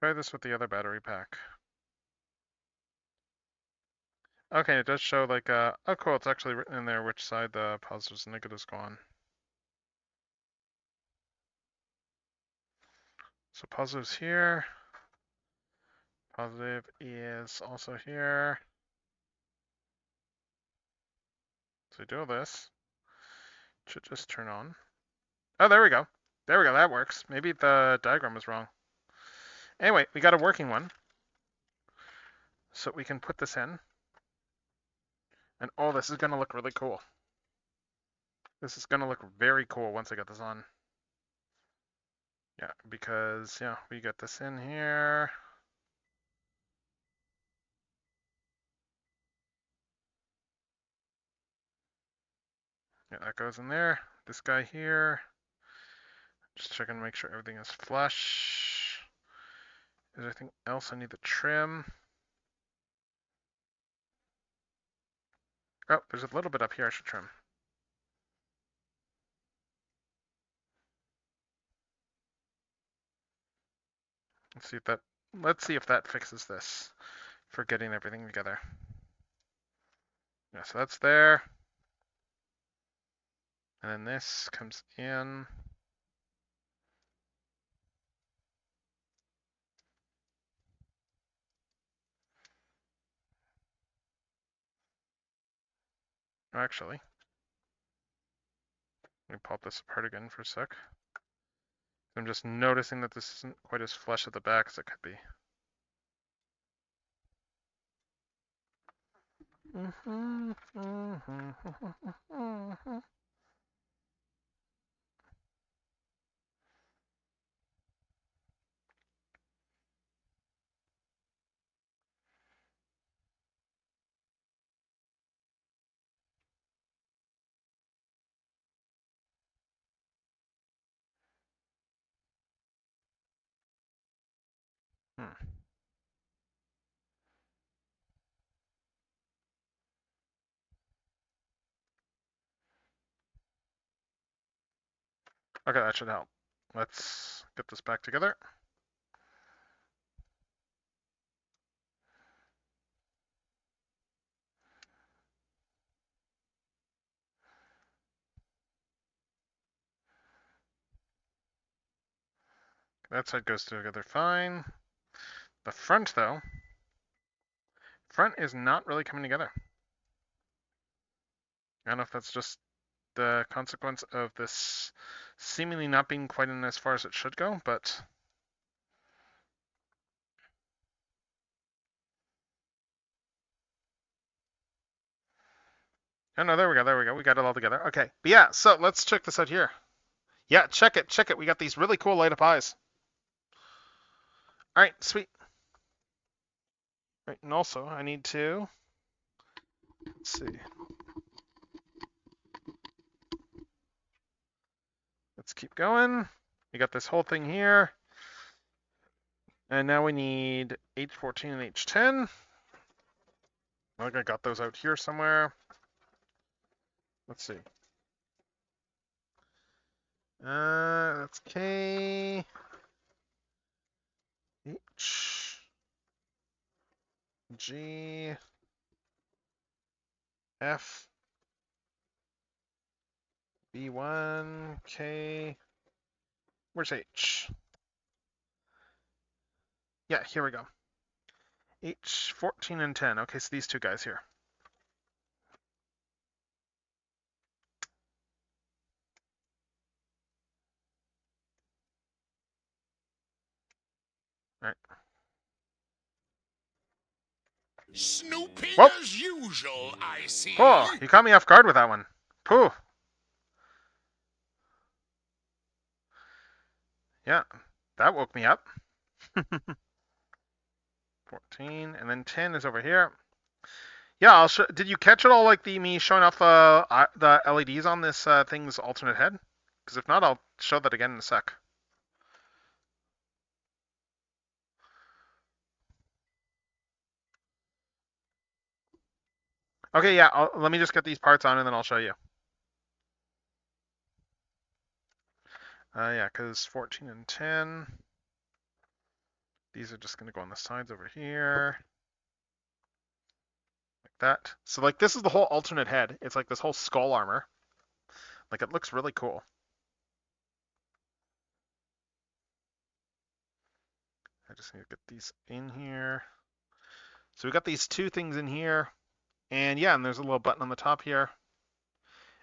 Try this with the other battery pack. Okay, it does show like, oh cool, it's actually written in there which side the positives and negatives go on. So positives here. Positive is also here. So do this. Should just turn on. Oh, there we go. There we go, that works. Maybe the diagram was wrong. Anyway, we got a working one. So we can put this in. And oh, this is gonna look really cool. This is gonna look very cool once I get this on. Yeah, because, yeah, we get this in here. Yeah, that goes in there. This guy here. Just checking to make sure everything is flush. Is there anything else I need to trim? Oh, there's a little bit up here I should trim. Let's see if that fixes this for getting everything together. Yeah, so that's there. And then this comes in. Actually, let me pop this apart again for a sec. I'm just noticing that this isn't quite as flush at the back as it could be. Okay, that should help. Let's get this back together. That side goes together fine. The front, though, front is not really coming together. I don't know if that's just the consequence of this seemingly not being quite in as far as it should go, but oh no, there we go, we got it all together. Okay, but yeah, so let's check this out here. Yeah, check it, we got these really cool light up eyes. All right, sweet. Right, and also I need to, let's see. Let's keep going. We got this whole thing here. And now we need H14 and H10. I think I got those out here somewhere. Let's see. That's K, H, G, F, B1, K, where's H? Yeah, here we go. H, 14 and 10. Okay, so these two guys here. All right. Snooping Whoa. as usual, I see. Oh, you caught me off guard with that one. Pooh. Yeah, that woke me up. 14, and then 10 is over here. Yeah, I'll show. Did you catch it all, like me showing off the LEDs on this thing's alternate head? Because if not, I'll show that again in a sec. Okay, yeah, let me just get these parts on and then I'll show you. Yeah, because 14 and 10, these are just going to go on the sides over here. Like that. So, like, this is the whole alternate head. It's like this whole skull armor. Like, it looks really cool. I just need to get these in here. So we got these two things in here. And yeah, and there's a little button on the top here.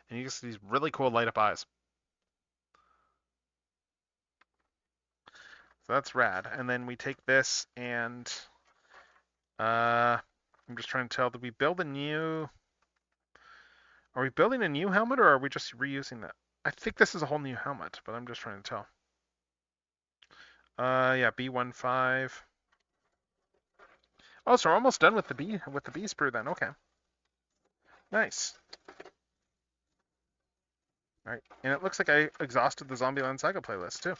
And you can see these really cool light up eyes. So that's rad. And then we take this and I'm just trying to tell, did we build a new, are we building a new helmet or are we just reusing that? I think this is a whole new helmet, but I'm just trying to tell. Yeah, B15. Oh, so we're almost done with the B sprue then. Okay. Nice. All right, and it looks like I exhausted the Zombieland Saga playlist too.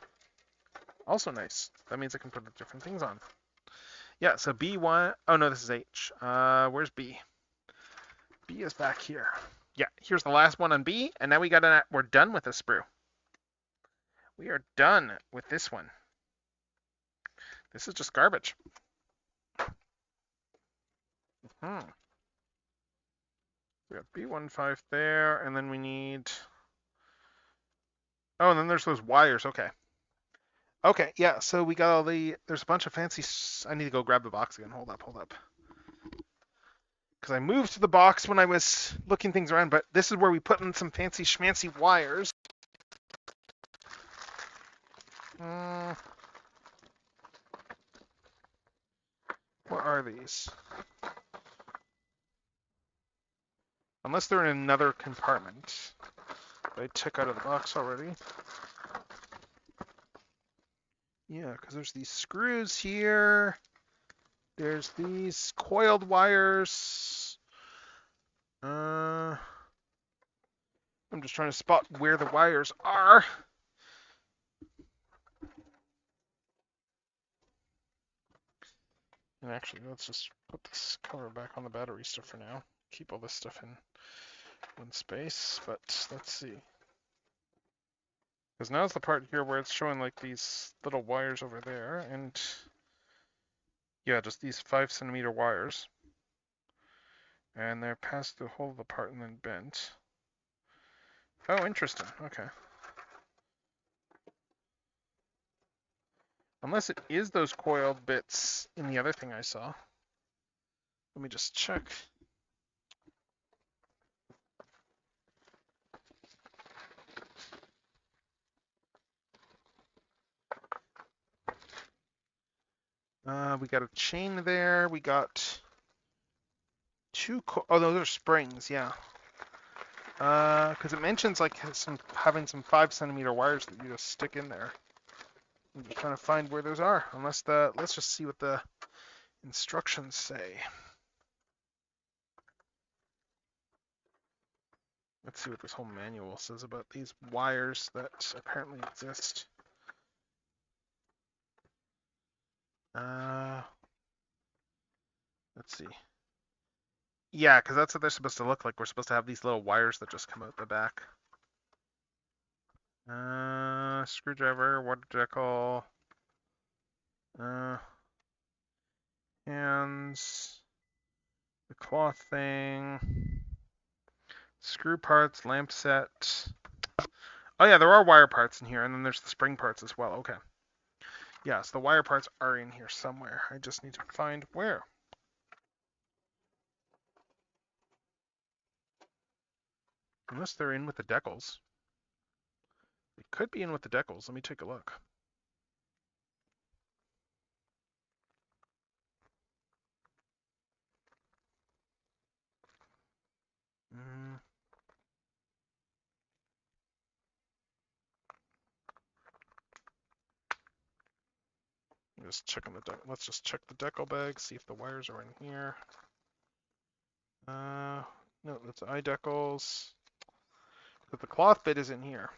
Also nice. That means I can put the different things on. Yeah, so B1. Oh no, this is H. Where's B? B is back here. Yeah, here's the last one on B, and now we're done with the sprue. We are done with this one. This is just garbage. We got B15 there, and then we need. Oh, and then there's those wires. Okay. Okay, yeah, so we got all the. There's a bunch of fancy. I need to go grab the box again. Hold up. because I moved to the box when I was looking things around, but this is where we put in some fancy schmancy wires. What are these? Unless they're in another compartment. I took out of the box already. Yeah, because there's these screws here. There's these coiled wires. I'm just trying to spot where the wires are. And actually, let's just put this cover back on the battery stuff for now. Keep all this stuff in one space, but let's see. Because now's the part here where it's showing like these little wires over there, and yeah, just these 5 centimeter wires. And they're past the whole of the part and then bent. Oh, interesting. Okay. Unless it is those coiled bits in the other thing I saw. Let me just check. We got a chain there. We got two. Oh, those are springs. Yeah. Because it mentions like having some 5 centimeter wires that you just stick in there. I'm just trying to find where those are. Let's just see what the instructions say. Let's see what this whole manual says about these wires that apparently exist. Let's see. Yeah, because that's what they're supposed to look like. We're supposed to have these little wires that just come out the back. Screwdriver, water decal, hands, the cloth thing, screw parts, lamp set. Oh yeah, there are wire parts in here, and then there's the spring parts as well. Okay. Yes, the wire parts are in here somewhere. I just need to find where. Unless they're in with the decals. They could be in with the decals. Let me take a look. Just checking the let's just check the decal bag, see if the wires are in here. No, that's eye decals. But the cloth bit is in here.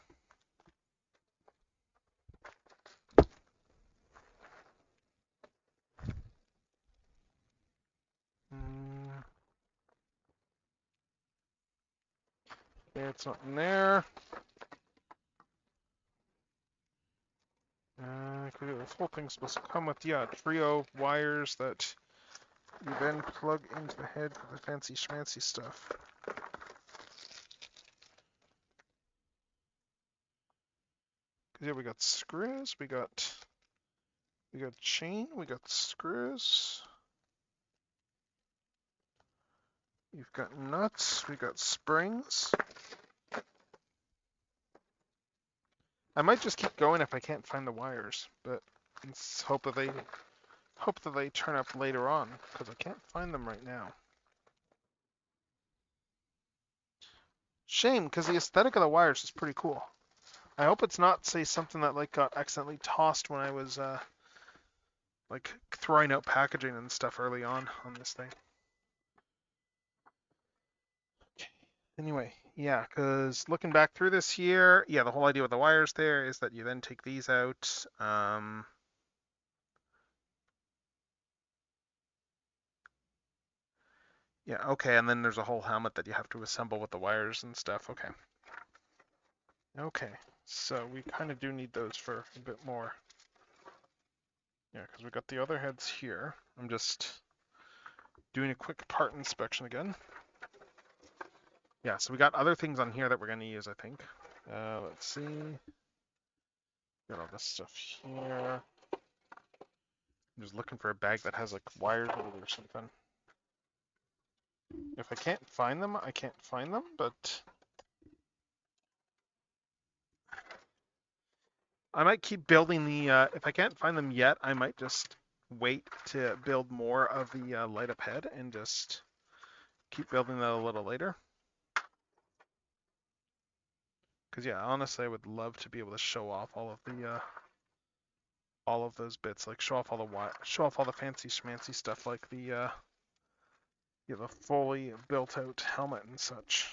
Okay, it's not in there. This whole thing's supposed to come with, yeah, trio wires that you then plug into the head for the fancy schmancy stuff. Yeah, we got screws, we got chain, we got screws. You've got nuts, we got springs. I might just keep going if I can't find the wires, but let's hope that they turn up later on, because I can't find them right now. Shame, because the aesthetic of the wires is pretty cool. I hope it's not, say, something that like got accidentally tossed when I was like throwing out packaging and stuff early on this thing. Anyway, yeah, because looking back through this here, yeah, the whole idea with the wires there is that you then take these out. Yeah, okay, and then there's a whole helmet that you have to assemble with the wires and stuff. Okay. Okay, so we kind of do need those for a bit more. Yeah, because we got the other heads here. I'm just doing a quick part inspection again. Yeah, so we got other things on here that we're going to use, I think. Let's see. Got all this stuff here. I'm just looking for a bag that has like wires in it or something. If I can't find them, I can't find them, but I might keep building the, if I can't find them yet, I might just wait to build more of the light up head and just keep building that a little later. Because yeah, honestly, I would love to be able to show off all of those bits, like show off all the fancy schmancy stuff, like the fully built out helmet and such.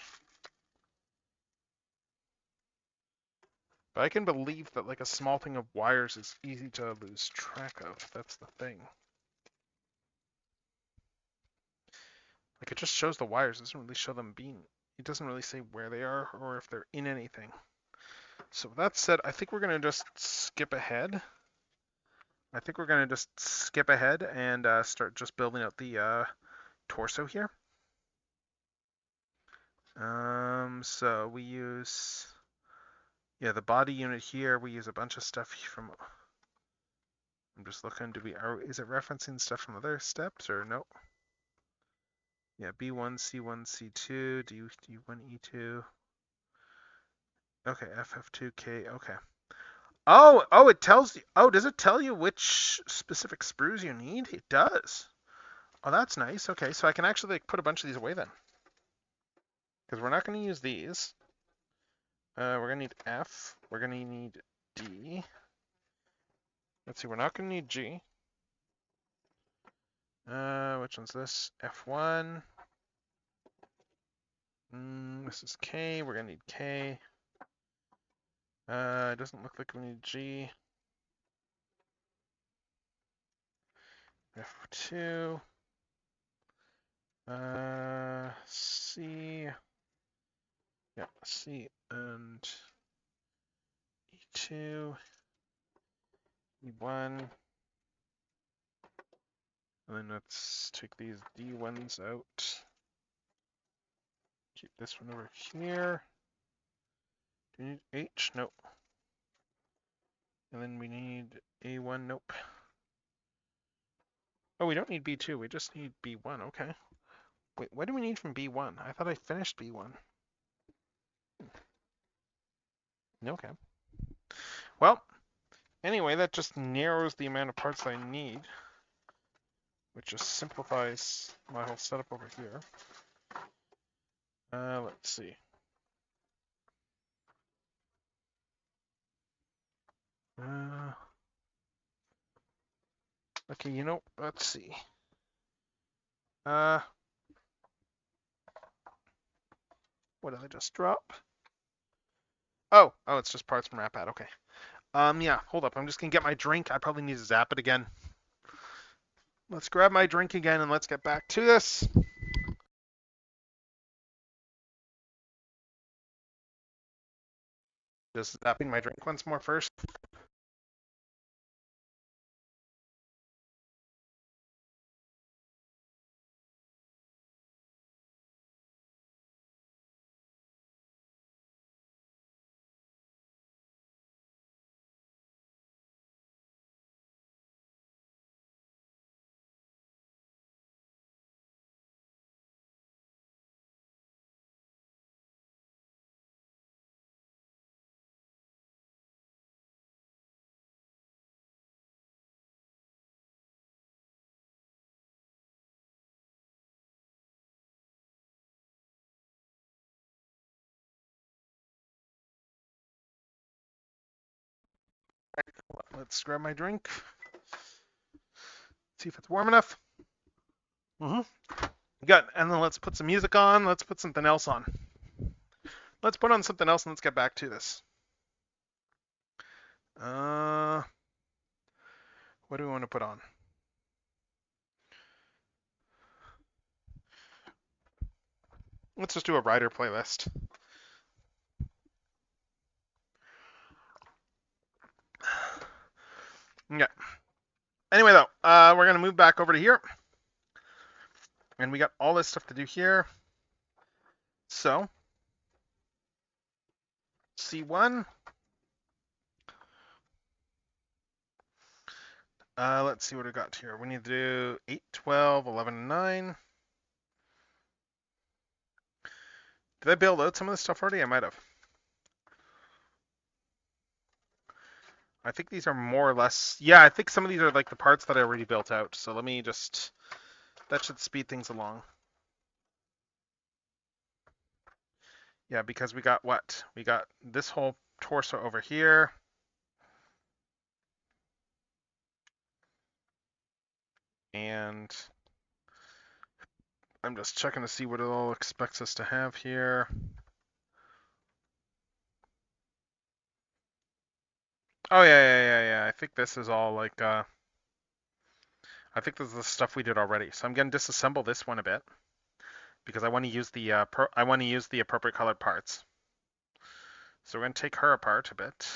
But I can believe that like a small thing of wires is easy to lose track of. That's the thing. Like it just shows the wires, it doesn't really show them being. It doesn't really say where they are or if they're in anything. So with that said, I think we're gonna just skip ahead. I think we're gonna just skip ahead and start just building out the torso here. So we use, yeah, the body unit here. We use a bunch of stuff from. I'm just looking. Is it referencing stuff from other steps or no? Yeah, B1, C1, C2, D1, E2. Okay, FF2K. Okay. Oh, it tells you. Oh, does it tell you which specific sprues you need? It does. Oh, that's nice. Okay, so I can actually like put a bunch of these away then. Because we're not going to use these. We're going to need F. We're going to need D. Let's see, we're not going to need G. Which one's this? F1. This is K. We're going to need K. It doesn't look like we need G. F2. C. Yeah, C and E2. E1. And then let's take these D1s out. Keep this one over here. Do we need H? Nope. And then we need A1. Nope. Oh, we don't need B2. We just need B1. Okay. Wait, what do we need from B1? I thought I finished B1. Okay. Well, anyway, that just narrows the amount of parts I need, which just simplifies my whole setup over here. Let's see. Okay, let's see. What did I just drop? Oh, it's just parts from WrapPad. Okay. Yeah, hold up. I'm just gonna get my drink. I probably need to zap it again. Let's grab my drink again and let's get back to this. Just zapping my drink once more first. Let's grab my drink. See if it's warm enough. Good. And then let's put some music on. Let's put something else on. Let's put on something else and let's get back to this. What do we want to put on? Let's just do a rider playlist. Yeah. Anyway, though, we're going to move back over to here. And we got all this stuff to do here. So, C1. Let's see what we got here. We need to do 8, 12, 11, and 9. Did I build out some of this stuff already? I might have. I think these are more or less... Yeah, I think some of these are like the parts that I already built out. So let me just... That should speed things along. Yeah, because we got what? We got this whole torso over here. And I'm just checking to see what it all expects us to have here. Oh yeah. I think this is all like I think this is the stuff we did already. So I'm gonna disassemble this one a bit because I want to use the appropriate colored parts. So we're gonna take her apart a bit.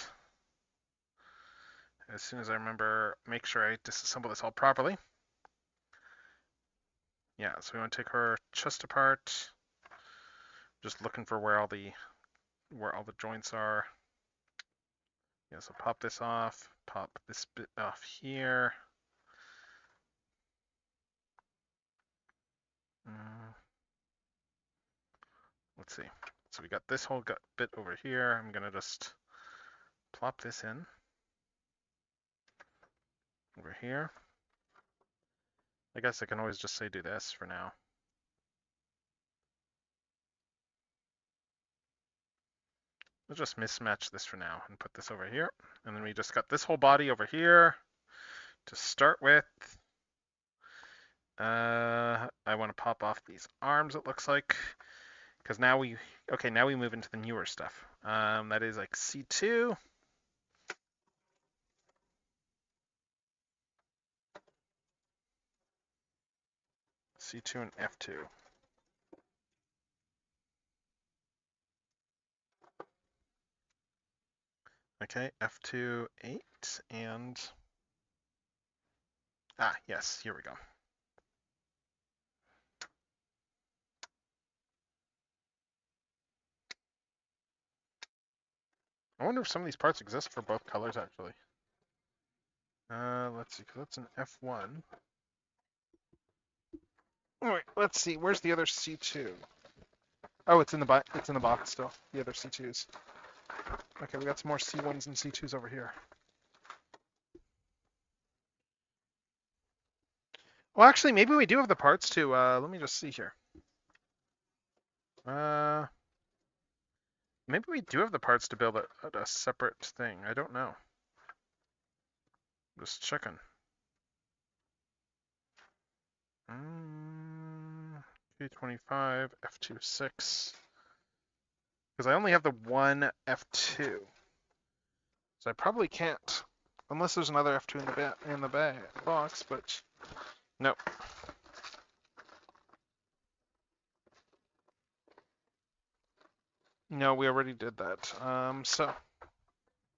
As soon as I remember, make sure I disassemble this all properly. Yeah, so we want to take her chest apart. Just looking for where all the joints are. Yeah, so pop this off, pop this bit off here. Let's see. So we got this whole bit over here. I'm gonna just plop this in over here. I guess I can always just say do this for now. We'll just mismatch this for now and put this over here. And then we just got this whole body over here to start with. I want to pop off these arms, it looks like. Because now we move into the newer stuff. That is like C2. C2 and F2. Okay, F2, 8, and... Ah, yes, here we go. I wonder if some of these parts exist for both colors, actually. Let's see, because that's an F1. Oh, wait, let's see, where's the other C2? Oh, it's in the box still, the other C2s. Okay, we got some more C1s and C2s over here. Well, actually, maybe we do have the parts to, let me just see here. Maybe we do have the parts to build a separate thing. I don't know. Just checking. K25, F26. Because I only have the one F2. So I probably can't, unless there's another F2 in the box, but nope. No, we already did that. So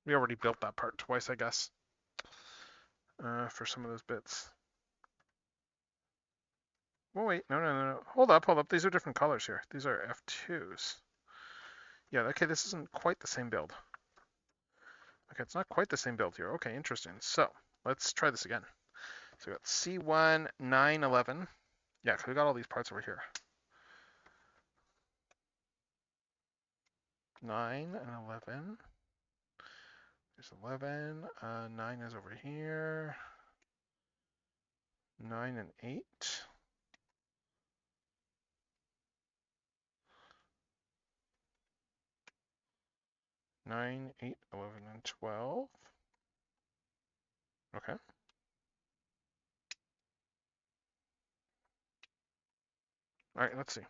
we already built that part twice, I guess, for some of those bits. Oh wait, no. Hold up. These are different colors here. These are F2s. Yeah, okay, this isn't quite the same build. Okay, it's not quite the same build here. Okay, interesting. So let's try this again. So we got C1, 9, 11. Yeah, because we got all these parts over here. 9 and 11. There's 11. 9 is over here. 9 and 8. 9, 8, 11, and 12. Okay. All right, let's see.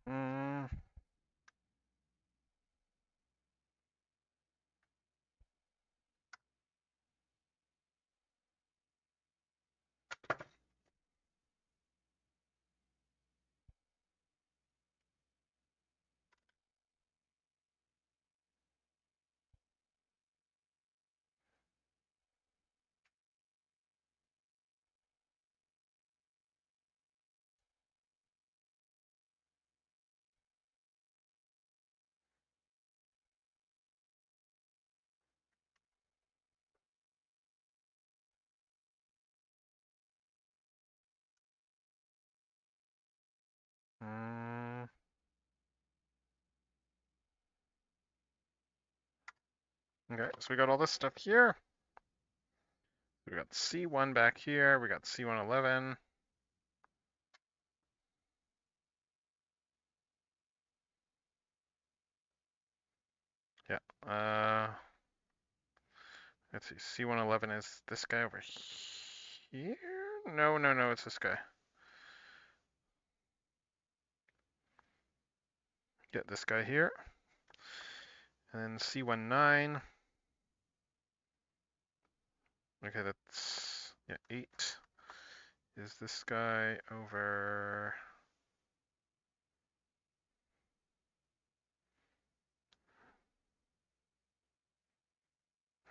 Mm. Mm. Okay, so we got all this stuff here. We got C1 back here. We got C111. Yeah. Let's see. C111 is this guy over here? No, no, no. It's this guy. Get this guy here. And then C19. Okay, that's yeah, 8 is this guy over.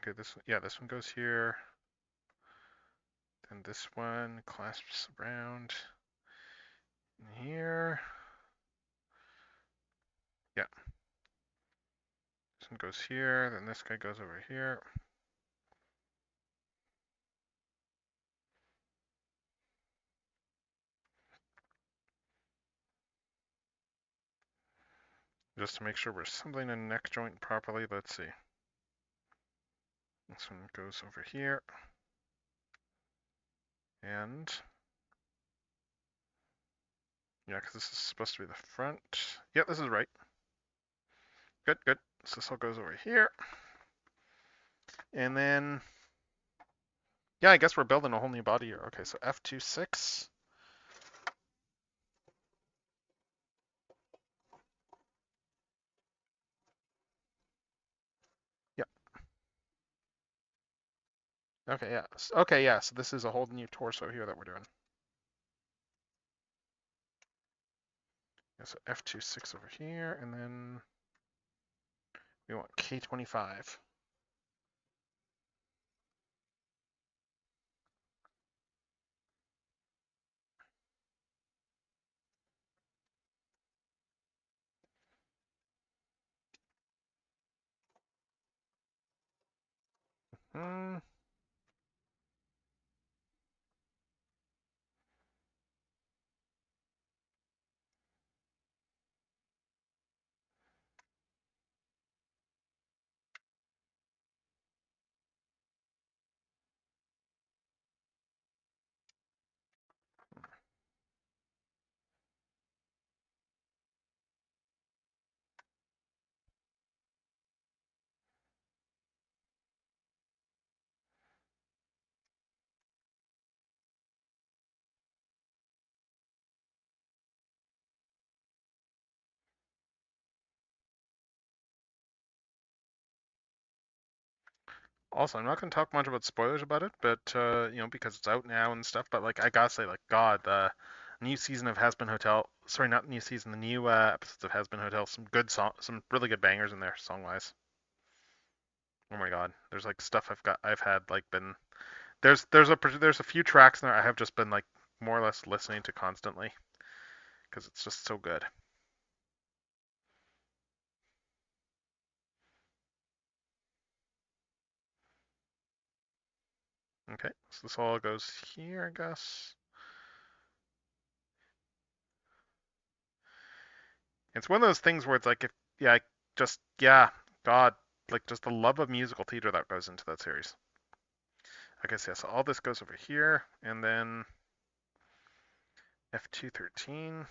Okay, this one goes here. Then this one clasps around in here. Yeah. This one goes here, then this guy goes over here. Just to make sure we're assembling the neck joint properly, let's see. This one goes over here. And yeah, because this is supposed to be the front. Yeah, this is right. Good, good. So this all goes over here. And then, yeah, I guess we're building a whole new body here. Okay, so F26. Yep. Okay, yeah. Okay, yeah, so this is a whole new torso here that we're doing. Yeah, so F26 over here, and then we want K25. Hmm. Also, I'm not going to talk much about spoilers about it, but because it's out now and stuff. But like, I gotta say, like, God, the new season of Has Been Hotel. Sorry, not new season. The new episodes of Has Been Hotel. Some good some really good bangers in there, song wise. Oh my God, there's like stuff I've had like been there's a few tracks in there I have just been like more or less listening to constantly because it's just so good. Okay, so this all goes here, I guess. It's one of those things where it's like, if yeah, God, like just the love of musical theater that goes into that series. Okay, so all this goes over here, and then F213.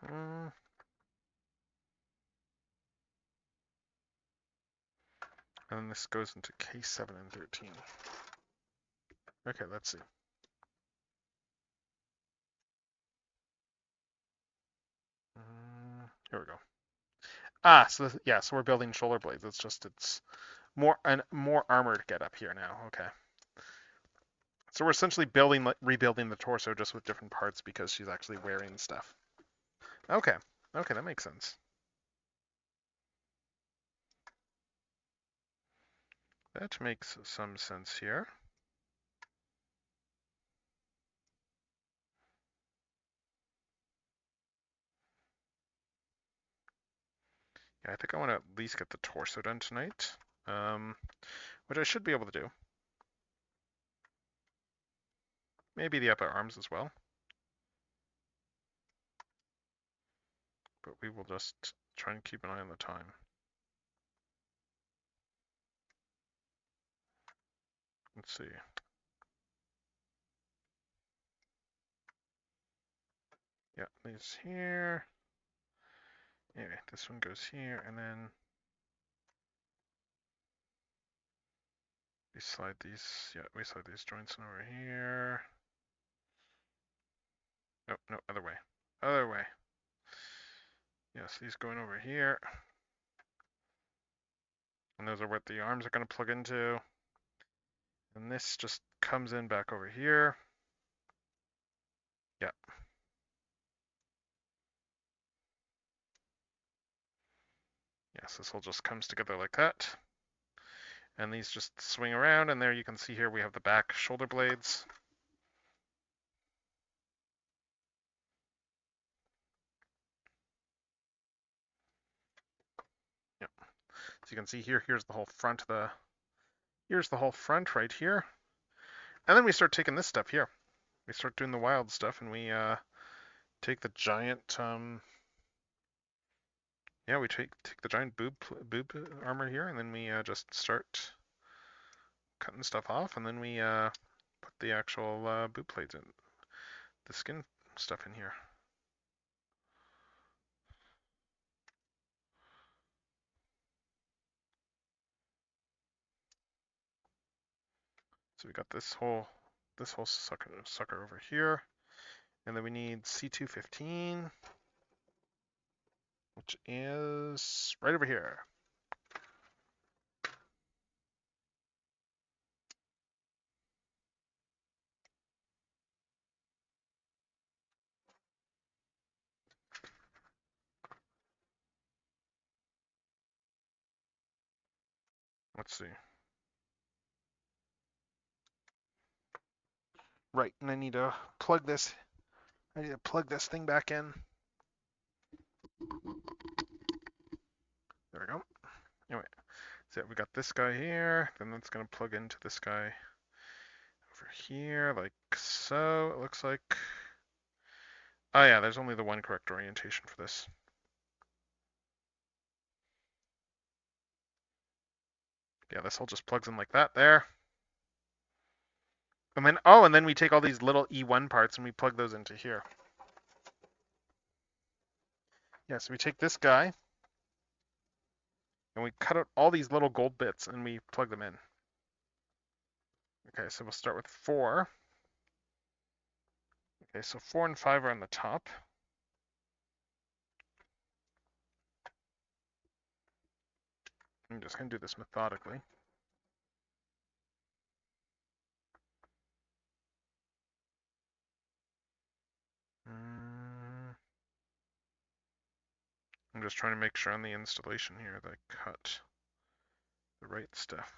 And then this goes into K7 and 13. Okay, let's see. Here we go. Ah, so this, yeah, so we're building shoulder blades. It's more armored get up here now. Okay. So we're essentially rebuilding the torso just with different parts because she's actually wearing stuff. Okay. Okay, that makes sense. That makes some sense here. Yeah, I think I want to at least get the torso done tonight, which I should be able to do. Maybe the upper arms as well. But we will just try and keep an eye on the time. Let's see. Yeah, these here. Anyway, this one goes here, and then we slide these. Yeah, we slide these joints in over here. No, no, other way. Other way. Yes, these going over here. And those are what the arms are going to plug into. And this just comes in back over here. Yeah. Yes, this all just comes together like that. And these just swing around, and there you can see here we have the back shoulder blades. Yep. So you can see here, here's the whole front here's the whole front right here. And then we start taking this stuff here. We start doing the wild stuff, and we take the giant yeah, we take the giant boob armor here, and then we just start cutting stuff off, and then we put the actual boob plates in, the skin stuff in here. So we got this whole sucker over here, and then we need C215, which is right over here. Let's see. Right, and I need to plug this. I need to plug this thing back in. There we go. Anyway, so we got this guy here. Then that's gonna plug into this guy over here, like so. It looks like. Oh yeah, there's only the one correct orientation for this. Yeah, this all just plugs in like that there. And then, oh, and then we take all these little E1 parts and we plug those into here. Yeah, so we take this guy and we cut out all these little gold bits and we plug them in. Okay, so we'll start with 4. Okay, so 4 and 5 are on the top. I'm just going to do this methodically. I'm just trying to make sure on the installation here that I cut the right stuff.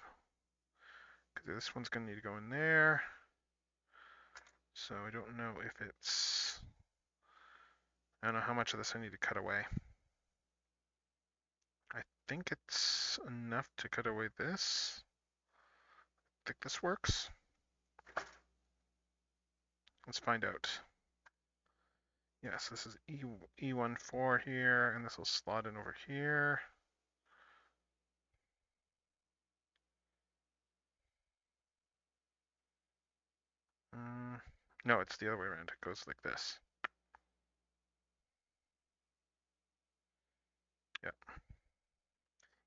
Because this one's going to need to go in there. So I don't know if it's... I don't know how much of this I need to cut away. I think it's enough to cut away this. I think this works. Let's find out. Yes, this is E14 here, and this will slot in over here. No, it's the other way around. It goes like this. Yep.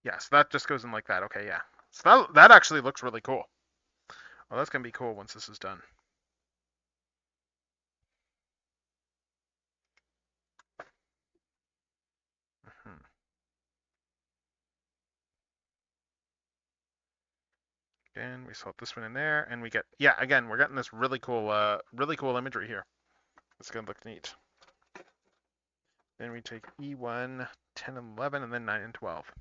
Yeah, so that just goes in like that. Okay, yeah. So that actually looks really cool. Well, that's gonna be cool once this is done. Hmm. And we slot this one in there, and we get, yeah, again, we're getting this really cool imagery here. It's gonna look neat. Then we take E1, 10 and 11, and then 9 and 12.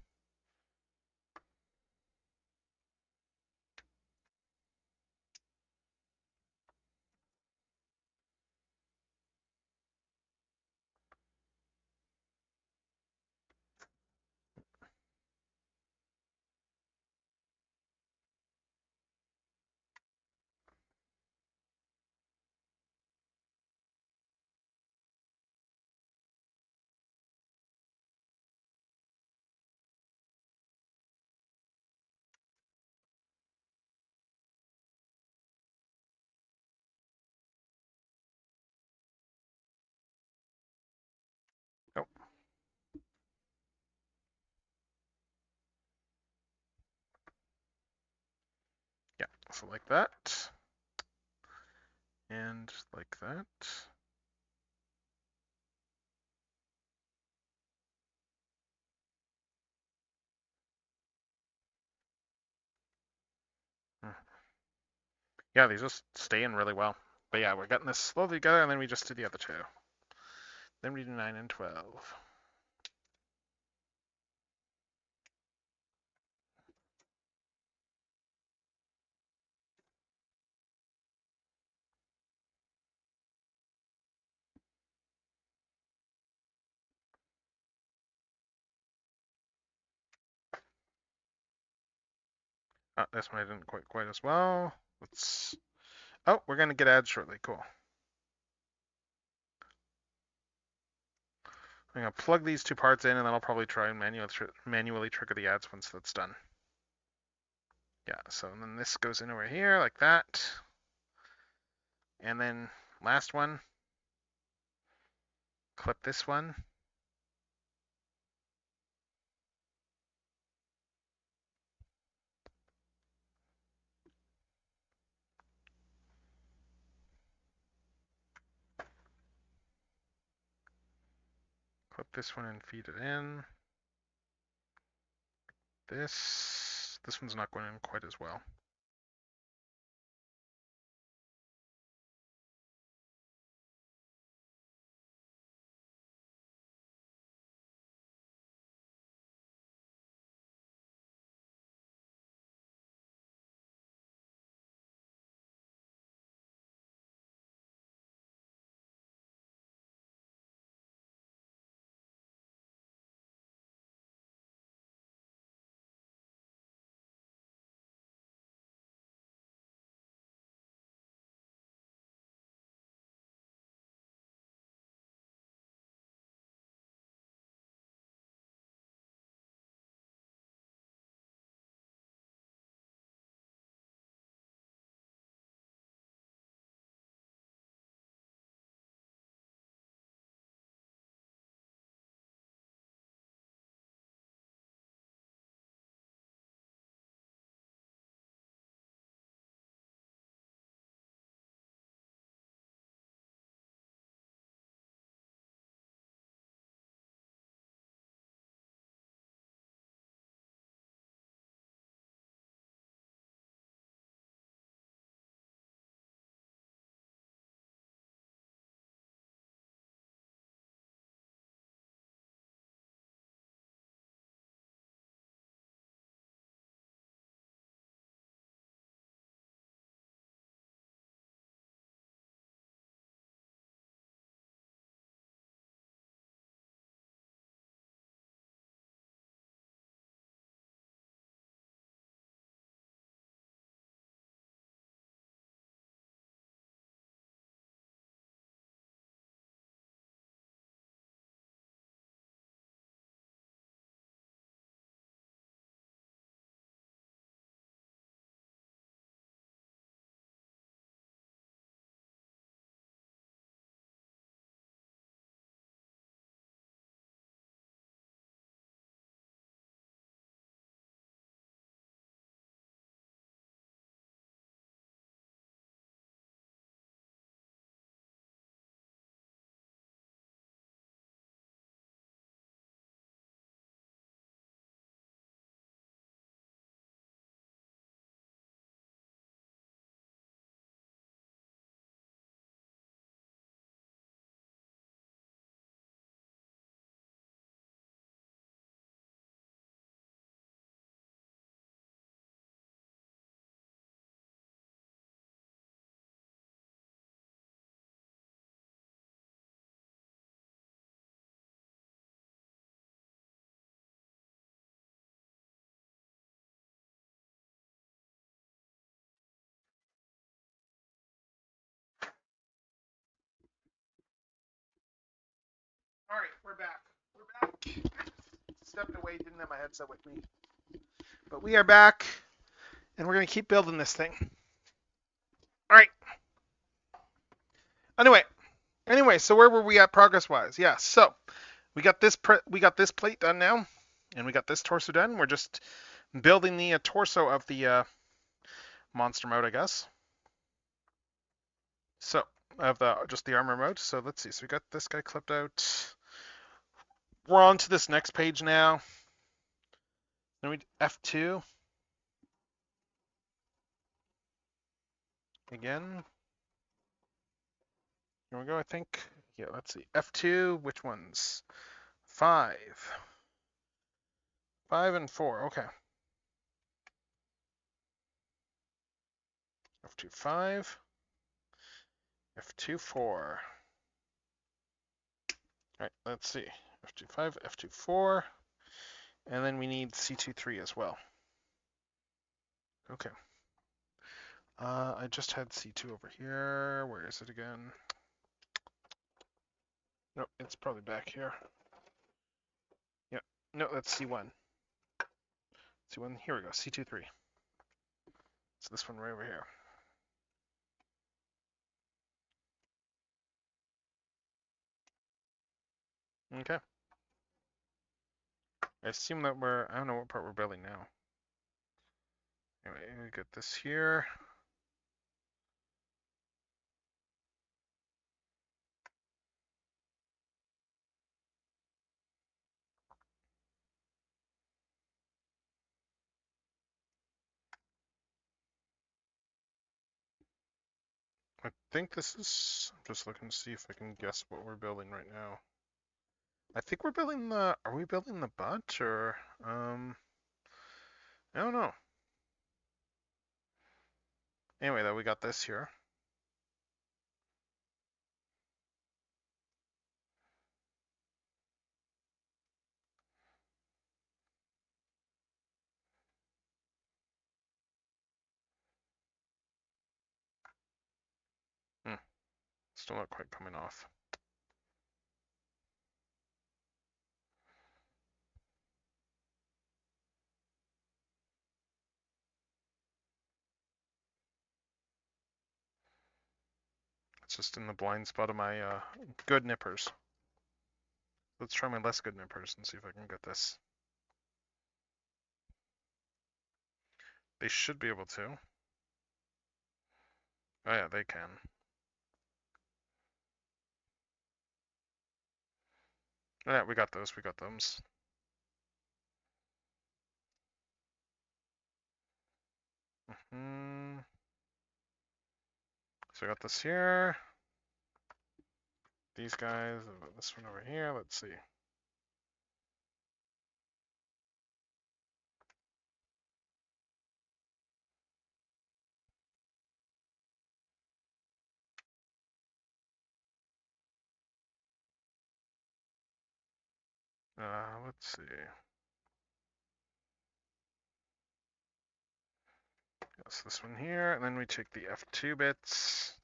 Oh, yeah, so like that. And like that. Hmm. Yeah, these just stay in really well. But yeah, we're getting this slowly together, and then we just do the other two. Then we do 9 and 12. This one I didn't quite as well. Let's. Oh, we're gonna get ads shortly. Cool. I'm gonna plug these two parts in, and then I'll probably try and manually trigger the ads once that's done. Yeah. So then this goes in over here like that, and then last one. Clip this one. Clip this one and feed it in. This one's not going in quite as well. stepped away, didn't have my headset with me. But we are back, and we're going to keep building this thing. All right. Anyway, so where were we at progress-wise? Yeah, so we got this plate done now, and we got this torso done. We're just building the torso of the monster mode, I guess. So, of just the armor mode. So let's see. So we got this guy clipped out. We're on to this next page now. Then we F2. Again. Here we go, I think. Yeah, let's see. F2, which ones? 5. 5 and 4, okay. F2, 5. F2, 4. Alright, let's see. F2, 5, F2, 4. And then we need C2, 3 as well. Okay. I just had C2 over here. Where is it again? Nope, it's probably back here. Yep. No, that's C1. C1, here we go, C2, 3. So this one right over here. Okay. I assume that I don't know what part we're building now. Anyway, we get this here. I think this is, I'm just looking to see if I can guess what we're building right now. I think we're building are we building the butt or, I don't know. Anyway, though, we got this here. Still not quite coming off. It's just in the blind spot of my good nippers. Let's try my less good nippers and see if I can get this. They should be able to. Oh yeah, they can. Oh, yeah, we got those. We got those. So I got this here. These guys, this one over here. Let's see. Let's see. Yes, this one here, and then we take the F2 bits.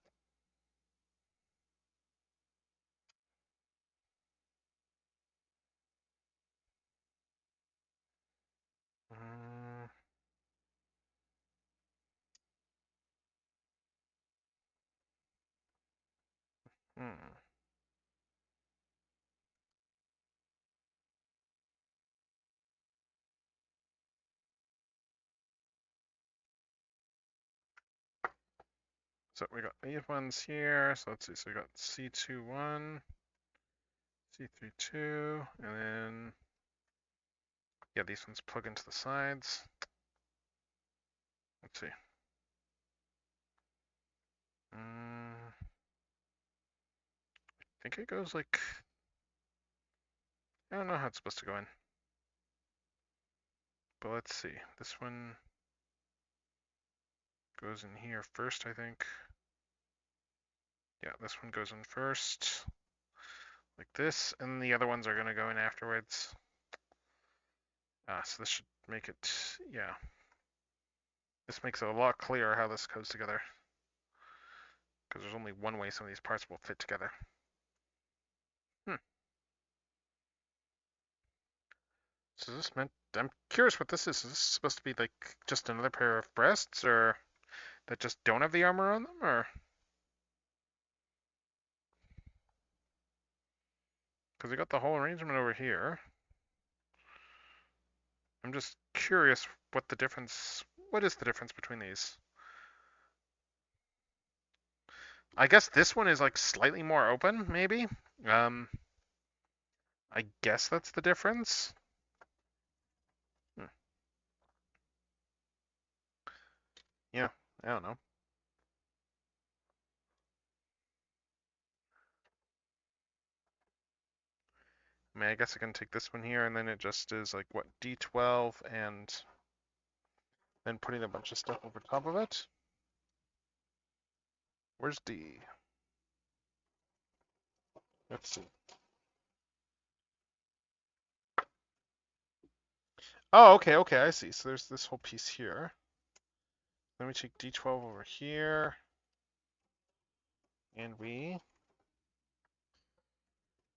So we got these ones here. So let's see. So we got C21, C32, and then yeah, these ones plug into the sides. Let's see. I think it goes like, I don't know how it's supposed to go in. But let's see. This one goes in here first, I think. Yeah, this one goes in first. Like this, and the other ones are going to go in afterwards. So this should make it, yeah. This makes it a lot clearer how this goes together. Because there's only one way some of these parts will fit together. So this meant, I'm curious what this is. Is this supposed to be like just another pair of breasts, or that just don't have the armor on them, or? Because we got the whole arrangement over here. I'm just curious what the difference, what is the difference between these? I guess this one is like slightly more open, maybe? Um, I guess that's the difference. Hmm. Yeah, I don't know. I mean, I guess I can take this one here, and then it just is like, what, D12, and then putting a bunch of stuff over top of it. Where's D? Let's see. Oh, okay, I see. So there's this whole piece here. Then we take D12 over here, and we...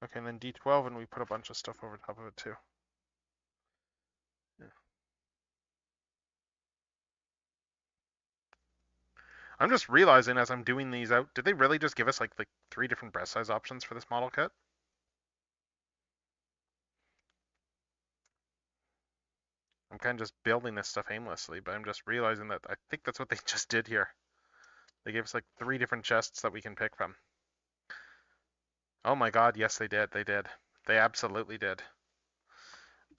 Okay, and then D12, and we put a bunch of stuff over top of it too. Yeah. I'm just realizing as I'm doing these out, did they really just give us like 3 different breast size options for this model kit? I'm kind of just building this stuff aimlessly, but I'm just realizing that I think that's what they just did here. They gave us like 3 different chests that we can pick from. Oh my god, yes they did, they did. They absolutely did.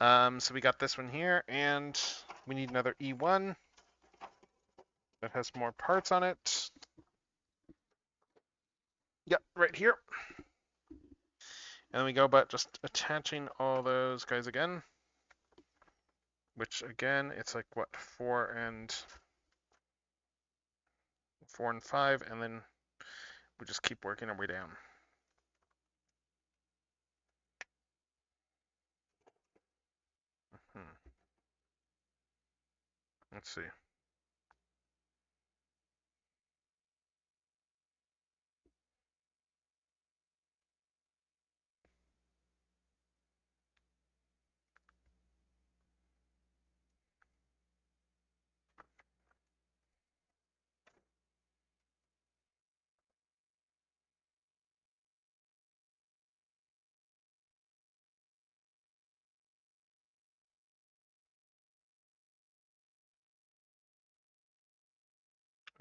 So we got this one here, and we need another E1 that has more parts on it. Yep, right here. And then we go about just attaching all those guys again. Which again, it's like what, 4 and 5, and then we just keep working our way down. Let's see.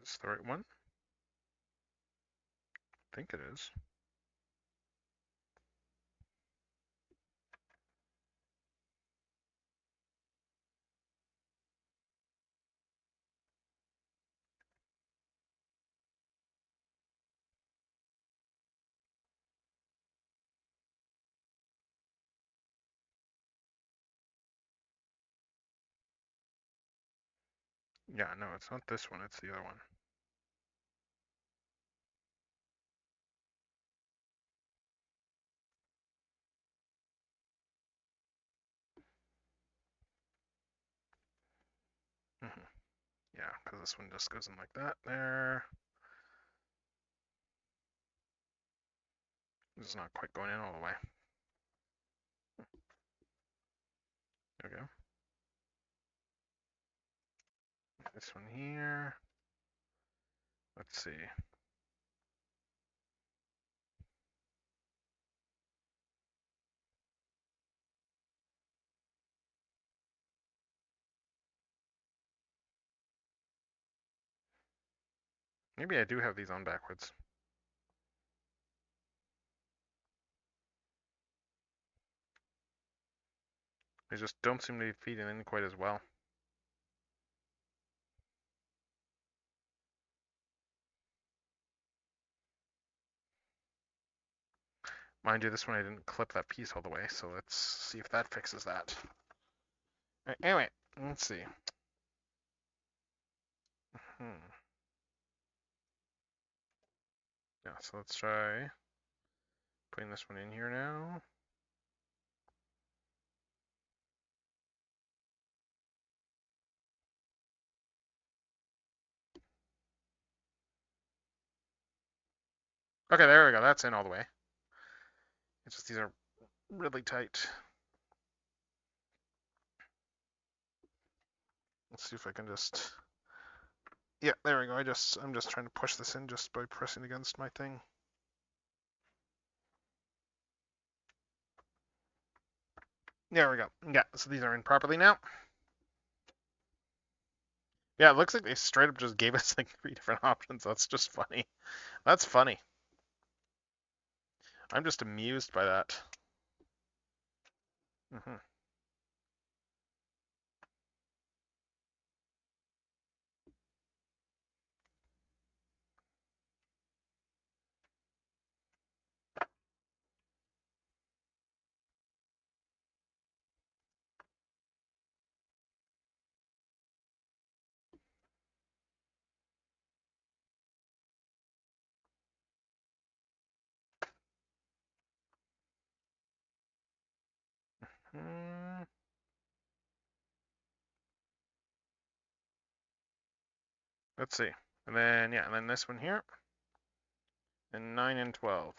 Is this the right one? I think it is. Yeah, no, it's not this one, it's the other one. Yeah, because this one just goes in like that there. This is not quite going in all the way. There we go. This one here. Let's see. Maybe I do have these on backwards. They just don't seem to be feeding in quite as well. Mind you, this one I didn't clip that piece all the way, so let's see if that fixes that. Right, anyway, let's see. Yeah, so let's try putting this one in here now. Okay, there we go. That's in all the way. It's just these are really tight. Let's see if I can just. Yeah, there we go. I'm just trying to push this in just by pressing against my thing. There we go. Yeah, so these are in properly now. Yeah, it looks like they straight up just gave us like 3 different options. That's just funny. That's funny. I'm just amused by that. Mm-hmm. Let's see. And then, yeah, and then this one here. And 9 and 12.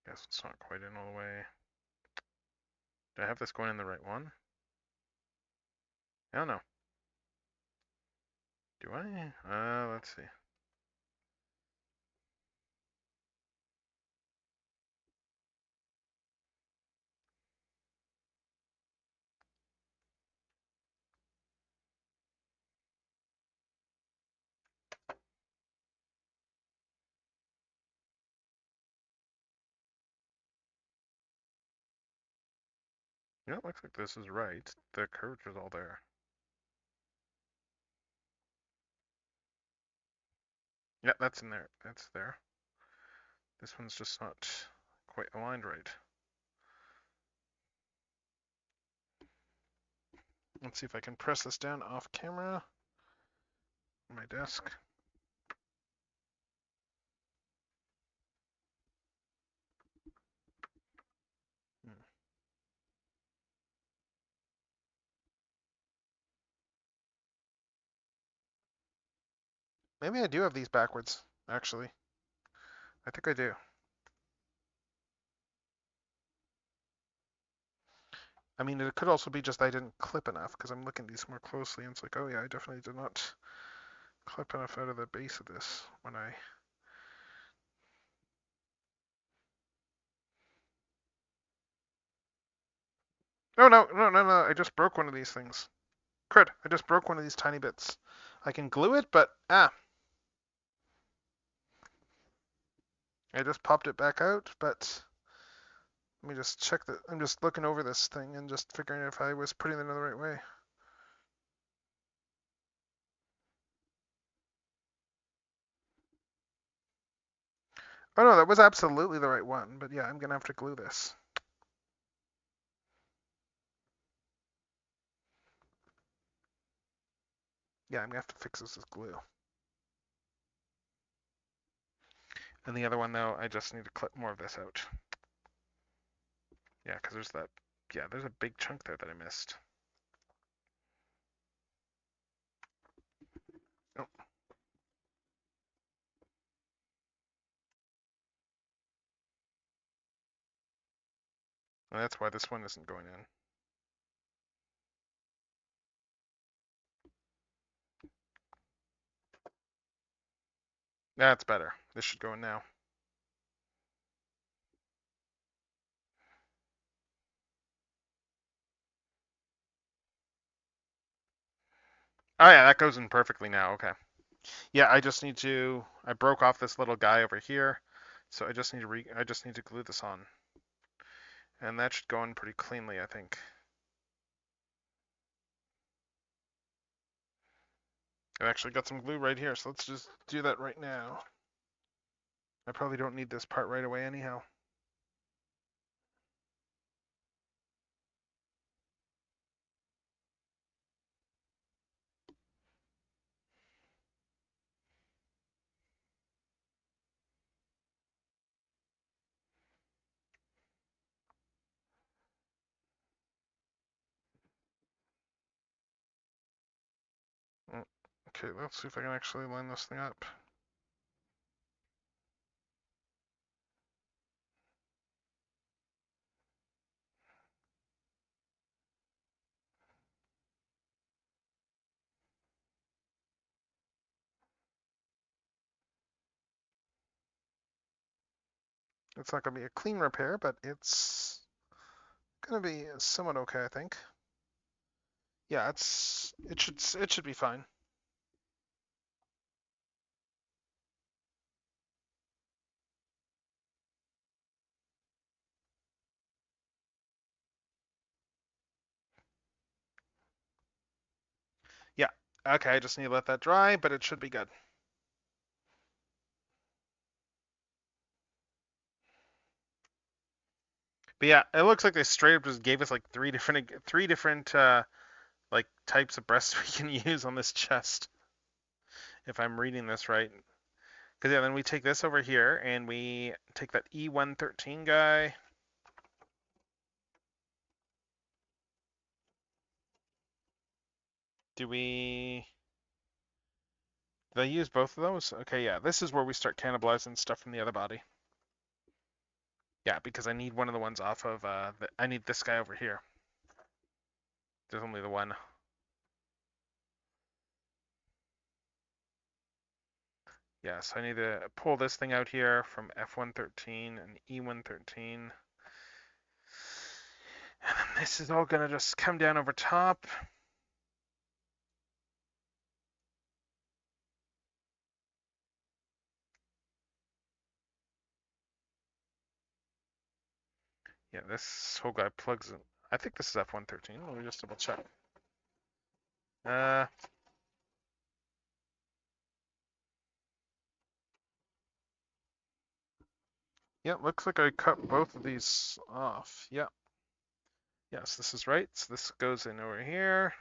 Guess it's not quite in all the way. Do I have this going in the right one? I don't know. Do I? Let's see. Yeah, it looks like this is right. The curvature's all there. Yeah, that's in there. That's there. This one's just not quite aligned right. Let's see if I can press this down off camera on my desk. Maybe I do have these backwards, actually. I think I do. I mean, it could also be just I didn't clip enough because I'm looking at these more closely and it's like, oh yeah, I definitely did not clip enough out of the base of this when I... Oh, no, I just broke one of these things. Crud, I just broke one of these tiny bits. I can glue it, but, I just popped it back out, but let me just check that. I'm just looking over this thing and just figuring if I was putting it in the right way. Oh no, that was absolutely the right one, but yeah, I'm gonna have to glue this. Yeah, I'm gonna have to fix this with glue. And the other one though, I just need to clip more of this out. Yeah, because there's that, yeah, there's a big chunk there that I missed. Oh. And that's why this one isn't going in. That's better. This should go in now. Oh yeah, that goes in perfectly now. Okay. Yeah, I just need to. I broke off this little guy over here, so I just need to I just need to glue this on, and that should go in pretty cleanly, I think. I've actually got some glue right here, so let's just do that right now. I probably don't need this part right away anyhow. Okay, let's see if I can actually line this thing up. It's not going to be a clean repair, but it's going to be somewhat okay, I think. Yeah, it should be fine. Yeah. Okay, I just need to let that dry, but it should be good. But yeah, it looks like they straight up just gave us like three different like types of breasts we can use on this chest, if I'm reading this right. Because yeah, then we take this over here and we take that E113 guy. Did I use both of those? Okay, yeah, this is where we start cannibalizing stuff from the other body. Yeah, because I need one of the ones off of, I need this guy over here. There's only the one. Yeah, so I need to pull this thing out here from F113 and E113. And then this is all gonna just come down over top. Yeah, this whole guy plugs in. I think this is F113. Let me just double check. Yeah, looks like I cut both of these off. Yeah. Yes, this is right. So this goes in over here.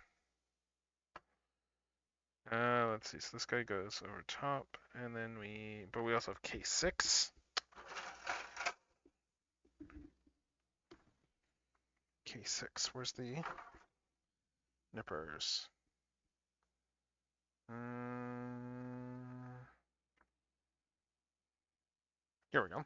Let's see. So this guy goes over top, and then but we also have K6. K6. Where's the nippers? Here we go.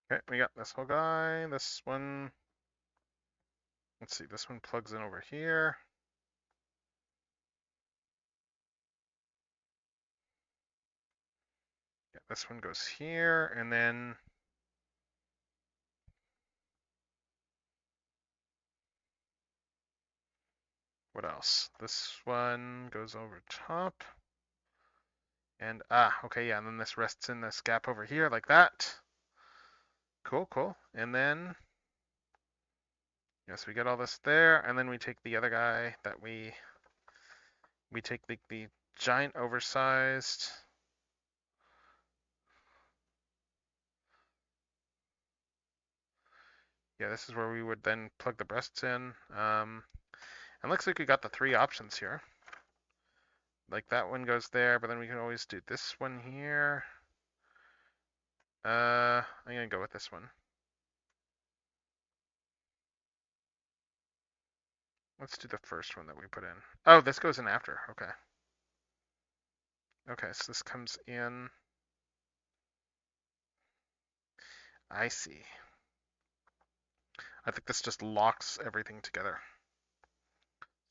Okay, we got this whole guy. This one. Let's see. This one plugs in over here. Yeah, this one goes here, and then what else? This one goes over top. And okay, yeah, and then this rests in this gap over here like that. Cool, cool. And then yes, we get all this there, and then we take the other guy that we take the giant oversized. Yeah, this is where we would then plug the breasts in. And looks like we got the three options here. Like that one goes there, but then we can always do this one here. I'm gonna go with this one. Let's do the first one that we put in. Oh, this goes in after. Okay. Okay, so this comes in. I see. I think this just locks everything together.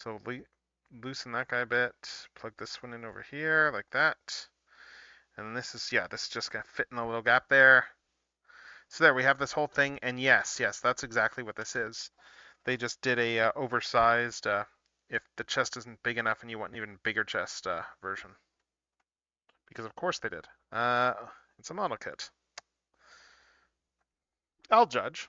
So loosen that guy a bit, plug this one in over here like that. And this is, yeah, this is just gonna fit in a little gap there. So there we have this whole thing, and yes, that's exactly what this is. They just did a oversized if the chest isn't big enough and you want an even bigger chest version. Because of course they did. It's a model kit. I'll judge.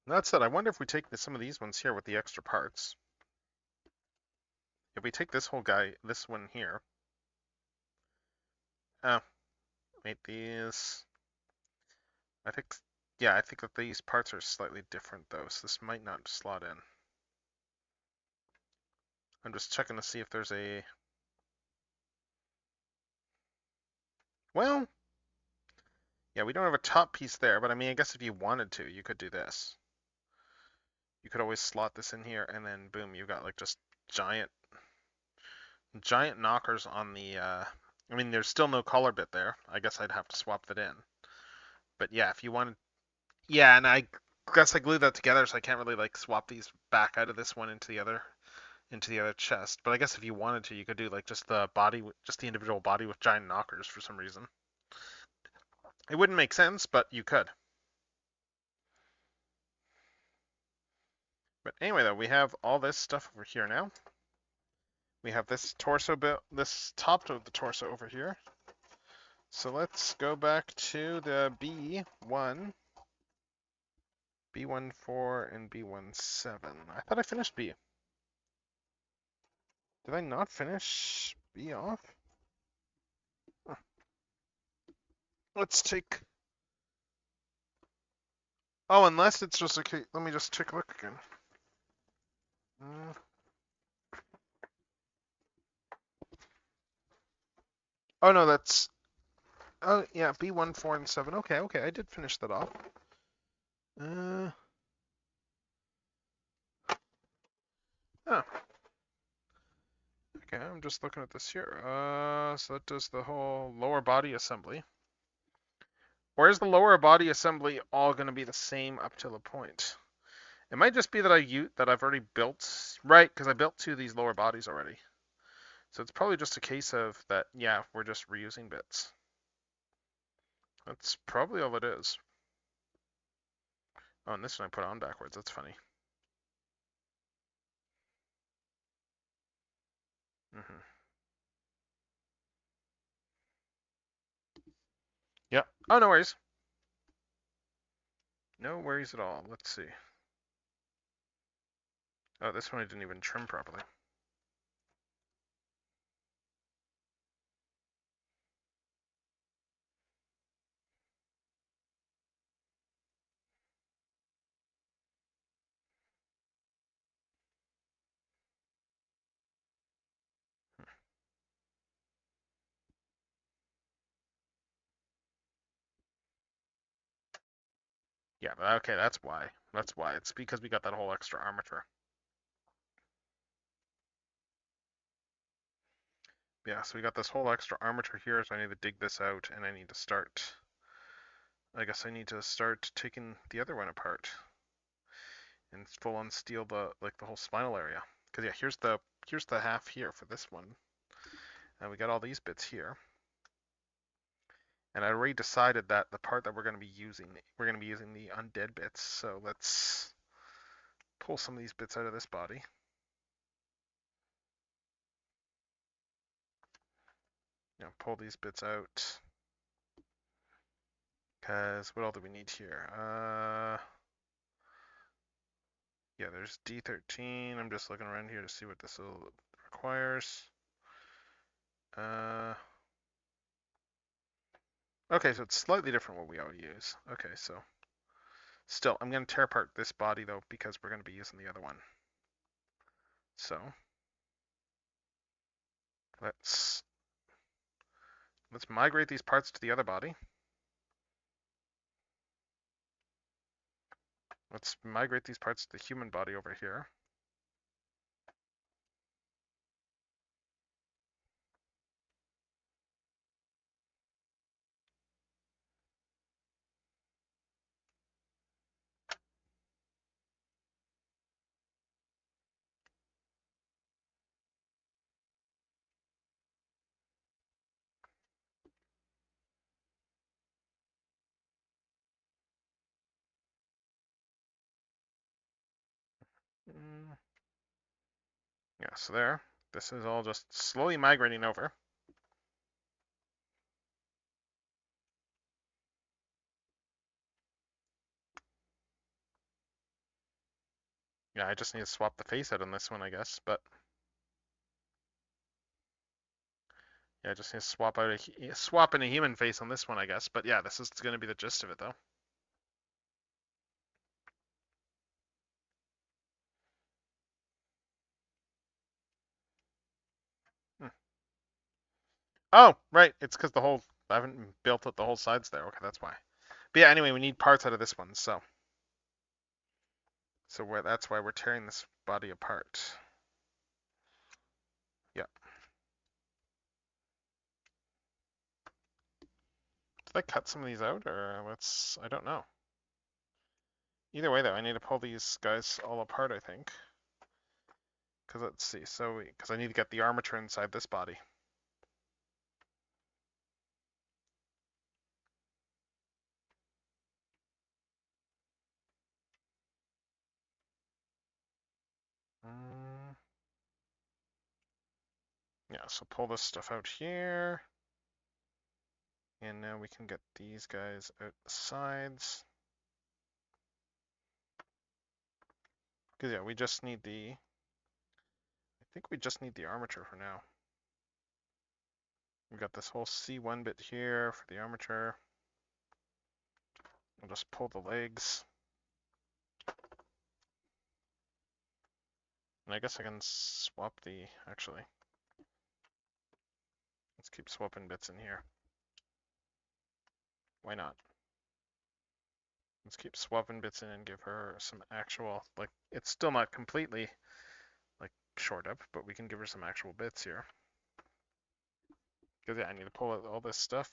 That said, I wonder if we take some of these ones here with the extra parts. If we take this whole guy, this one here. Oh, wait, these. I think, yeah, I think that these parts are slightly different though, so this might not slot in. I'm just checking to see if there's a. Well, yeah, we don't have a top piece there, but I mean, I guess if you wanted to, you could do this. You could always slot this in here, and then boom, you got like just giant knockers on the. I mean, there's still no collar bit there. I guess I'd have to swap that in. But yeah, if you wanted, yeah, and I guess I glued that together, so I can't really like swap these back out of this one into the other chest. But I guess if you wanted to, you could do like just the body, just the individual body with giant knockers for some reason. It wouldn't make sense, but you could. But anyway, though, we have all this stuff over here now. We have this torso bit, this top of the torso over here. So let's go back to the B1, B14, and B17. I thought I finished B. Did I not finish B off? Huh. Let's take. Oh, unless it's just okay. Let me just take a look again. Oh no, that's. Oh yeah, B1, 4, and 7. Okay, I did finish that off. Oh. Okay, I'm just looking at this here. So that does the whole lower body assembly. Or is the lower body assembly all going to be the same up till a point? It might just be that I've already built, right, because I built 2 of these lower bodies already. So it's probably just a case of that, yeah, we're just reusing bits. That's probably all it is. Oh, and this one I put on backwards. That's funny. Yeah. Oh, no worries. No worries at all. Let's see. Oh, this one I didn't even trim properly. Yeah, but okay, that's why. That's why. It's because we got that whole extra armature. Yeah, so we got this whole extra armature here, so I need to dig this out, and I need to start. I guess I need to start taking the other one apart and full on steel the whole spinal area. Because yeah, here's the half here for this one, and we got all these bits here. And I already decided that the part that we're going to be using the undead bits. So let's pull some of these bits out of this body. Pull these bits out. Because what all do we need here? Yeah, there's D13. I'm just looking around here to see what this requires. Okay, so it's slightly different what we already use. Okay, so still, I'm going to tear apart this body though because we're going to be using the other one. So let's migrate these parts to the other body. Let's migrate these parts to the human body over here. Yeah, so there. This is all just slowly migrating over. Yeah, I just need to swap the face out on this one, I guess, but yeah, I just need to swap in a human face on this one, I guess. But yeah, this is going to be the gist of it, though. Hmm. Oh, right. It's because I haven't built up the whole sides there. Okay, that's why. But yeah, anyway, we need parts out of this one, so that's why we're tearing this body apart. Yeah. Did I cut some of these out, or I don't know. Either way, though, I need to pull these guys all apart, I think. Because let's see, because I need to get the armature inside this body. Yeah, so pull this stuff out here. And now we can get these guys out the sides. Because yeah, we just need I think we just need the armature for now. We've got this whole C1 bit here for the armature. I'll just pull the legs. And I guess I can swap actually. Let's keep swapping bits in here. Why not? Let's keep swapping bits in and give her some actual, it's still not completely, shored up, but we can give her some actual bits here. Because, yeah, I need to pull out all this stuff.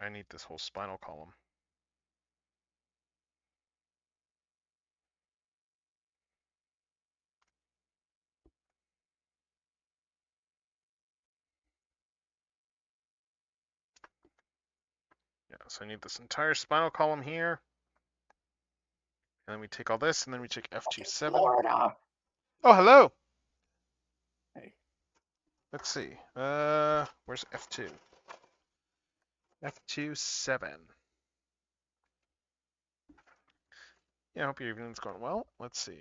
I need this whole spinal column. Yeah, so I need this entire spinal column here. And then we take all this, and then we take F27. Florida. Oh, hello. Hey. Let's see. Where's F2? F27. Yeah, I hope your evening's going well. Let's see.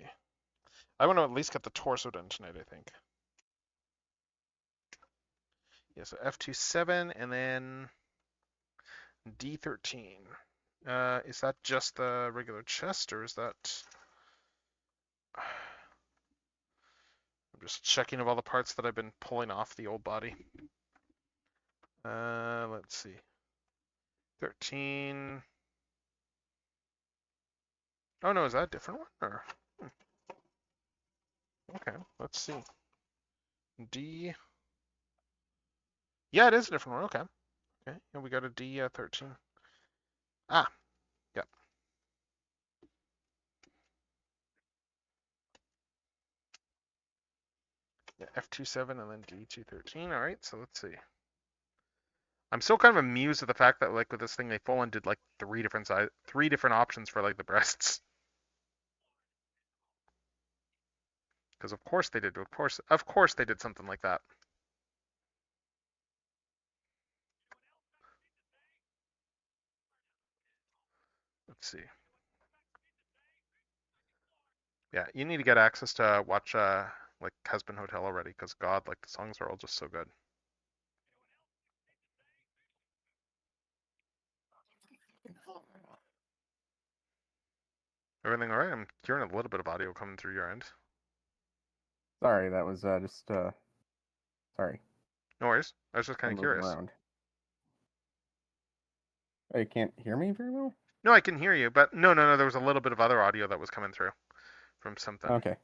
I want to at least get the torso done tonight, I think. Yeah, so F27 and then D13. Is that just the regular chest, or is that... I'm just checking of all the parts that I've been pulling off the old body. Let's see. 13. Oh no, is that a different one? Or... Okay, let's see. D. Yeah, it is a different one. Okay. Okay, and we got a D13. Ah, yep. Yeah, F27 and then D213. All right, so let's see. I'm still kind of amused at the fact that with this thing they full on did three different options for the breasts. Because of course they did. Of course they did something like that. Let's see. Yeah, you need to get access to watch Husband Hotel already, because God, the songs are all just so good. Everything all right? I'm hearing a little bit of audio coming through your end. Sorry, that was just sorry. No worries. I was just kind of curious. Around. Oh, you can't hear me very well? No, I can hear you, but no. There was a little bit of other audio that was coming through from something. Okay.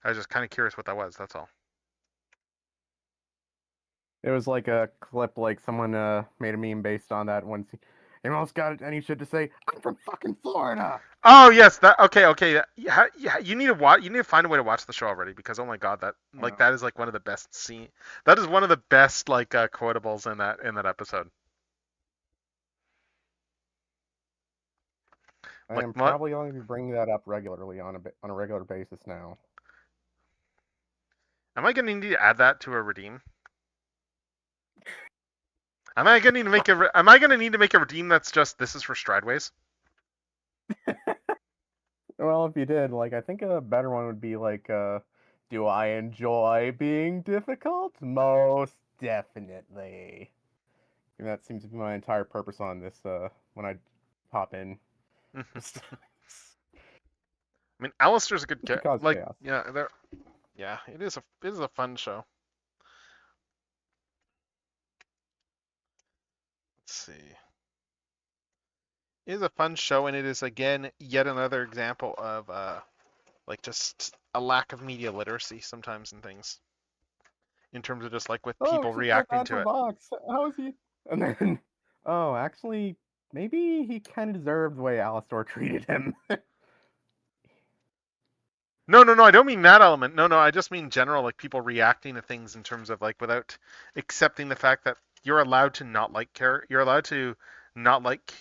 I was just kind of curious what that was. That's all. It was like a clip, someone made a meme based on that one. He almost got any shit to say, I'm from fucking Florida. Oh yes, that okay. Yeah, you need to watch. You need to find a way to watch the show already because oh my god, that is like one of the best scene. That is one of the best like quotables in that episode. I Like am what? probably going to be bringing that up regularly on a regular basis now. Am I gonna need to add that to a redeem? Am I gonna need to make a? Am I gonna need to make a redeem that's just this is for Strideways? Well, if you did, like, I think a better one would be like, do I enjoy being difficult? Most definitely. And that seems to be my entire purpose on this, when I hop in. I mean, Alistair's a good Just to character. cause Like, chaos. yeah, it is a fun show. Let's see. It is a fun show, and it is again yet another example of like just a lack of media literacy sometimes in things. In terms of just like with people Just reacting like to it. Box. How is he? And then, oh, actually, maybe he kind of deserved the way Alistor treated him. No, I don't mean that element. No, I just mean general, like people reacting to things in terms of like without accepting the fact that you're allowed to not like you're allowed to not like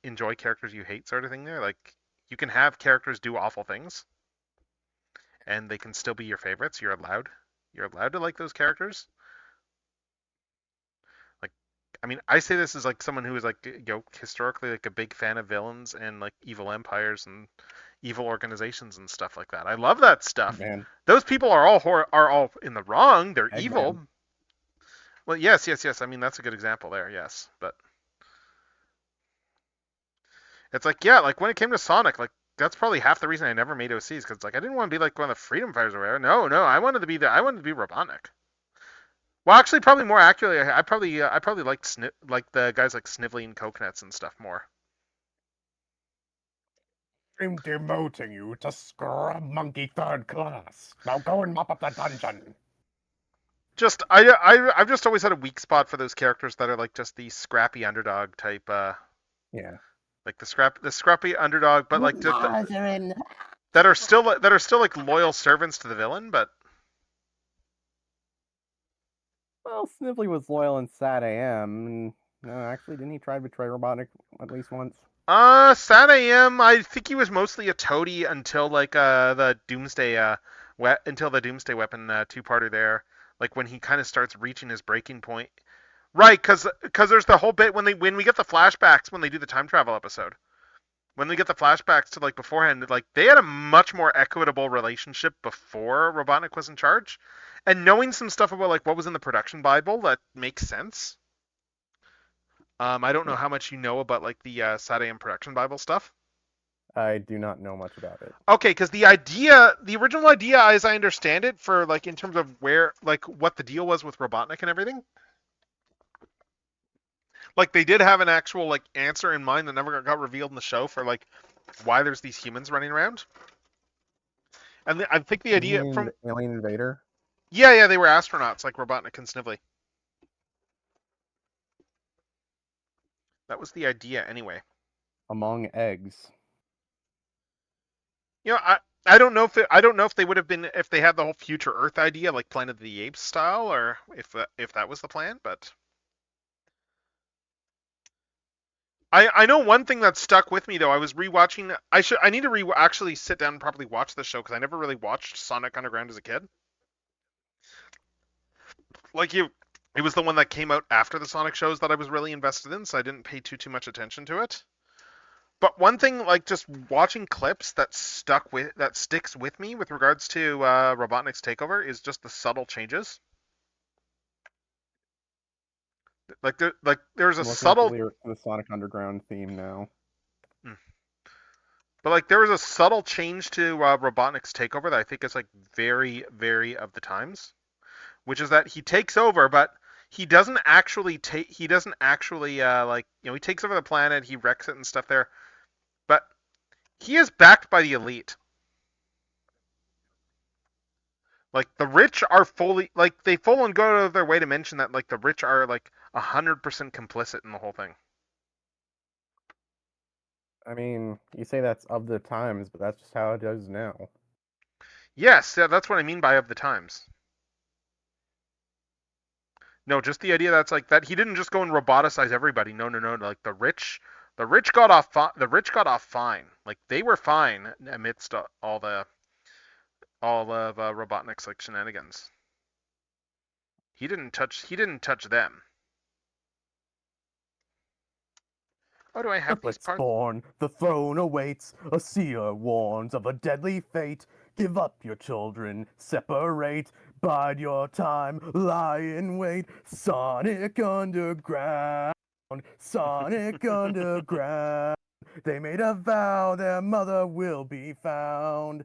enjoy characters you hate sort of thing there. Like you can have characters do awful things and they can still be your favorites. You're allowed to like those characters. Like I mean, I say this as like someone who is like historically like a big fan of villains and like evil empires and evil organizations and stuff like that. I love that stuff. Man. Those people are all in the wrong. They're Eggman. evil. Well, yes. I mean, that's a good example there. Yes, but it's like like when it came to Sonic, like that's probably half the reason I never made OCs because like I didn't want to be like one of the freedom fighters or whatever. No, I wanted to be Robotnik. Well, actually, probably more accurately, I probably liked like the guys like Snively and Coconuts and stuff more. I'm demoting you to Scrub Monkey 3rd Class. Now go and mop up the dungeon. Just I've just always had a weak spot for those characters that are like just the scrappy underdog type. Yeah. Like the scrappy underdog, but like Margarine. that are still like loyal servants to the villain, but. Well, Snively was loyal in Sad AM. And, no, actually, didn't he try to betray Robotnik at least once? Sad AM. I think he was mostly a toady until like the Doomsday until the Doomsday Weapon two-parter there. Like when he kind of starts reaching his breaking point. Right, because there's the whole bit when we get the flashbacks when they do the time travel episode. When they get the flashbacks to like beforehand, like they had a much more equitable relationship before Robotnik was in charge. And knowing some stuff about like what was in the production Bible, that makes sense. I don't know how much you know about like the Sad AM production Bible stuff. I do not know much about it. Okay, because the original idea, as I understand it, for like in terms of where like what the deal was with Robotnik and everything, like they did have an actual like answer in mind that never got revealed in the show for like why there's these humans running around. And I think the idea from Alien Invader. Yeah, they were astronauts like Robotnik and Snively. That was the idea anyway. Among eggs. You know, I don't know if they would have been if they had the whole future Earth idea like Planet of the Apes style, or if that was the plan. But I know one thing that stuck with me though. I was rewatching. I need to actually sit down and properly watch the show because I never really watched Sonic Underground as a kid. Like it was the one that came out after the Sonic shows that I was really invested in, so I didn't pay too much attention to it. But one thing, like just watching clips that sticks with me with regards to Robotnik's takeover is just the subtle changes. There's a subtle the Sonic Underground theme now. But like there was a subtle change to Robotnik's takeover that I think is like very, very of the times, which is that he takes over, but he doesn't actually take. He doesn't actually like he takes over the planet, he wrecks it and stuff there. But he is backed by the elite. Like the rich are fully like they full on go out of their way to mention that like the rich are like 100% complicit in the whole thing. I mean, you say that's of the times, but that's just how it is now. Yes, yeah, that's what I mean by of the times. No, just the idea that's like that he didn't just go and roboticize everybody. No, no, no. Like the rich got off. The rich got off fine. Like they were fine amidst all of Robotnik's like shenanigans. He didn't touch them. Oh, do I have these Triplets parts? born, the throne awaits. A seer warns of a deadly fate. Give up your children, separate. Bide your time, lie in wait. Sonic Underground, Sonic Underground. They made a vow their mother will be found.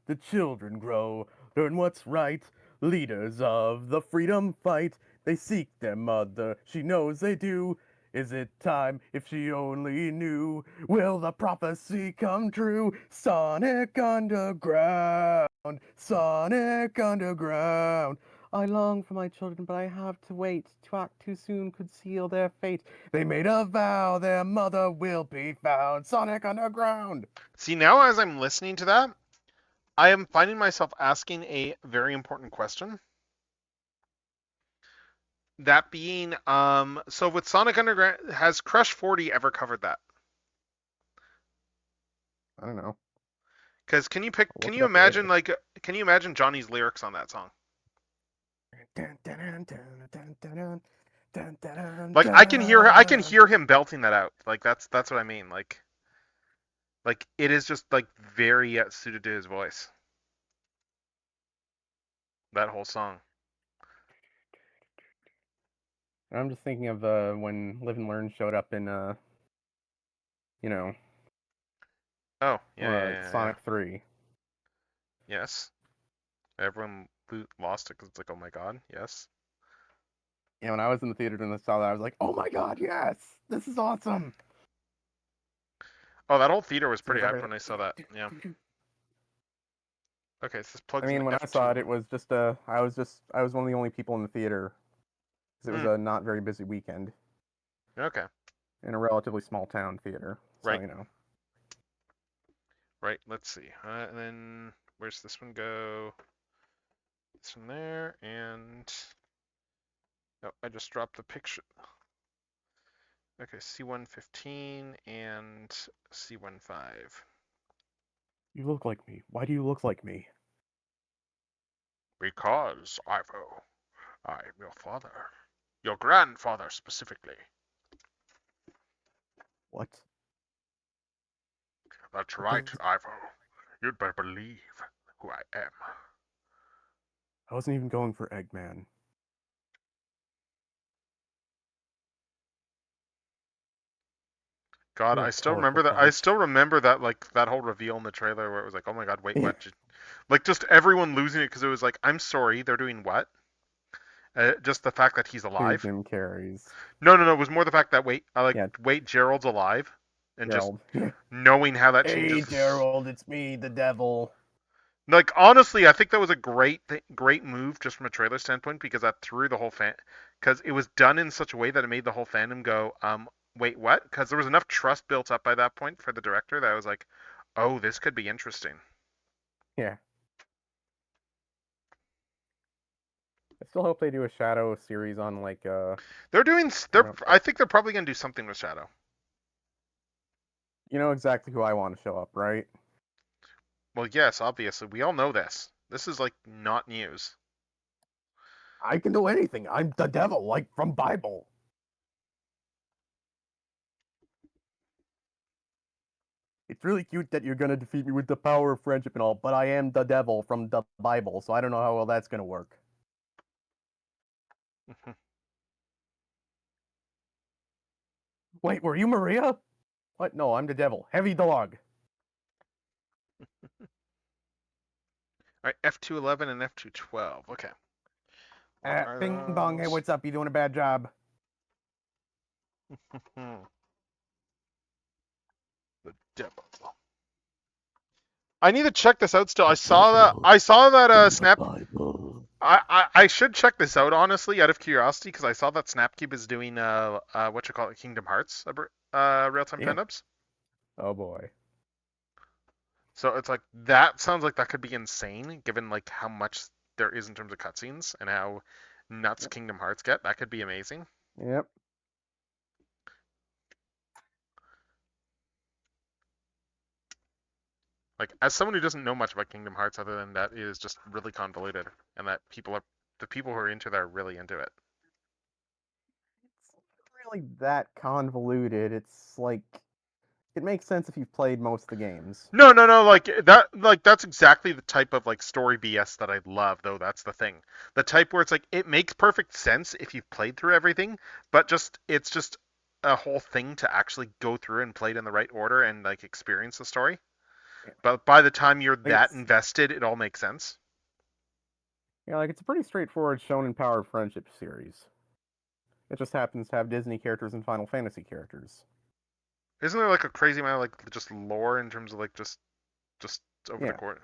The children grow, learn what's right. Leaders of the freedom fight. They seek their mother, she knows they do. Is it time? If she only knew, will the prophecy come true? Sonic Underground, Sonic Underground. I long for my children, but I have to wait. To act too soon could seal their fate. They made a vow their mother will be found. Sonic Underground. See, now as I'm listening to that, I am finding myself asking a very important question. That being, so with Sonic Underground, has Crush 40 ever covered that? I don't know. Because can Look it you up imagine later. can you imagine Johnny's lyrics on that song? Like I can hear him belting that out. Like that's what I mean. Like it is just like very suited to his voice. That whole song. I'm just thinking of when Live and Learn showed up in you know, Oh, yeah. Sonic 3. Yes. Everyone lost it because it's like, oh my god, yes. Yeah, when I was in the theater and I saw that, I was like, "Oh my god, yes! This is awesome!" Oh, that whole theater was As soon pretty as I hyped heard when I saw that. Yeah. it. Okay, so this I plugs in mean, when I saw it, F2. it was just I was one of the only people in the theater because it was a not very busy weekend Okay. in a relatively small town theater. So Right. you know. Right. Let's see. And then where's this one go? This one there, and oh, I just dropped the picture. Okay, C115 and C15. You look like me. Why do you look like me? Because, Ivo, I am your father. Your grandfather, specifically. What? That's What right, does- Ivo. You'd better believe who I am. I wasn't even going for Eggman. God, You're I a still colorful remember that. I god. still remember that, like that whole reveal in the trailer where it was like, "Oh my God, wait, what?" Like just everyone losing it because it was like, "I'm sorry, they're doing what?" Just the fact that he's Two alive. Jim Carreys. No, no, no. It was more the fact that Yeah, wait, Gerald's alive, and just Gerald. Yeah. knowing how that Hey, changes. Gerald, it's me, the devil. Like honestly, I think that was a great move just from a trailer standpoint because that threw the whole because it was done in such a way that it made the whole fandom go, wait, what? Because there was enough trust built up by that point for the director that I was like, oh, this could be interesting. Yeah. I still hope they do a Shadow series on like I think they're probably gonna do something with Shadow. you know exactly who I want to show up, right? Well, yes, obviously, we all know this. This is like not news. I can do anything. I'm the devil, like from Bible. It's really cute that you're gonna defeat me with the power of friendship and all, but I am the devil from the Bible, so I don't know how well that's gonna work. Wait, were you Maria? What? No, I'm the devil. Heavy dog. All right, F211 and F212. Okay. What are Bing bong. Hey, those? what's up? You doing a bad job? The devil. I need to check this out still. I saw that Snap. I should check this out honestly, out of curiosity, because I saw that Snapcube is doing what you call it, Kingdom Hearts real time Yeah. fandubs. Oh boy. So it's like that sounds like that could be insane, given like how much there is in terms of cutscenes and how nuts Kingdom Hearts get. That could be amazing. Yep. Like as someone who doesn't know much about Kingdom Hearts, other than that it is just really convoluted, and that the people who are into that are really into it. It's not really that convoluted. It's like it makes sense if you've played most of the games. No, no, no, like that, like that's exactly the type of like story BS that I love, though. That's the thing. The type where it's like it makes perfect sense if you've played through everything, but it's just a whole thing to actually go through and play it in the right order and like experience the story. Yeah. But by the time you're Like that it's, invested, it all makes sense. like it's a pretty straightforward shonen powered friendship series. It just happens to have Disney characters and Final Fantasy characters. Isn't there like a crazy amount of like just lore in terms of like just over the Yeah. court?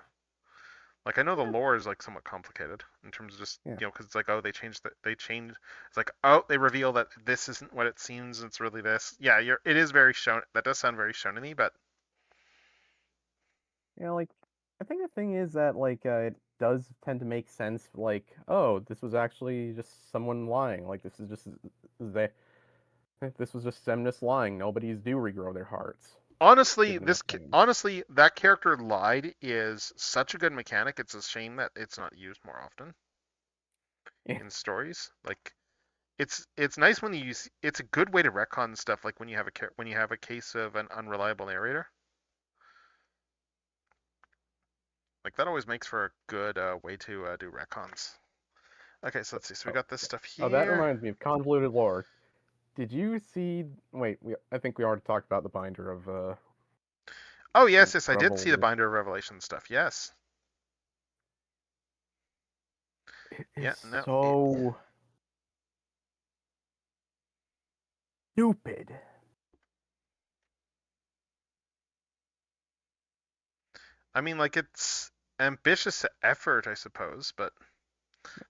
Like I know the lore is like somewhat complicated in terms of just Yeah. because it's like oh they changed it's like oh they reveal that this isn't what it seems, it's really this. Yeah, it is very shown. That does sound very shonen-y, but Like I think the thing is that like it does tend to make sense. Like, oh, this was actually just someone lying. Like this is just they. This was just them just lying. Nobody's do regrow their hearts. honestly Given that thing. honestly that character lied is such a good mechanic. It's a shame that it's not used more often Yeah. in stories. Like it's nice when you use it's a good way to retcon stuff like when you have a case of an unreliable narrator. Like that always makes for a good way to do retcons. Okay, so let's see. So we got this stuff here. Oh, that reminds me of convoluted lore. Did you see? Wait, I think we already talked about the binder of. Oh yes, yes, I did see the Revelation. Binder of Revelation stuff. Yes. Yeah. It's No. so stupid. I mean, like it's ambitious effort, I suppose, but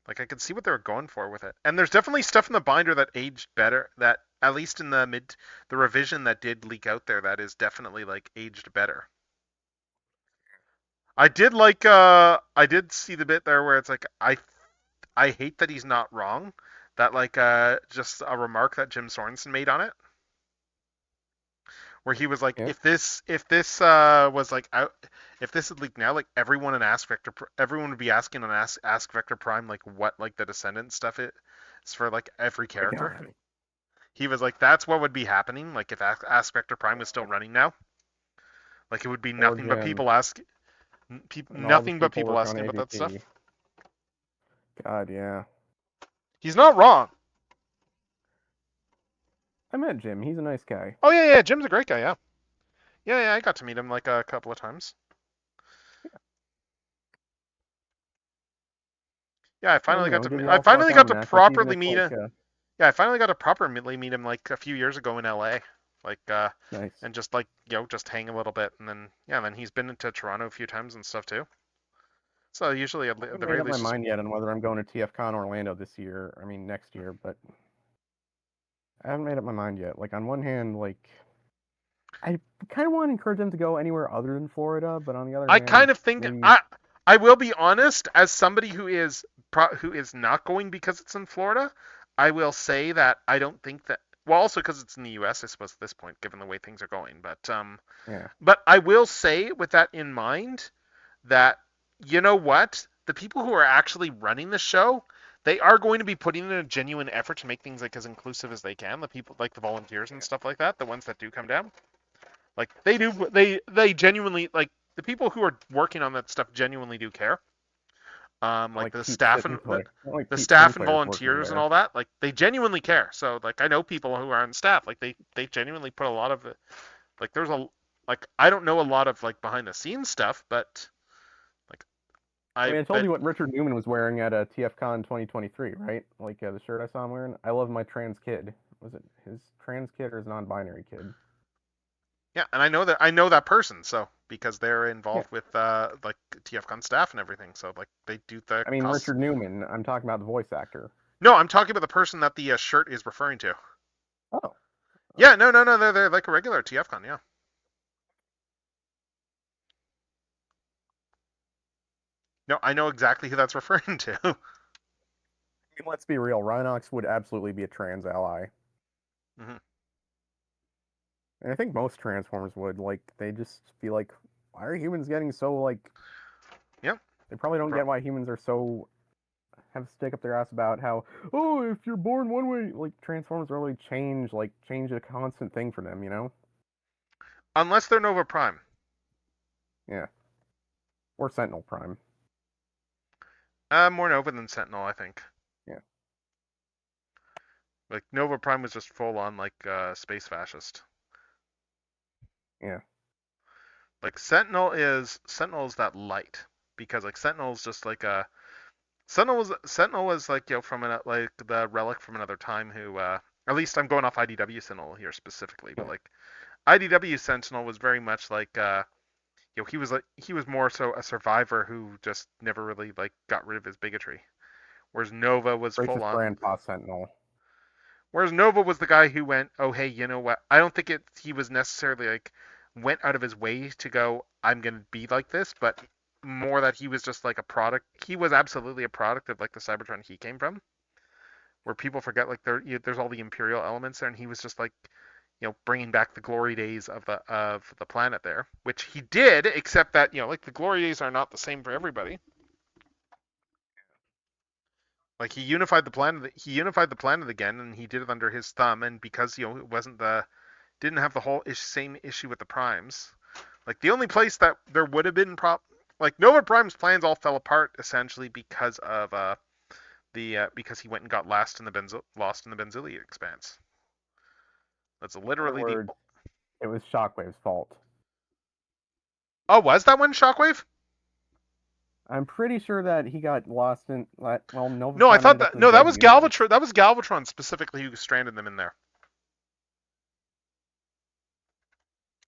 like I could see what they were going for with it. And there's definitely stuff in the binder that aged better. That at least in the revision that did leak out there, that is definitely like aged better. I did see the bit there where it's like I hate that he's not wrong. That like just a remark that Jim Sorensen made on it, where he was like, Yeah. if this was like out, if this had leaked now, like everyone would be asking on Ask Vector Prime like what like the Descendant stuff is for like every character. God. He was like, that's what would be happening. Like if Ask Vector Prime was still running now, like it would be nothing but Jim. people asking, And all the nothing but people work on asking about that stuff. AVP. God, yeah. He's not wrong. I met Jim. He's a nice guy. Oh yeah, yeah. Jim's a great guy. Yeah, yeah, yeah. I got to meet him like a couple of times. Yeah, I finally got to. I finally got to properly meet him. Yeah, I finally got to properly meet him like a few years ago in LA. Like, Nice. and just like just hang a little bit, and then then he's been into Toronto a few times and stuff too. So usually at I haven't the made very up my least, mind yet on whether I'm going to TFCon Orlando this year. I mean next year, but I haven't made up my mind yet. Like on one hand, like I kind of want to encourage them to go anywhere other than Florida, but on the other I hand, kind of think maybe... I will be honest, as somebody who is not going because it's in Florida, I will say that I don't think that. Well, also because it's in the U.S., I suppose at this point, given the way things are going. But yeah. But I will say, with that in mind, that you know what, the people who are actually running the show, they are going to be putting in a genuine effort to make things like as inclusive as they can. The people like the volunteers and stuff like that, the ones that do come down, like they do, they genuinely like the people who are working on that stuff genuinely do care. Like the staff and the staff and volunteers and all that, like they genuinely care. So like I know people who are on staff, like they genuinely put a lot of it. Like there's a like I don't know a lot of like behind the scenes stuff, but like I mean, I told you what Richard Newman was wearing at TFCon 2023, right? Like the shirt I saw him wearing. I love my trans kid. Was it his trans kid or his non-binary kid? Yeah, and I know that person, so because they're involved with like TFCon staff and everything, so like they do the. I mean, Richard Newman. I'm talking about the voice actor. No, I'm talking about the person that the shirt is referring to. Oh. Yeah, no, they're like a regular TFCon, yeah. No, I know exactly who that's referring to. I mean, let's be real. Rhinox would absolutely be a trans ally. Mhm. And I think most Transformers would. Like, they just be like, why are humans getting so, like... Yep. They probably don't get why humans are so... have to stick up their ass about how, oh, if you're born one way... Like, Transformers really change a constant thing for them, you know? Unless they're Nova Prime. Yeah. Or Sentinel Prime. More Nova than Sentinel, I think. Yeah. Like, Nova Prime was just full on, like, space fascist. Yeah. Like, Sentinel is that light. Because, like, Sentinel's just like a... Sentinel was like, you know, from like the relic from another time who, at least I'm going off IDW Sentinel here specifically, but like IDW Sentinel was very much like, you know, he was more so a survivor who just never really like got rid of his bigotry, whereas Nova was Racist full on. Grandpa Sentinel. Whereas Nova was the guy who went, oh hey, you know what? I don't think he was necessarily like went out of his way to go, I'm gonna be like this, but more that he was just like a product. He was absolutely a product of like the Cybertron he came from, where people forget like there's all the Imperial elements there, and he was just like, you know, bringing back the glory days of the planet there, which he did, except that, you know, like the glory days are not the same for everybody. Like he unified the planet again, and he did it under his thumb, and because, you know, it wasn't didn't have the whole same issue with the primes. Like the only place that there would have been like Nova Prime's plans all fell apart essentially because of because he went and got lost in the Benzili expanse. That's literally In other words, it was Shockwave's fault. Oh, was that one Shockwave? I'm pretty sure that he got lost in Nova. No, I Prime thought ended up that in no, the that dead was universe. Galvatron. That was Galvatron specifically who stranded them in there.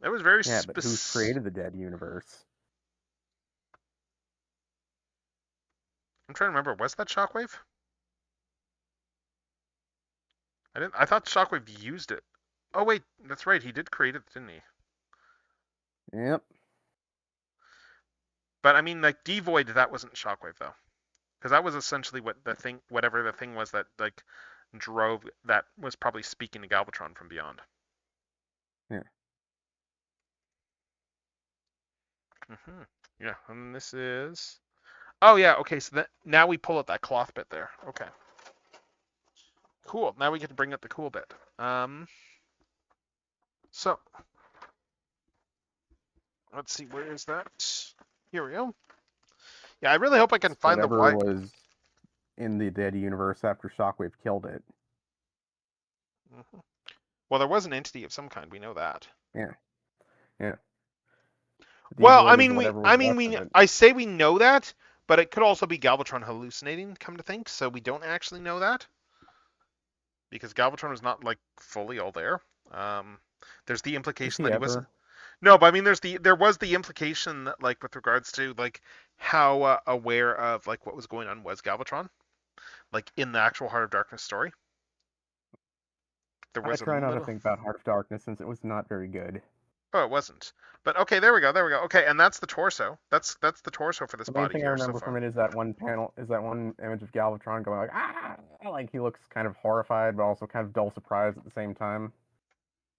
That was very Yeah, but who created the dead universe? I'm trying to remember. Was that Shockwave? I thought Shockwave used it. Oh wait, that's right. He did create it, didn't he? Yep. But I mean, like Devoid, that wasn't Shockwave though, because that was essentially whatever the thing was that like drove that was probably speaking to Galvatron from beyond. Yeah. Yeah, and this is. Oh yeah, okay. So now we pull out that cloth bit there. Okay. Cool. Now we get to bring up the cool bit. So let's see, where is that? Here we go. Yeah, I really hope I can find Whatever the was in the dead universe after Shockwave killed it. Well, there was an entity of some kind. We know that. Yeah. Yeah. Well, I mean, I say we know that, but it could also be Galvatron hallucinating. Come to think, so we don't actually know that because Galvatron is not like fully all there. There's the implication that he wasn't. No, but I mean, there was the implication that, like, with regards to like how aware of like what was going on was Galvatron, like in the actual Heart of Darkness story. There was I try not to think about Heart of Darkness since it was not very good. Oh, it wasn't. But okay, there we go. Okay, and that's the torso. That's the torso for this body. The main thing I remember from it is that one image of Galvatron going like, ah, like he looks kind of horrified, but also kind of dull surprised at the same time.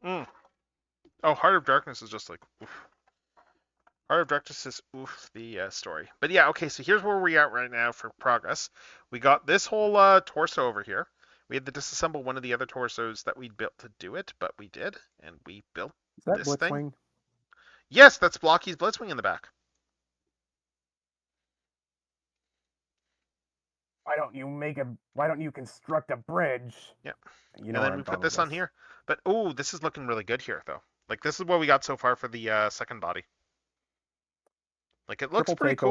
Oh, Heart of Darkness is just like, oof. Heart of Darkness is oof the story. But yeah, okay, so here's where we're at right now for progress. We got this whole torso over here. We had to disassemble one of the other torsos that we built to do it, but we did, and we built Is that this Blitzwing? thing. Yes, that's Blokees Blitzwing in the back. Why don't you construct a bridge? Yeah. You And know then we put this on here. But oh, this is looking really good here though. Like this is what we got so far for the second body. Like it looks pretty cool.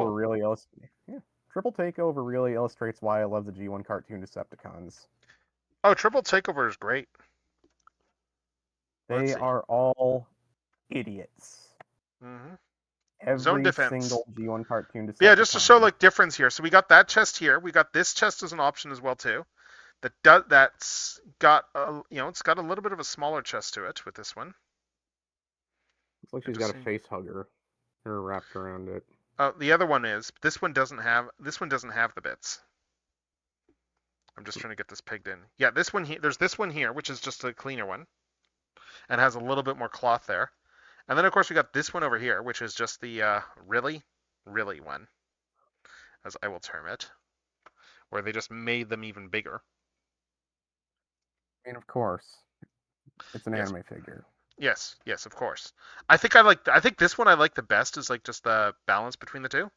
Triple Takeover really illustrates why I love the G1 cartoon Decepticons. Oh, Triple Takeover is great. They are all idiots. Mm-hmm. Every single G1 cartoon Decepticon. Yeah, just to show like difference here. So we got that chest here. We got this chest as an option as well too. That's got it's got a little bit of a smaller chest to it with this one. Looks like she's got a face hugger wrapped around it. The other one is. This one doesn't have the bits. I'm just trying to get this pegged in. Yeah, this one here. There's this one here, which is just a cleaner one, and has a little bit more cloth there. And then of course we got this one over here, which is just the really one, as I will term it, where they just made them even bigger. I mean, of course, it's an Yes. anime figure. Yes, of course. I think this one I like the best is like just the balance between the two,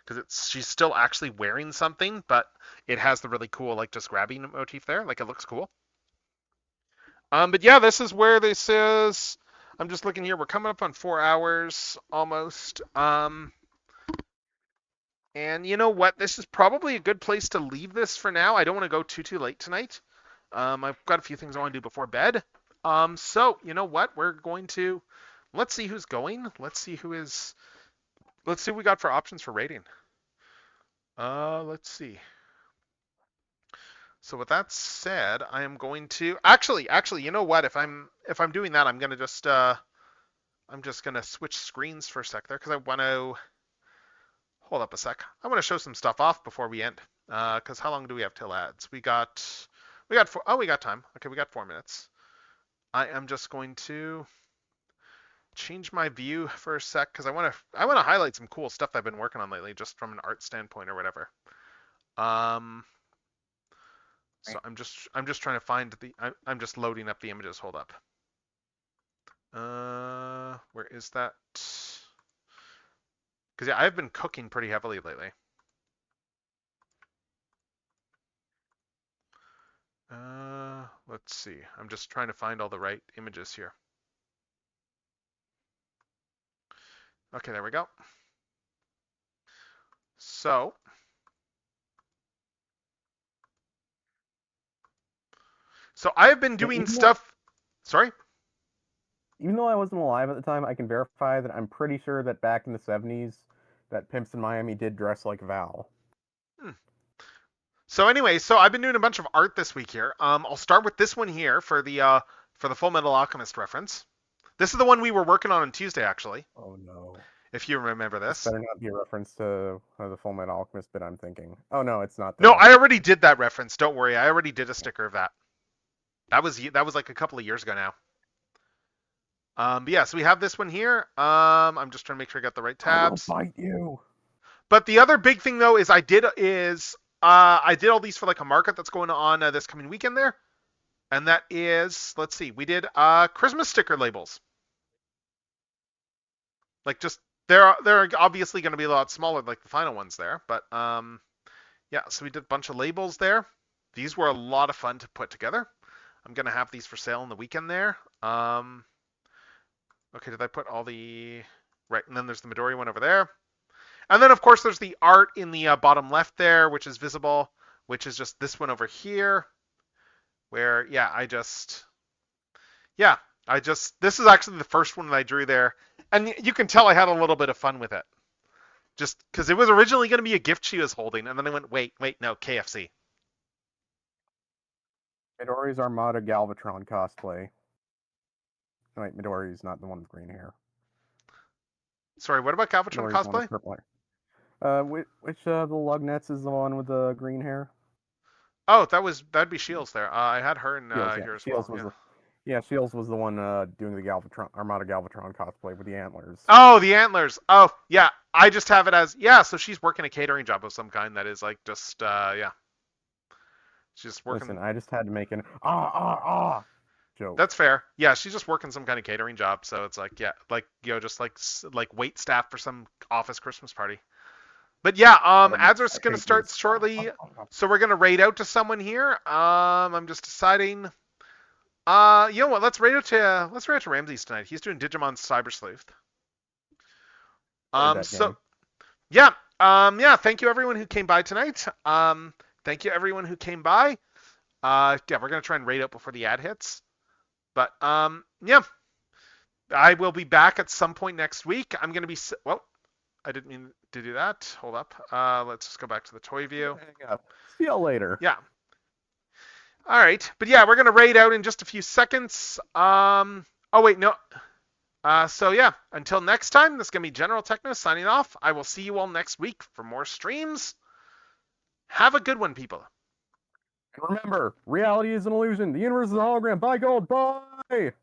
because she's still actually wearing something, but it has the really cool like just grabbing motif there. Like it looks cool. But yeah, this is where this is. I'm just looking here. We're coming up on 4 hours almost. And you know what? This is probably a good place to leave this for now. I don't want to go too late tonight. I've got a few things I want to do before bed. So you know what? Let's see who's going. Let's see what we got for options for rating. Let's see. So with that said, I am going to actually, you know what? If I'm doing that, I'm just gonna switch screens for a sec there because I want to hold up a sec. I want to show some stuff off before we end. Because how long do we have till ads? We got time. Okay, we got 4 minutes. I am just going to change my view for a sec because I want to highlight some cool stuff I've been working on lately, just from an art standpoint or whatever. So I'm just trying to find I'm just loading up the images. Hold up. Where is that? Because yeah, I've been cooking pretty heavily lately. Let's see. I'm just trying to find all the right images here. Okay, there we go. So I've been doing stuff. Sorry? Even though I wasn't alive at the time, I can verify that I'm pretty sure that back in the 70s, that Pimps in Miami did dress like Val. So anyway, I've been doing a bunch of art this week here. I'll start with this one here for the Full Metal Alchemist reference. This is the one we were working on Tuesday, actually. Oh no. If you remember this. Better not be a reference to the Full Metal Alchemist bit I'm thinking. Oh no, it's not. No, I already did that reference. Don't worry, I already did a sticker of that. That was like a couple of years ago now. But yeah, so we have this one here. I'm just trying to make sure I got the right tabs. I'll fight you. But the other big thing though is I did all these for like a market that's going on this coming weekend there, and that is, let's see, we did Christmas sticker labels. Like just they're obviously going to be a lot smaller like the final ones there, but yeah, so we did a bunch of labels there. These were a lot of fun to put together. I'm going to have these for sale in the weekend there. Okay, did I put all the right? And then there's the Midori one over there. And then, of course, there's the art in the bottom left there, which is visible, which is just this one over here, where, this is actually the first one that I drew there. And you can tell I had a little bit of fun with it. Just because it was originally going to be a gift she was holding, and then I went, wait, no, KFC. Midori's Armada Galvatron cosplay. Wait, Midori's not the one with green hair. Sorry, what about Galvatron cosplay? Which the Lugnets is the one with the green hair? Oh, that'd be Shields there. I had her in here as Shields well. Shields was the one doing the Armada Galvatron cosplay with the antlers. Oh, the antlers. Oh, yeah. I just have it as so she's working a catering job of some kind that is like just She's just working. Listen, I just had to make an joke. That's fair. Yeah, she's just working some kind of catering job, so it's like just like wait staff for some office Christmas party. But yeah, ads are going to start shortly, so we're going to raid out to someone here. I'm just deciding. You know what? Let's raid out to Ramses tonight. He's doing Digimon Cyber Sleuth. Thank you everyone who came by tonight. Thank you everyone who came by. We're gonna try and raid out before the ad hits. But I will be back at some point next week. I'm gonna be I didn't mean to do that. Hold up. Let's just go back to the toy view. Hang up. See you later. Yeah. All right, but yeah, we're gonna raid out in just a few seconds. Oh wait, no. So yeah, until next time, this is gonna be General Techno signing off. I will see you all next week for more streams. Have a good one, people. And remember, reality is an illusion. The universe is a hologram. Bye, gold. Bye.